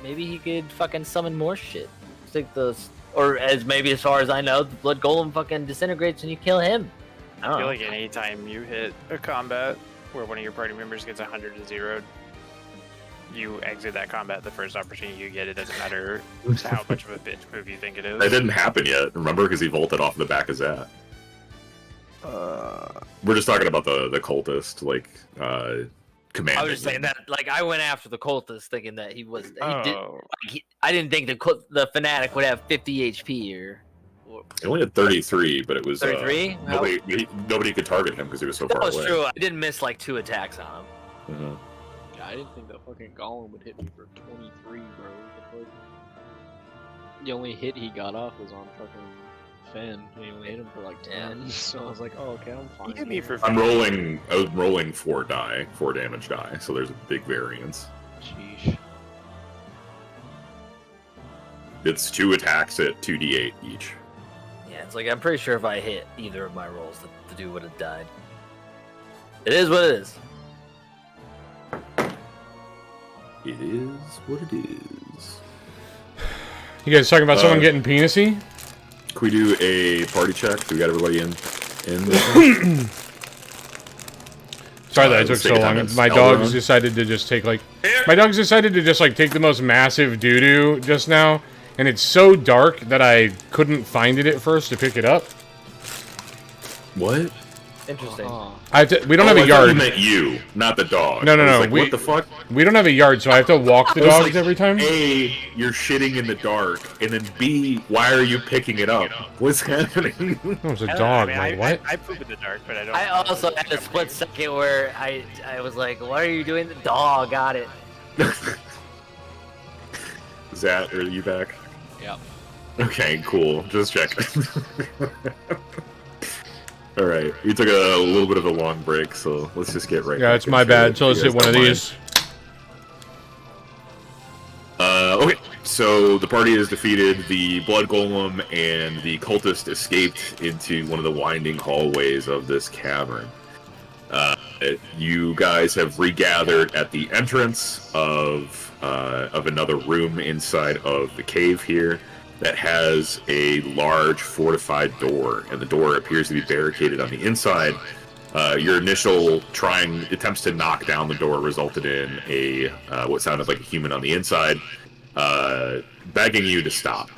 maybe he could fucking summon more shit. Maybe as far as I know, the blood golem fucking disintegrates when you kill him. I feel like anytime you hit a combat where one of your party members gets 100 to 0, you exit that combat the first opportunity you get. It doesn't matter how much of a bitch move you think it is. That didn't happen yet. Remember, because he vaulted off the back of Zat. We're just talking about the cultist, command. I was just saying that, I went after the cultist thinking that I didn't think the fanatic would have 50 HP or. He only had 33, but it was 33. Nobody could target him because he was so far away. That was true. I didn't miss 2 attacks on him. Mm-hmm. Yeah, I didn't think that fucking golem would hit me for 23, bro. The only hit he got off was on fucking Fen, and he only hit him for 10. So I was like, oh, okay, I'm fine. He hit me for. I was rolling 4 damage die, so there's a big variance. Sheesh. It's 2 attacks at 2d8 each. Yeah, it's I'm pretty sure if I hit either of my rolls, the dude would have died. It is what it is. It is what it is. You guys talking about someone getting penisy? Can we do a party check? Do we got everybody in this one? Sorry that I took so long. My dogs decided to just take take the most massive doo-doo just now, and it's so dark that I couldn't find it at first to pick it up. What? Interesting. We don't have a yard. I meant you, not the dog. No. What the fuck? We don't have a yard, so I have to walk the dogs every time. A, you're shitting in the dark, and then B, why are you picking it up? What's happening? Oh, it's a dog. What? I poop in the dark, but I don't. I also had a split second where I was like, "What are you doing?" The dog got it. Zat, are you back? Yeah. Okay, cool. Just checking. All right, we took a little bit of a long break, so let's just get right. Yeah, it's my bad. So let's hit one of these. Okay, so the party is defeated. The blood golem and the cultist escaped into one of the winding hallways of this cavern. You guys have regathered at the entrance of another room inside of the cave here that has a large fortified door, and the door appears to be barricaded on the inside. Your initial attempts to knock down the door resulted in a what sounded like a human on the inside begging you to stop.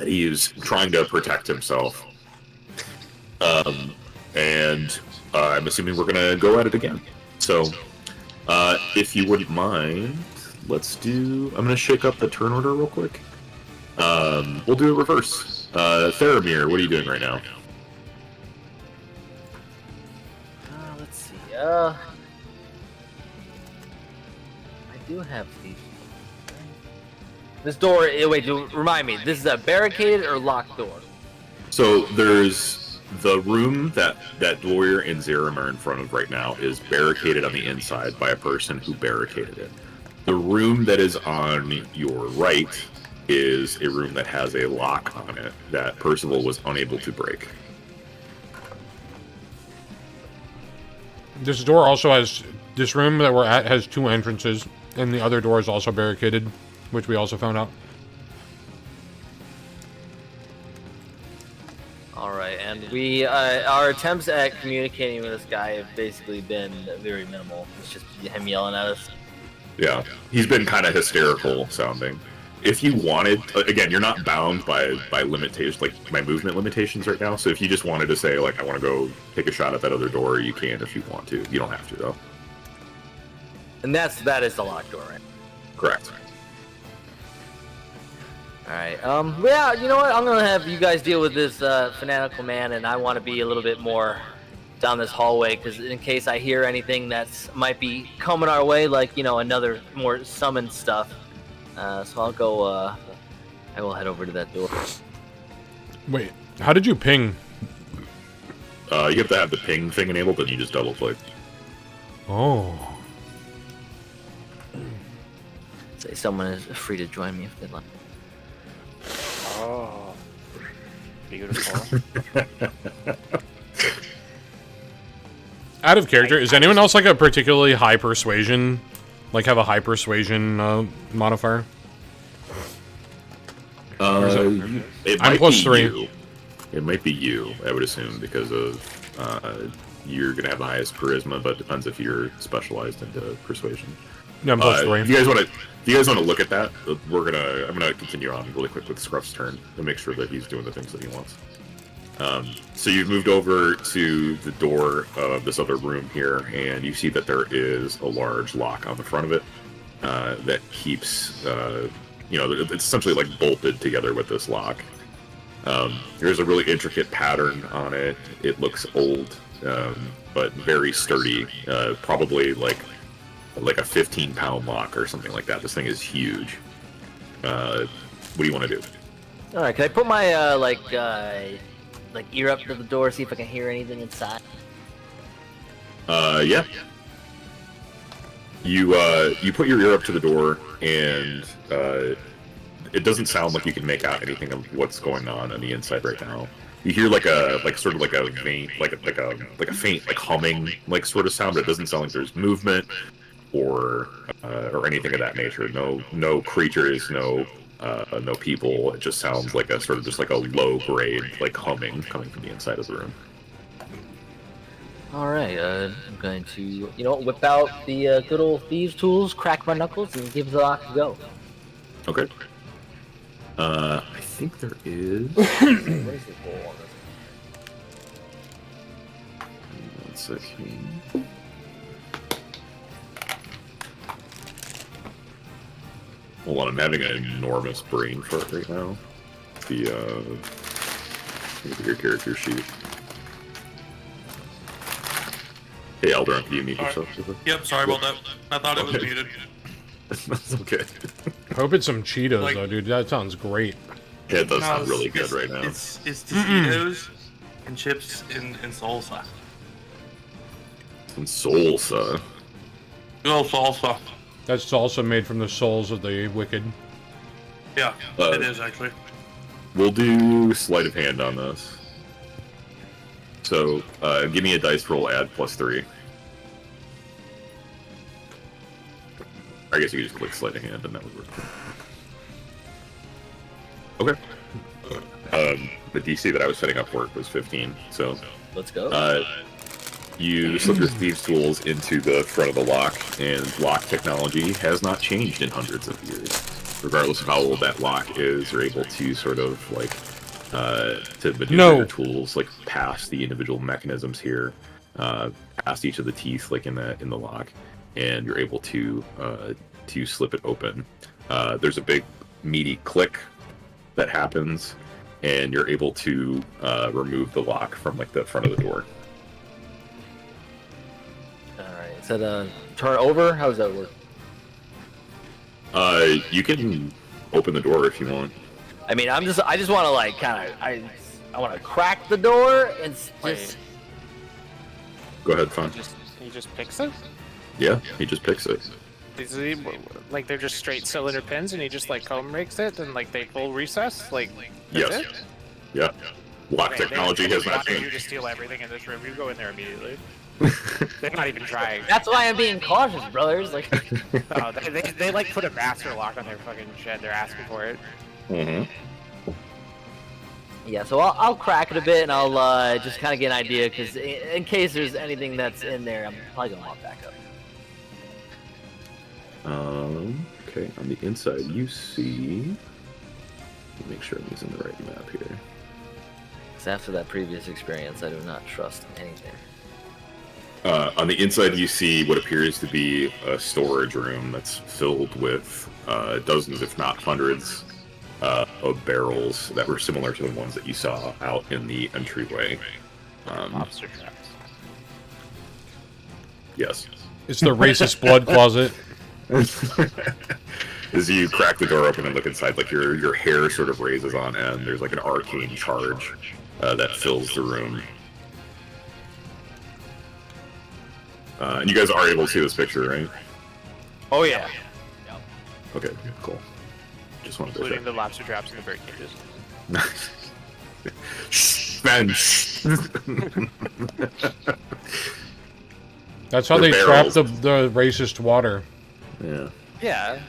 He's trying to protect himself. And I'm assuming we're going to go at it again. So, if you wouldn't mind, I'm going to shake up the turn order real quick. We'll do it reverse. Theramir, what are you doing right now? Let's see. I do have these. This door. Wait, remind me. This is a barricaded or locked door? So there's the room that Lawyer and Zerum are in front of right now is barricaded on the inside by a person who barricaded it. The room that is on your right is a room that has a lock on it that Percival was unable to break. This door also has... This room that we're at has 2 entrances, and the other door is also barricaded, which we also found out. Alright, and we, our attempts at communicating with this guy have basically been very minimal. It's just him yelling at us. Yeah, he's been kind of hysterical sounding. If you wanted, again, you're not bound by limitations, like my movement limitations right now. So if you just wanted to say, like, I want to go take a shot at that other door, you can if you want to. You don't have to, though. And that is the locked door, right? Correct. Alright, yeah, you know what? I'm gonna have you guys deal with this, fanatical man, and I want to be a little bit more down this hallway, because in case I hear anything that's might be coming our way, like, you know, another more summoned stuff. So I'll go, I will head over to that door. Wait, how did you ping? You have to have the ping thing enabled, then you just double click. Oh. Say someone is free to join me if they'd like. Oh, beautiful. Out of character, is anyone else like a particularly high persuasion? Like have a high persuasion modifier? It I'm might plus be 3. you. It might be you, I would assume, because of you're gonna have the highest charisma, but it depends if you're specialized into persuasion. Yeah, I'm plus 3. If you guys want to look at that, I'm gonna continue on really quick with Scruff's turn to make sure that he's doing the things that he wants. So you've moved over to the door of this other room here, and you see that there is a large lock on the front of it that keeps, it's essentially like bolted together with this lock. There's a really intricate pattern on it. It looks old, but very sturdy. Probably like a 15-pound lock or something like that. This thing is huge. What do you want to do? All right, can I put my like ear up to the door, see if I can hear anything inside? Yeah. You put your ear up to the door, and it doesn't sound like you can make out anything of what's going on the inside right now. You hear like a faint like humming like sort of sound, but it doesn't sound like there's movement or anything of that nature. No creatures, no people. It just sounds like a sort of just like a low grade like humming coming from the inside of the room. All right, I'm going to whip out the good old thieves' tools, crack my knuckles, and give the lock a go. Okay. I think there is. What is the goal on this? 1 second. Hold on, I'm having an enormous brain fart right now. Your character sheet. Hey, Elder, do you mute yourself? Yep, sorry about that. I thought it was muted. That's okay. I hope it's some Cheetos, Like- though, dude. That sounds great. Yeah, it does No, sound really it's- good right now. It's Tocitos and chips and salsa. Some salsa. Good old salsa. That's salsa made from the souls of the wicked. Yeah, it is actually. We'll do sleight of hand on this. So, give me a dice roll, add +3. I guess you could just click sleight of hand and that would work. Okay. The DC that I was setting up for it was 15, so... Let's go. You slip your thieves' tools into the front of the lock, and lock technology has not changed in hundreds of years. Regardless of how old that lock is, you're able to sort of, like, to maneuver your tools, like, past the individual mechanisms here, past each of the teeth, like, in the lock, and you're able to slip it open. There's a big, meaty click that happens, and you're able to remove the lock from, like, the front of the door. Alright, is that a turn over? How does that work? You can open the door if you want. I mean, I just want to like kind of, to crack the door and Wait. just. Go ahead, Fun. He just picks it? Yeah, he just picks it. Is he, like, they're just straight cylinder pins and he just, like, comb rakes it and, like, they full recess? Like, that's Yes. it? Yeah. Lock Okay, technology has not wanted you changed. to steal everything in this room. You go in there immediately. They're not even trying. That's why I'm being cautious, brothers. Like, Oh, they like put a master lock on their fucking shed. They're asking for it. Mm-hmm. yeah. So I'll crack it a bit, and I'll just kind of get an idea, because in case there's anything that's in there, I'm probably gonna want backup. Okay, on the inside you see... Let me make sure I'm using the right map here. Because after that previous experience, I do not trust anything. On the inside you see what appears to be a storage room that's filled with dozens, if not hundreds, of barrels that were similar to the ones that you saw out in the entryway. Lobster traps. Yes. It's the racist blood closet. As you crack the door open and look inside, like your hair sort of raises on end. There's like an arcane charge that fills the room. And you guys are able to see this picture, right? Oh yeah, Okay, cool. Just wanted to including check. the lobster traps and the bird cages. Shh, Ben, shh. That's how The they trap barrels. the racist water. Yeah. Yeah.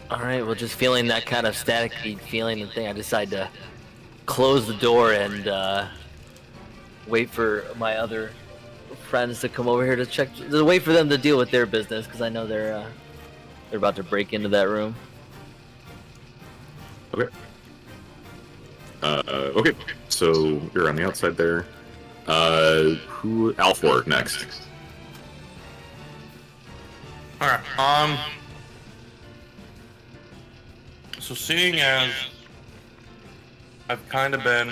All right. Well, just feeling that kind of static beat feeling and thing, I decide to close the door and wait for my other friends to come over here to check. To wait for them to deal with their business, because I know they're about to break into that room. Okay. Okay. So you're on the outside there. Who? Alfor next. Alright, so seeing as I've kind of been,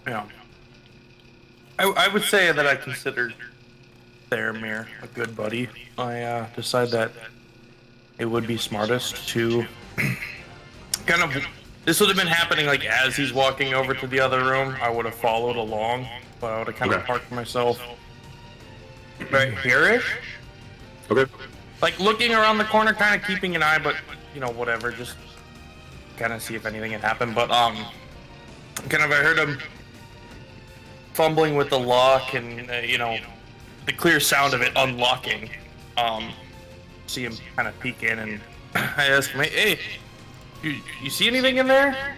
you know, I would say that I considered Theramir a good buddy. I decided that it would be smartest to kind of, this would have been happening like as he's walking over to the other room. I would have followed along, but I would have kind of Okay. parked myself right here-ish. Okay. Like looking around the corner, kind of keeping an eye, but you know, whatever, just kind of see if anything had happened. But kind of I heard him fumbling with the lock, and you know, the clear sound of it unlocking. See him kind of peek in, and I asked him, "Hey, you see anything in there?"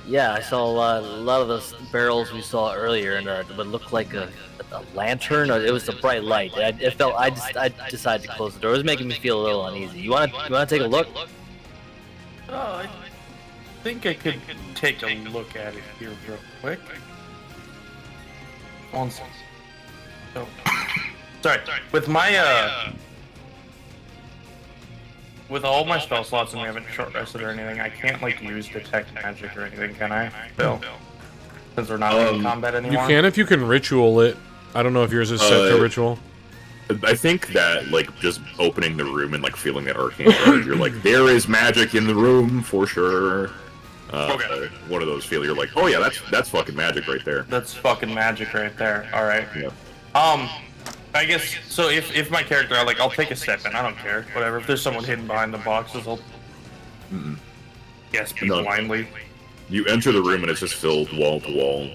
Yeah, I saw a lot of those barrels we saw earlier, and it would look like a lantern, or it was a bright light. I decided to close the door. It was making me feel a little uneasy. You wanna take a look? Oh, I think I could take a look at it here real quick. One second. Oh. Sorry. With my with all my spell slots, and we haven't short rested or anything, I can't like use detect magic or anything, can I? Bill? Since we're not in combat You anymore. can if you can ritual it. I don't know if yours is set to ritual. I think that, like, just opening the room and, like, feeling that arcane charge, you're like, there is magic in the room, for sure. Okay. One of those feel, you're like, oh yeah, that's fucking magic right there. That's fucking magic right there. All right. Yeah. I guess so. If my character, I'll take a step in. I don't care. Whatever. If there's someone hidden behind the boxes, I'll guess No. blindly. You enter the room and it's just filled wall to wall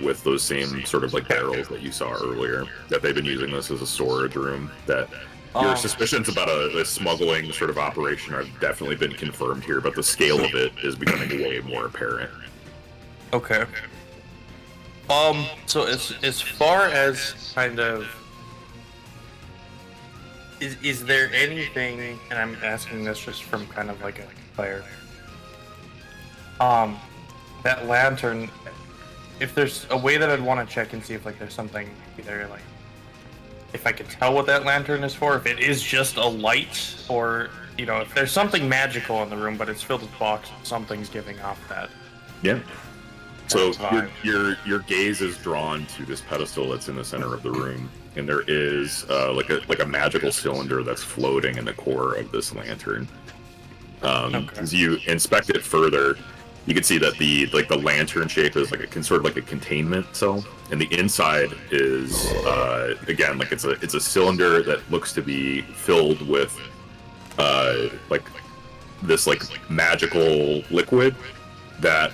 with those same sort of like barrels that you saw earlier. That they've been using this as a storage room. That your suspicions about a smuggling sort of operation have definitely been confirmed here, but the scale of it is becoming way more apparent. Okay. So as far as kind of is there anything, and I'm asking this just from kind of like a player. That lantern, if there's a way that I'd want to check and see if like there's something either like if I could tell what that lantern is for, if it is just a light, or you know, if there's something magical in the room but it's filled with boxes, something's giving off that. Yeah. So That's your gaze is drawn to this pedestal that's in the center of the room, and there is like a magical cylinder that's floating in the core of this lantern. As you inspect it further, you can see that the lantern shape is like sort of like a containment cell, and the inside is again like it's a cylinder that looks to be filled with like this like magical liquid that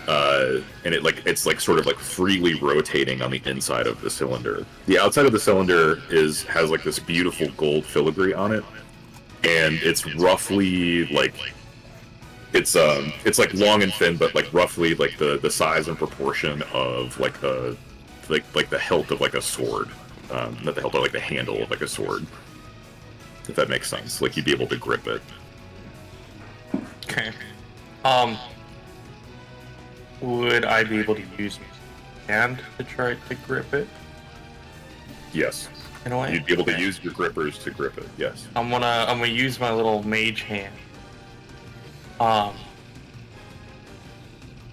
and it's sort of like freely rotating on the inside of the cylinder. The outside of the cylinder has like this beautiful gold filigree on it, and it's roughly like it's like long and thin, but like roughly like the size and proportion of like the hilt of like a sword, not the hilt, but like the handle of like a sword, if that makes sense. Like you'd be able to grip it. Okay. Would I be able to use my hand to try to grip it? Yes. In a way? You'd be able to use your grippers to grip it. Yes. I'm gonna use my little mage hand.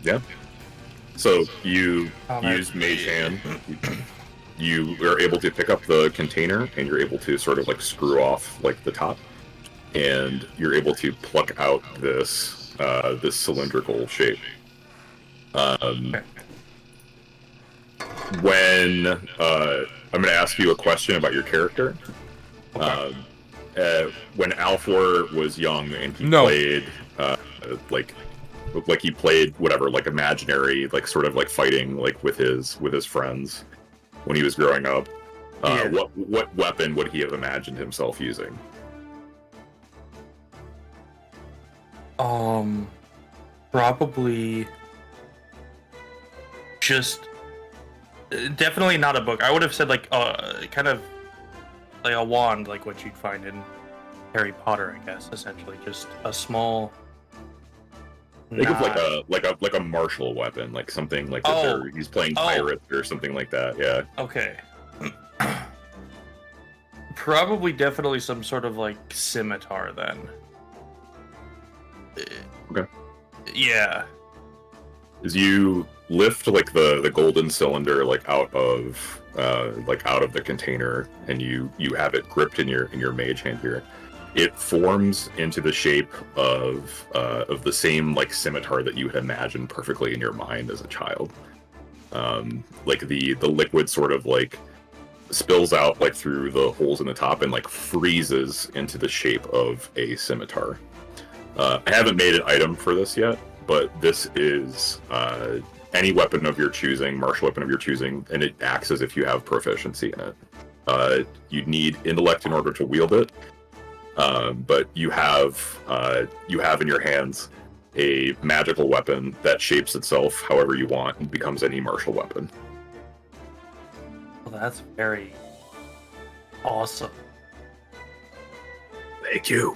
Yeah. So you use mage hand. You are able to pick up the container, and you're able to sort of like screw off like the top, and you're able to pluck out this this cylindrical shape. When I'm going to ask you a question about your character. When Alfor was young and he played like he played whatever, like imaginary, like sort of like fighting like with his friends when he was growing up. What weapon would he have imagined himself using? Probably just definitely not a book. I would have said like kind of like a wand, like what you'd find in Harry Potter, I guess. Essentially, just a small. Think of like a martial weapon, like something like he's playing pirate or something like that. Yeah. Okay. Probably, definitely some sort of like scimitar then. Okay. Yeah. As you lift like the golden cylinder like out of the container, and you have it gripped in your mage hand here, it forms into the shape of the same like scimitar that you had imagined perfectly in your mind as a child. Like the liquid sort of like spills out like through the holes in the top and like freezes into the shape of a scimitar. I haven't made an item for this yet, but this is any weapon of your choosing, martial weapon of your choosing, and it acts as if you have proficiency in it. You need intellect in order to wield it, but you have in your hands a magical weapon that shapes itself however you want and becomes any martial weapon. Well, that's very awesome. Thank you.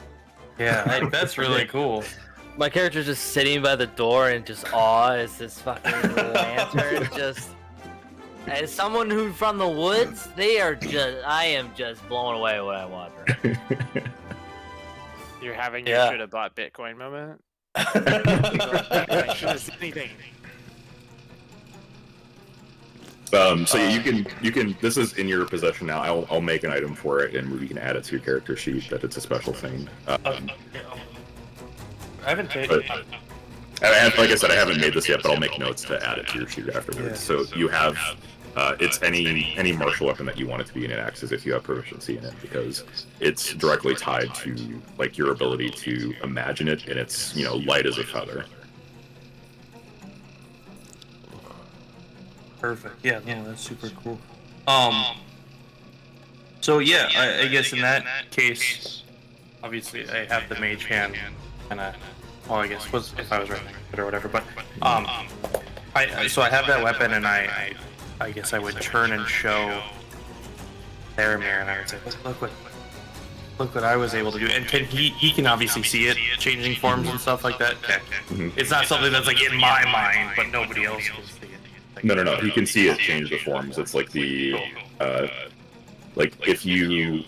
Yeah, that's really cool. My character's just sitting by the door in just awe as this fucking lantern just. As someone who's from the woods, I am just blown away what I watch. You're having your should have bought Bitcoin moment. I should have said anything. So you can. This is in your possession now. I'll make an item for it, and we can add it to your character sheet that it's a special thing. I haven't taken. Like I said, I haven't made this yet, but I'll make notes to add it to your sheet afterwards. Yeah. So you have, it's any martial weapon that you want it to be, and it acts as if you have proficiency in it, because it's directly tied to like your ability to imagine it, and it's light as a feather. Perfect. Yeah, no, that's super cool. So yeah, I guess in that case, obviously I have the mage hand, kind of. Well, I guess was if I was right next to it or whatever. But so I have that weapon, and I guess I would turn and show Theramir, and I would say, look what I was able to do. And he can obviously see it changing forms and stuff like that. Okay. Mm-hmm. It's not something that's like in my mind, but nobody else can see it. Like, no. He can see it change the forms. It's like the like if you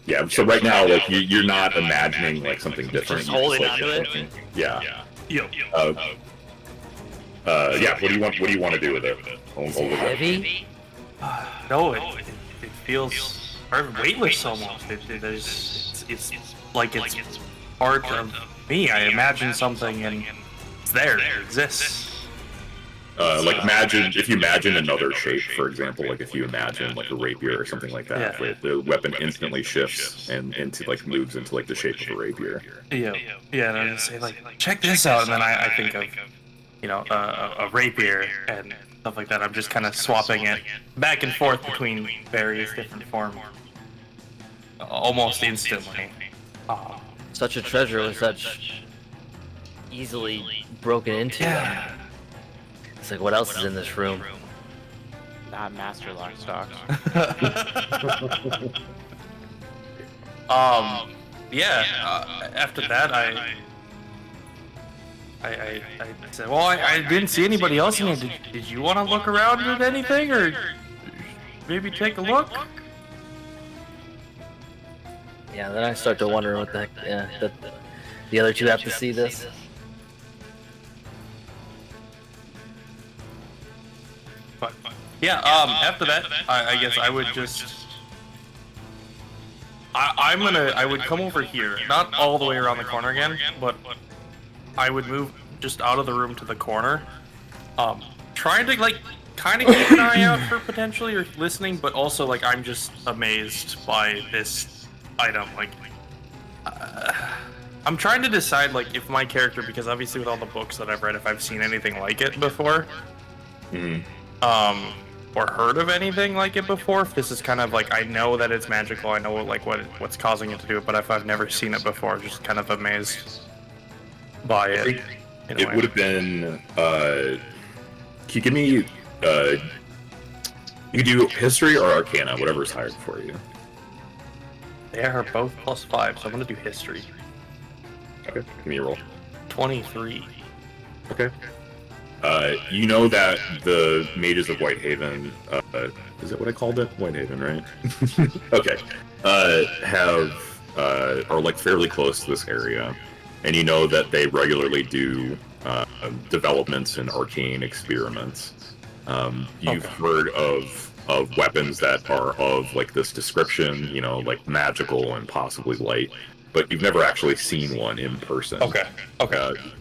yeah. So right now, like you're not imagining like something different. Just holding onto it. Yeah. Yeah. What do you want? What do you want to do with it? Heavy? No, it feels weightless almost. It's like it's part of me. I imagine something and it's there. It exists. Like if you imagine another shape, for example, like if you imagine like a rapier or something like that, where the weapon instantly shifts and into like moves into like the shape of a rapier. Yeah, and I just say like, check this out, and then I think of, you know, a rapier and stuff like that. I'm just kind of swapping it back and forth between various different forms, almost instantly. Such a treasure was such easily broken into. Yeah. It's like, what else is in this room? Not master lock stocks. After that, I said, well, I didn't see anybody else in here. Did you want to look around at anything, or maybe take a look? Yeah, then I start to wonder what the heck. Yeah, the other two have to see this. But yeah, after that, I guess I would just. I would come over here, not all the way around the corner again, but I would move just out of the room to the corner, trying to like kind of keep an eye out for potentially or listening, but also like I'm just amazed by this item. Like, I'm trying to decide like if my character, because obviously with all the books that I've read, if I've seen anything like it before, or heard of anything like it before. If this is kind of like, I know that it's magical, I know like what's causing it to do it, but if I've never seen it before, just kind of amazed by it. It would have been. Can you give me? You could do history or arcana, whatever's higher for you. They are both +5, so I'm gonna do history. Okay, give me a roll. 23. Okay. You know that the mages of Whitehaven, is that what I called it? Whitehaven, right? Okay. Are like fairly close to this area, and you know that they regularly do developments and arcane experiments. You've heard of weapons that are of like this description, you know, like magical and possibly light, but you've never actually seen one in person. Okay.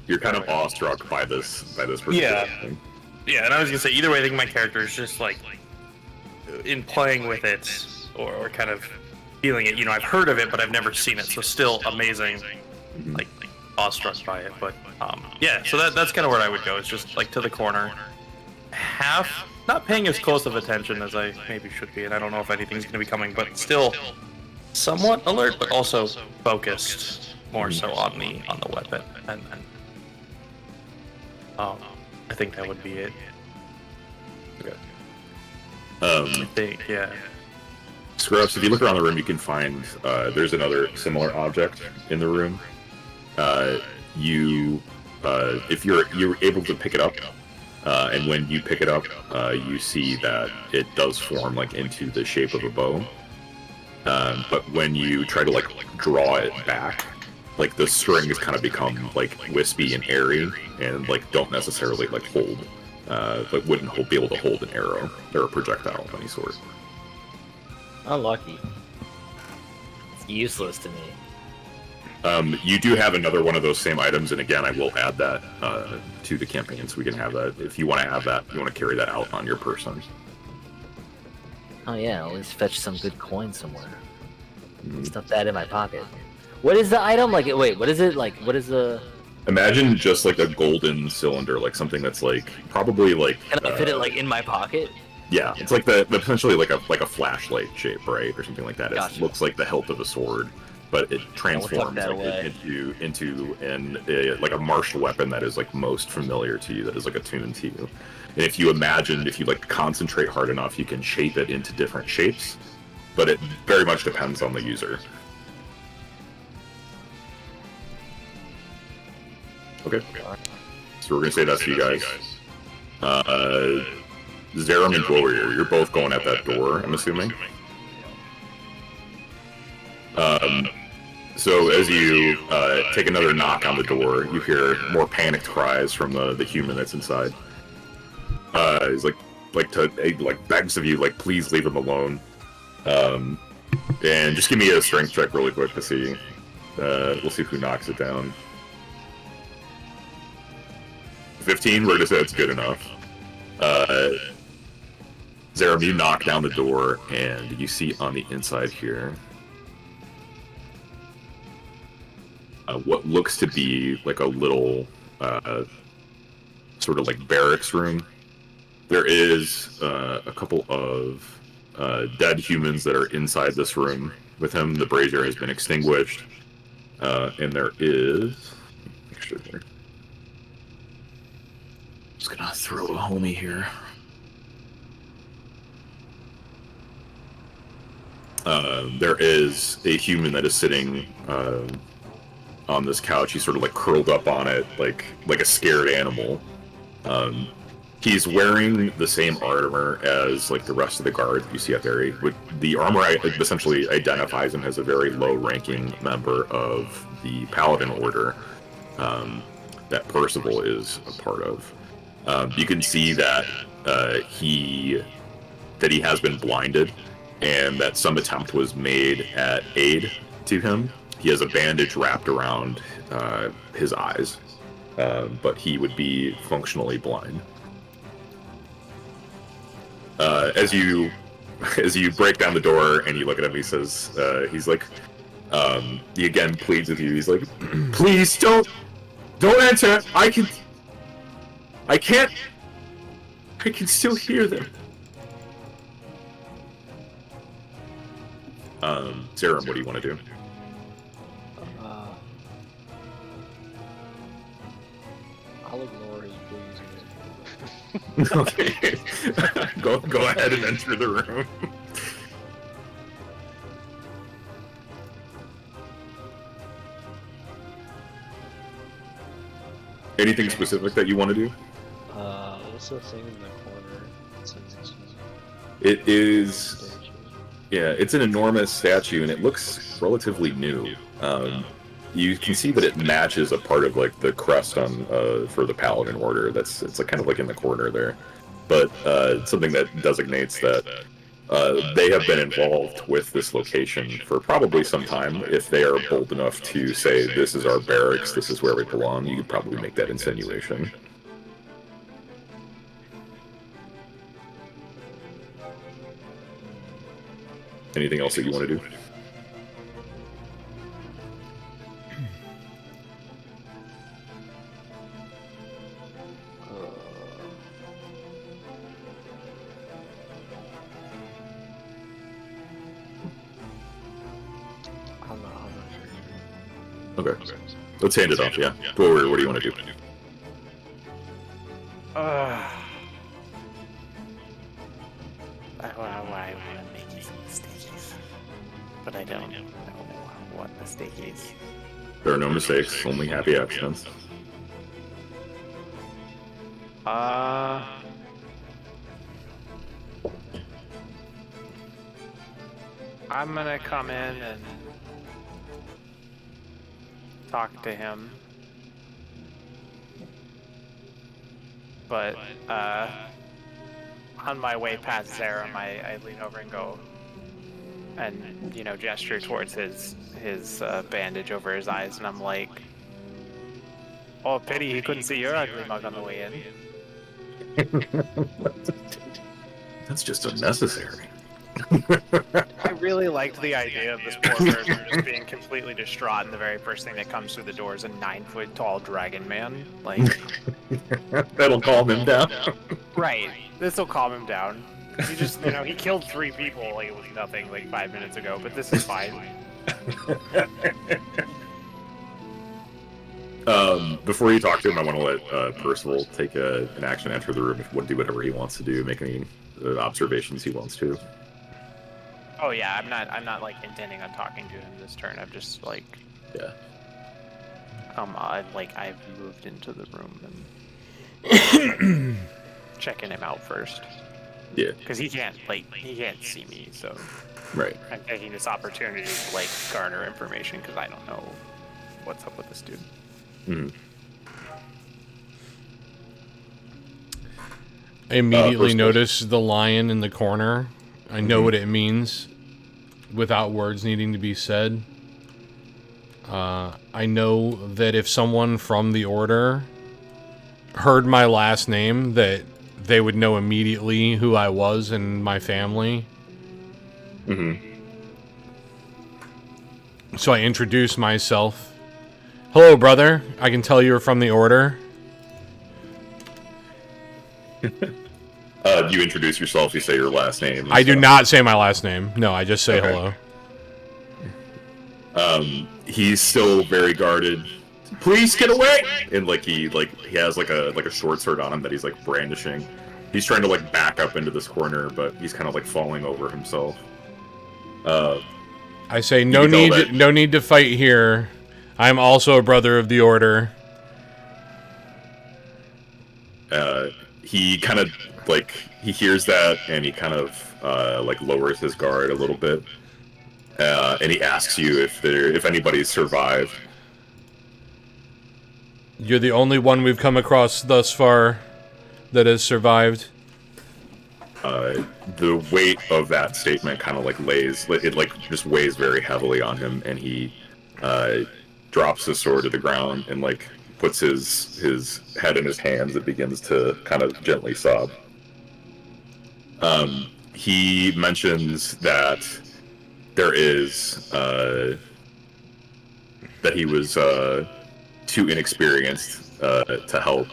You're kind of awestruck by this particular thing. Yeah, and I was gonna say, either way, I think my character is just like, in playing with it, or kind of feeling it, you know, I've heard of it, but I've never seen it, so still amazing, like awestruck by it, but yeah, so that's kind of where I would go, it's just like to the corner, not paying as close of attention as I maybe should be, and I don't know if anything's gonna be coming, but still somewhat alert, but also focused more so on the weapon, and I think that would be it. Okay. I think, yeah. Scruffs, if you look around the room, you can find there's another similar object in the room. If you're able to pick it up, and when you pick it up, you see that it does form like into the shape of a bow. But when you try to like draw it back, like the strings kind of become like wispy and airy, and like don't necessarily like hold, like wouldn't be able to hold an arrow or a projectile of any sort. Unlucky. It's useless to me. You do have another one of those same items, and again, I will add that to the campaign, so we can have that if you want to have that. You want to carry that out on your person. Oh yeah, always fetch some good coin somewhere. Stuff that in my pocket. What is the item? Like, wait, what is it? Like, what is the... Imagine just like a golden cylinder, like something that's like, probably like... Can I fit it like in my pocket? Yeah, it's like the potentially like a flashlight shape, right? Or something like that. Gotcha. It looks like the hilt of a sword, but it transforms that like, into like a martial weapon that is like most familiar to you, that is like attuned to you. And if you like concentrate hard enough, you can shape it into different shapes, but it very much depends on the user. Okay. So we're gonna say that's you guys. Zerum and Warrior, you're both going at that door, I'm assuming. So as you take another knock on the door, you hear more panicked cries from the human that's inside. He's like begs of you, like, please leave him alone. And just give me a strength check really quick to see. We'll see who knocks it down. 15, we're gonna say it's good enough. Zerum, you knock down the door, and you see on the inside here what looks to be like a little sort of like barracks room. There is a couple of dead humans that are inside this room with him. The brazier has been extinguished, and there is. Make sure there. Just gonna throw a homie here. There is a human that is sitting on this couch. He's sort of like curled up on it, like a scared animal. He's wearing the same armor as like the rest of the guard that you see up there. The armor essentially identifies him as a very low-ranking member of the Paladin Order that Percival is a part of. You can see that he has been blinded, and that some attempt was made at aid to him. He has a bandage wrapped around his eyes, but he would be functionally blind. As you break down the door and you look at him, he says, he's like, he again pleads with you. He's like, please don't enter. I can still hear them. Zerum, what do you want to do? I'll ignore his pleas. Okay. Go ahead and enter the room. Anything specific that you want to do? What's the thing in the corner? It is... Yeah, it's an enormous statue, and it looks relatively new. You can see that it matches a part of like the crest on for the Paladin Order. It's like, kind of like in the corner there, but something that designates that they have been involved with this location for probably some time. If they are bold enough to say this is our barracks, this is where we belong, you could probably make that insinuation. Anything else that you want to do? Okay. Let's hand it off, yeah. What do you want to do? I want to make some mistakes, but I don't know what mistake is. There are no mistakes, only happy accidents. I'm gonna come in and talk to him, but on my way past Zerum, I lean over and go, and gesture towards his bandage over his eyes, and I'm like, "Oh, pity he couldn't see your ugly mug on the way in." That's just unnecessary. I really liked the idea of this poor person just being completely distraught, and the very first thing that comes through the door is a 9-foot tall dragon man. Like, that'll calm him down. Right. This will calm him down. He just, he killed 3 people like it was nothing like 5 minutes ago, but this is fine. Before you talk to him, I want to let Percival take an action, enter the room, do whatever he wants to do, make any observations he wants to. Oh yeah, I'm not like intending on talking to him this turn. I'm just like, yeah. I've moved into the room and checking him out first. Yeah. Because he can't see me, so. Right. I'm taking this opportunity to like garner information because I don't know what's up with this dude. I immediately first notice the lion in the corner. I know Mhm. what it means without words needing to be said. I know that if someone from the Order heard my last name, that they would know immediately who I was and my family. hmm So I introduce myself. Hello, brother. I can tell you're from the Order. You introduce yourself. You say your last name. and I do stuff. not say my last name. No, I just say Okay. hello. He's still very guarded. Please get away! And he has like a short sword on him that he's like brandishing. He's trying to like back up into this corner, but he's kind of like falling over himself. I say can tell no need to fight here. I'm also a brother of the Order. He kind of he hears that and he kind of lowers his guard a little bit, and he asks you if anybody's survived. You're the only one we've come across thus far that has survived. The weight of that statement kind of just weighs very heavily on him, and he drops his sword to the ground and puts his head in his hands and begins to kind of gently sob. He mentions that there is that he was too inexperienced to help.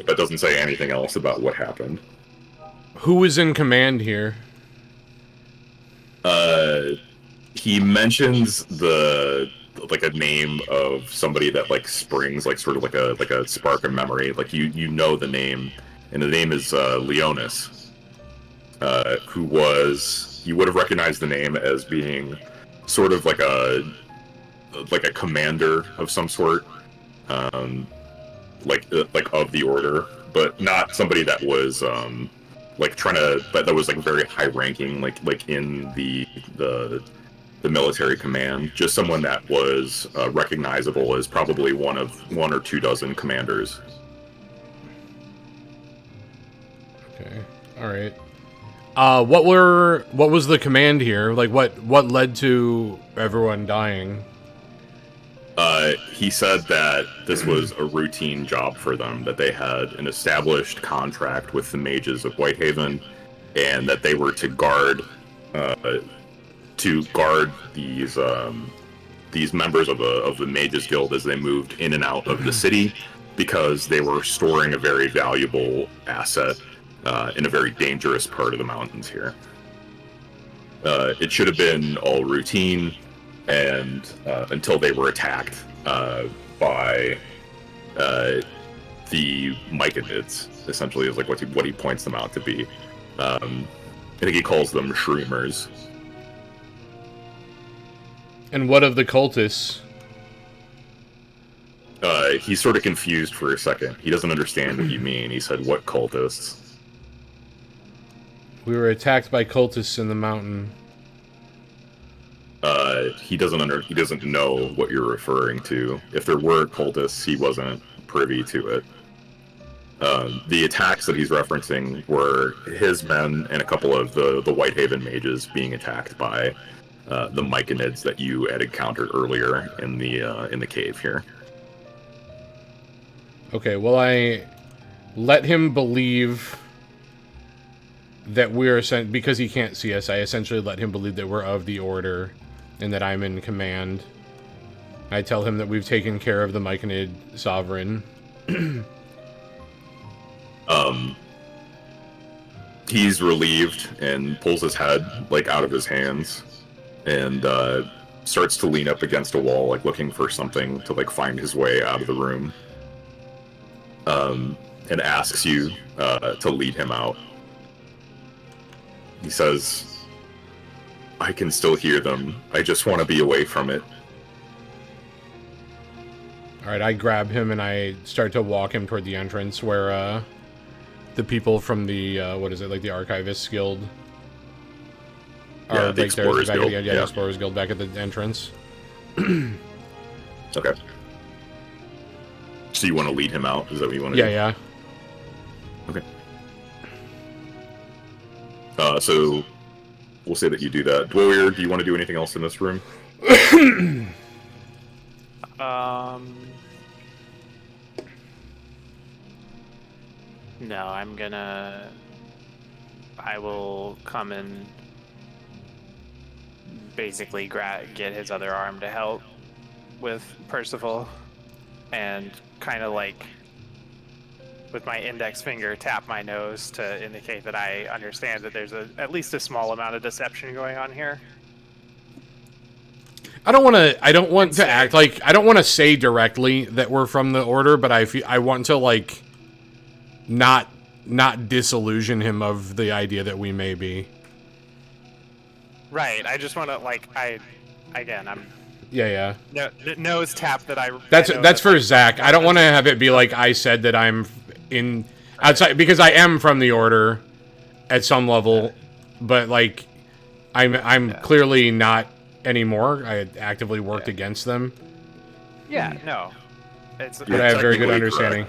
But doesn't say anything else about what happened. Who is in command here? He mentions a name of somebody that springs sort of like a spark of memory. You know the name, and the name is Leonis, who was, you would have recognized the name as being sort of like a commander of some sort, of the Order, but not somebody that was that was very high ranking in the military command. Just someone that was recognizable as probably one or two dozen commanders. Okay. All right. What was the command here? What led to everyone dying? He said that this was a routine job for them, that they had an established contract with the mages of Whitehaven, and that they were to guard these members of the Mages Guild as they moved in and out of the city, because they were storing a very valuable asset in a very dangerous part of the mountains here. It should have been all routine, and until they were attacked by the Myconids, essentially, is what he points them out to be. I think he calls them Shroomers. And what of the cultists? He's sort of confused for a second. He doesn't understand what you mean. He said, "What cultists?" We were attacked by cultists in the mountain. He doesn't know what you're referring to. If there were cultists, he wasn't privy to it. The attacks that he's referencing were his men and a couple of the Whitehaven mages being attacked by the Myconids that you had encountered earlier in the cave here. Okay, well, I let him believe that we're because he can't see us. I essentially let him believe that we're of the Order and that I'm in command. I tell him that we've taken care of the Myconid sovereign. He's relieved and pulls his head out of his hands and starts to lean up against a wall, looking for something to find his way out of the room. And asks you to lead him out. He says, "I can still hear them. I just want to be away from it." Alright, I grab him and I start to walk him toward the entrance where the people from the, the Archivists Guild Yeah, the Explorers Guild. The Explorers Guild back at the entrance. Okay. So you want to lead him out? Is that what you want to do? Yeah. Okay. So we'll say that you do that. Dwarrior, do you want to do anything else in this room? No, I will come and basically get his other arm to help with Percival, and kind of like with my index finger tap my nose to indicate that I understand that there's at least a small amount of deception going on here. I don't want to act like, I don't want to say directly that we're from the Order, but I want to, like, not disillusion him of the idea that we may be. Right. I just want to, like, I'm Yeah. nose tap that I. That's for Zach. I don't want to have it be like I said that I'm in outside, because I am from the Order at some level, but like I'm clearly not anymore. I had actively worked against them. Yeah. No. But I have very good understanding.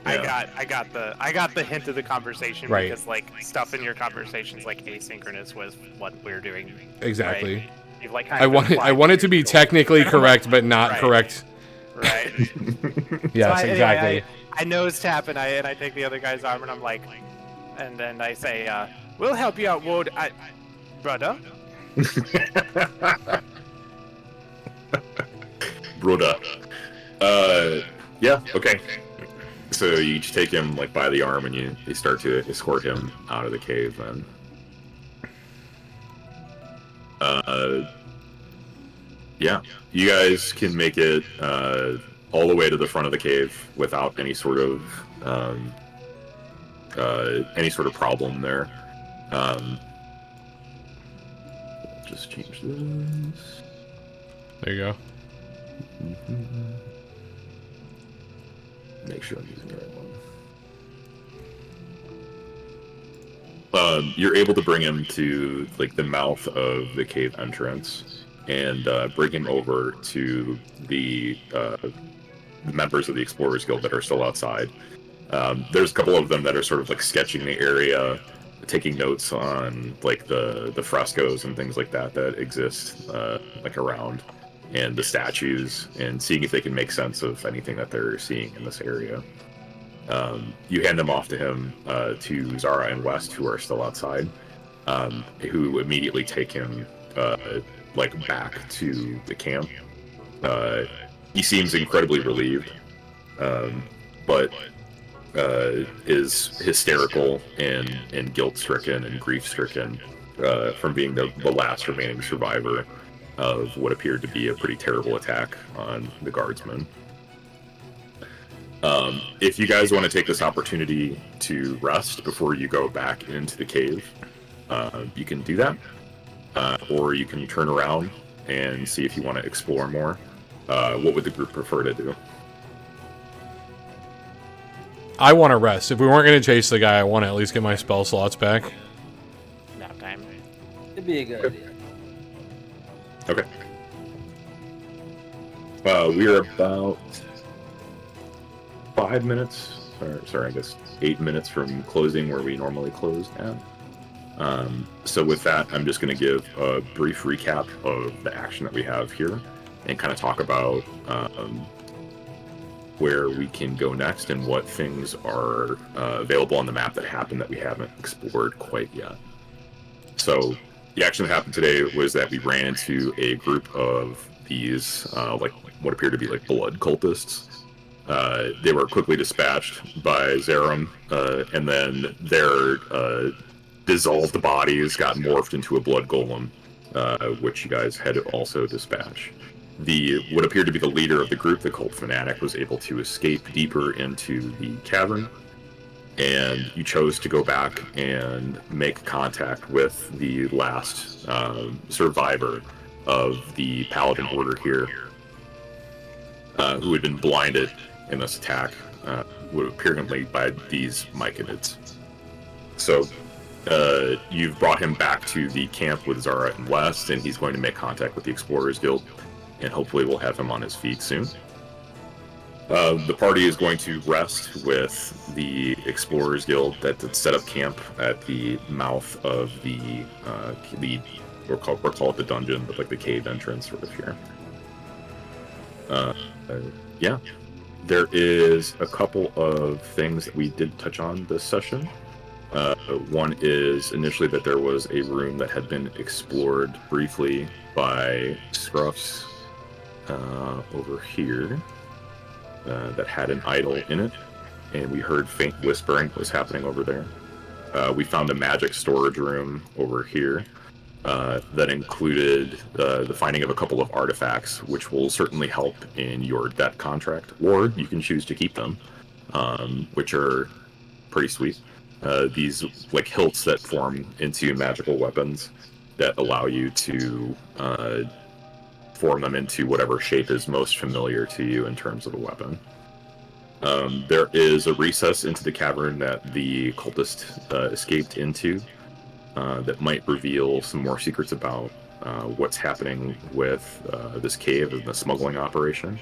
I got the hint of the conversation, right? Because like stuff in your conversations like asynchronous was what we're doing. Exactly. Right? You've, like, I want it to be technically correct, but not correct. Right. Yes, so exactly. I nose tap and I take the other guy's arm and I'm like, and then I say, "We'll help you out, Wood, brother." Brother. Yeah. Okay. So you each take him like by the arm and you start to escort him out of the cave. Then. Yeah, you guys can make it all the way to the front of the cave without any sort of problem there. Just change this. There you go. Make sure I'm using the right one. You're able to bring him to like the mouth of the cave entrance and bring him over to the members of the Explorers Guild that are still outside. There's a couple of them that are sort of like sketching the area, taking notes on like the frescoes and things like that exist like around, and the statues, and seeing if they can make sense of anything that they're seeing in this area. You hand them off to him, to Zara and West, who are still outside, who immediately take him like back to the camp. He seems incredibly relieved, but is hysterical and guilt-stricken and grief-stricken from being the last remaining survivor of what appeared to be a pretty terrible attack on the guardsmen. If you guys want to take this opportunity to rest before you go back into the cave, you can do that. Or you can turn around and see if you want to explore more. What would the group prefer to do? I want to rest. If we weren't going to chase the guy, I want to at least get my spell slots back. Nap time. It'd be a good idea. Okay. We're about 5 minutes, or sorry, I guess 8 minutes from closing where we normally close at. So with that, I'm just going to give a brief recap of the action that we have here and kind of talk about where we can go next and what things are available on the map that happened that we haven't explored quite yet. So the action that happened today was that we ran into a group of these, like what appear to be like blood cultists. They were quickly dispatched by Zerum, and then their dissolved bodies got morphed into a blood golem, which you guys had to also dispatch. What appeared to be the leader of the group, the cult fanatic, was able to escape deeper into the cavern, and you chose to go back and make contact with the last survivor of the Paladin Order here, who had been blinded in this attack, apparently by these Myconids. So you've brought him back to the camp with Zara and West, and he's going to make contact with the Explorers Guild, and hopefully we'll have him on his feet soon. The party is going to rest with the Explorers Guild that set up camp at the mouth of the we'll call it the dungeon, but like the cave entrance sort of here. Yeah. There is a couple of things that we did touch on this session. One is initially that there was a room that had been explored briefly by Scruffs over here that had an idol in it, and we heard faint whispering was happening over there. We found a magic storage room over here that included the finding of a couple of artifacts, which will certainly help in your debt contract, or you can choose to keep them, which are pretty sweet. These like hilts that form into magical weapons that allow you to form them into whatever shape is most familiar to you in terms of a weapon. There is a recess into the cavern that the cultist escaped into that might reveal some more secrets about what's happening with this cave and the smuggling operation.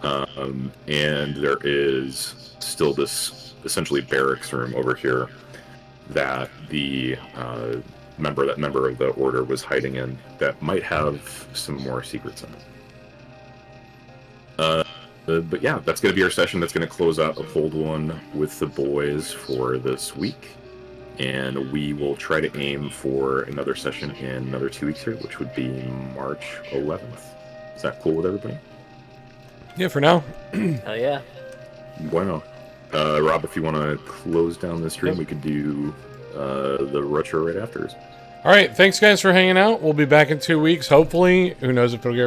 And there is still this essentially barracks room over here that the member of the order was hiding in that might have some more secrets in it. But yeah, that's going to be our session. That's going to close out a hold one with the boys for this week. And we will try to aim for another session in another 2 weeks here, which would be March 11th. Is that cool with everybody? Yeah, for now. Hell yeah. Bueno. Rob, if you want to close down the stream, we could do the retro right after. All right, thanks guys for hanging out. We'll be back in 2 weeks, hopefully. Who knows if it'll get